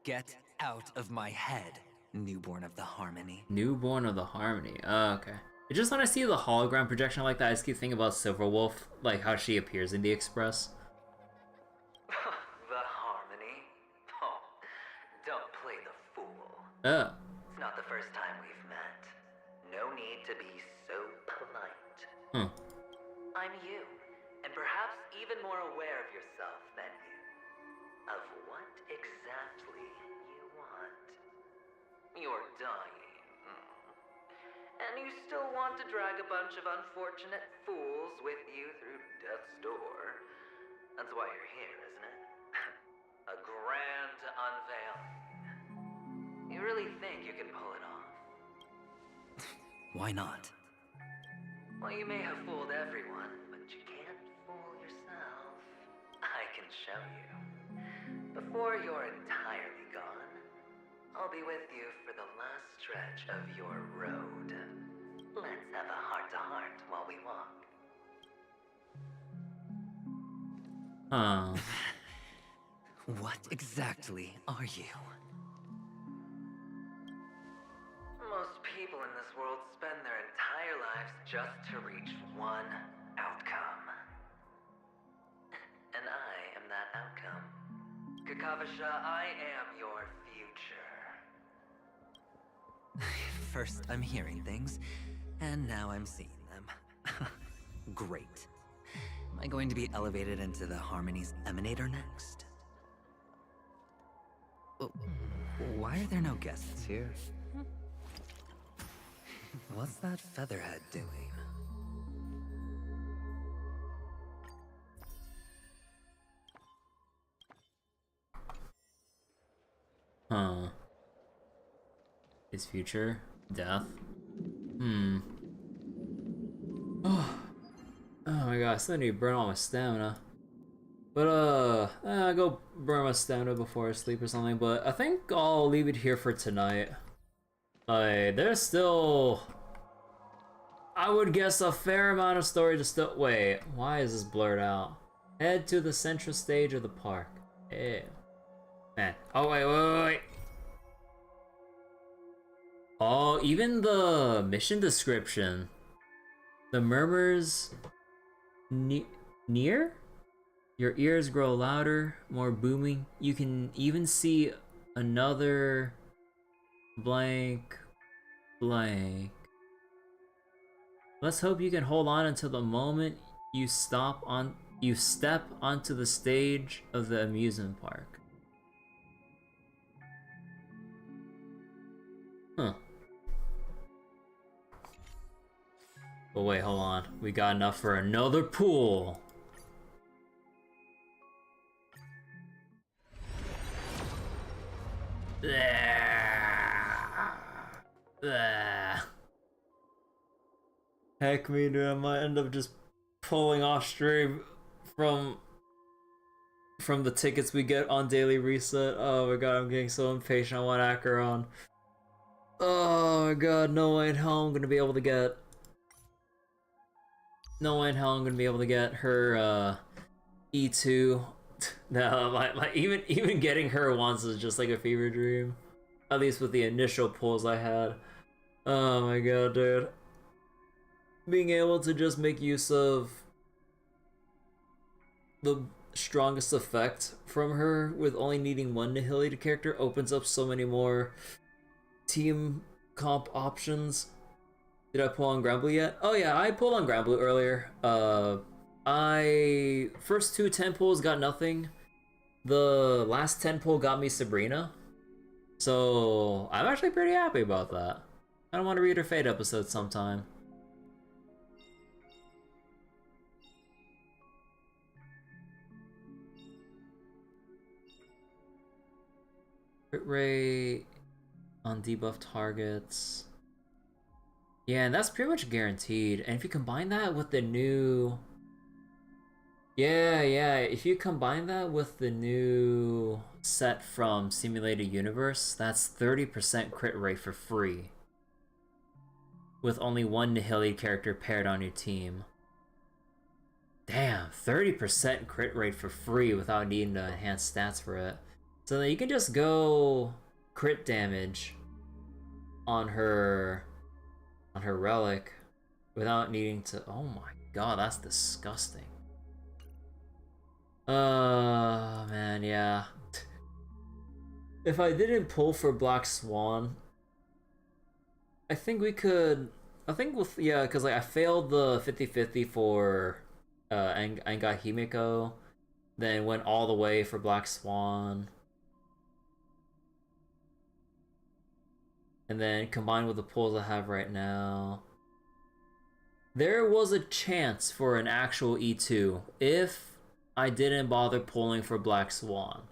Get out of my head, newborn of the Harmony. Newborn of the Harmony. Oh, okay. It's just when I see the hologram projection like that, I just keep thinking about Silverwolf, like how she appears in the Express. The Harmony? Oh, don't play the fool. Oh. It's not the first time we've met. No need to be so polite. Hmm. I'm you, and perhaps even more aware of yourself than you. Of what exactly you want. You're dying. And you still want to drag a bunch of unfortunate fools with you through death's door. That's why you're here, isn't it? A grand unveiling. You really think you can pull it off? Why not? Well, you may have fooled everyone, but you can't fool yourself. I can show you. Before you're entirely gone, I'll be with you for the last stretch of your road. Let's have a heart-to-heart while we walk. Huh. What exactly are you? Most people in this world spend their entire lives just to reach one outcome. And I am that outcome. Kakavasha, I am your future. First I'm hearing things, and now I'm seeing them. Great. Am I going to be elevated into the Harmony's Emanator next? Why are there no guests here? What's that featherhead doing? Huh. His future? Death? Oh my god, I still need to burn all my stamina. But I'll go burn my stamina before I sleep or something, but I think I'll leave it here for tonight. Like, there's still, I would guess, a fair amount of story to still— wait, why is this blurred out? Head to the central stage of the park. Ew. Man. Oh, wait. Oh, even the mission description. The murmurs near? Your ears grow louder, more booming. You can even see another blank. Let's hope you can hold on until the moment you step onto the stage of the amusement park. Huh. But wait, hold on. We got enough for another pool. Heck me, dude, I might end up just pulling off stream from the tickets we get on Daily Reset. Oh my god, I'm getting so impatient. I want Acheron. Oh my god, no way in hell I'm gonna be able to get... No way in hell I'm gonna be able to get her E2. No, even getting her once is just like a fever dream. At least with the initial pulls I had. Oh my god, dude. Being able to just make use of the strongest effect from her with only needing one Nihility character opens up so many more team comp options. Did I pull on Granblue yet? Oh yeah, I pulled on Granblue earlier. First 2 10 pulls got nothing. The last 10 pull got me Sabrina. So I'm actually pretty happy about that. I don't want to read her Fate episode sometime. Crit rate on debuff targets. Yeah, and that's pretty much guaranteed. And if you combine that with the new... Yeah, if you combine that with the new set from Simulated Universe, that's 30% crit rate for free. With only one Nihility character paired on your team. Damn, 30% crit rate for free without needing to enhance stats for it. So then you can just go crit damage on her relic without needing to... Oh my god, that's disgusting. Man, yeah. If I didn't pull for Black Swan, I think we could... I think with... Yeah, because like I failed the 50-50 for Enga Himiko, then went all the way for Black Swan. And then combined with the pulls I have right now, there was a chance for an actual E2 if I didn't bother pulling for Black Swan.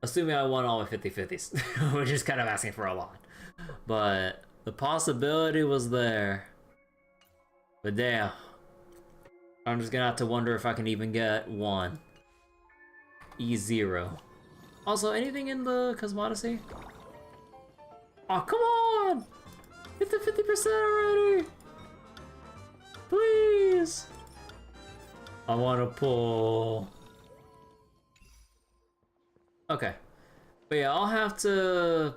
Assuming I won all my 50-50s, which is kind of asking for a lot. But the possibility was there. But damn. I'm just gonna have to wonder if I can even get one. E0. Also, anything in the Cosmodesy? Oh, come on! Hit the 50% already! Please! I wanna pull... Okay. But yeah, I'll have to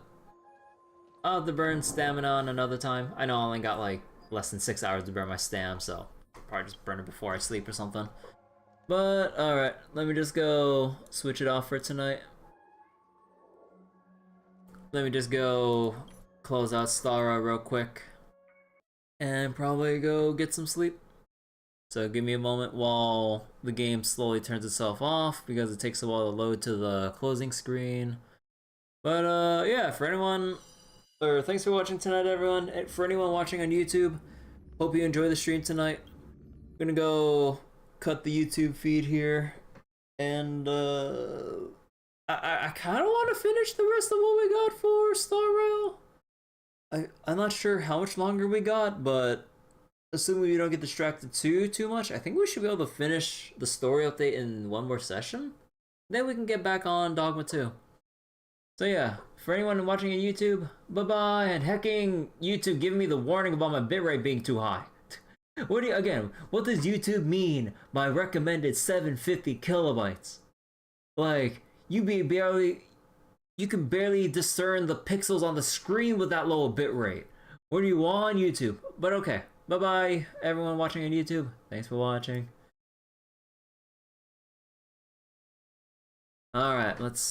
burn stamina on another time. I know I only got like less than 6 hours to burn my stam, so probably just burn it before I sleep or something. But alright, let me just go switch it off for tonight. Let me just go close out Stara real quick and probably go get some sleep. So give me a moment while the game slowly turns itself off because it takes a while to load to the closing screen. But yeah, for anyone, or thanks for watching tonight, everyone. And for anyone watching on YouTube, hope you enjoy the stream tonight. I'm gonna go cut the YouTube feed here, and I kind of want to finish the rest of what we got for Star Rail. I'm not sure how much longer we got, but assuming we don't get distracted too much, I think we should be able to finish the story update in one more session. Then we can get back on Dogma 2. So yeah, for anyone watching on YouTube, bye-bye, and hecking YouTube giving me the warning about my bitrate being too high. What does YouTube mean by recommended 750 kilobytes? Like, you can barely discern the pixels on the screen with that low bitrate. What do you want on YouTube? But okay, bye-bye, everyone watching on YouTube. Thanks for watching. Alright, let's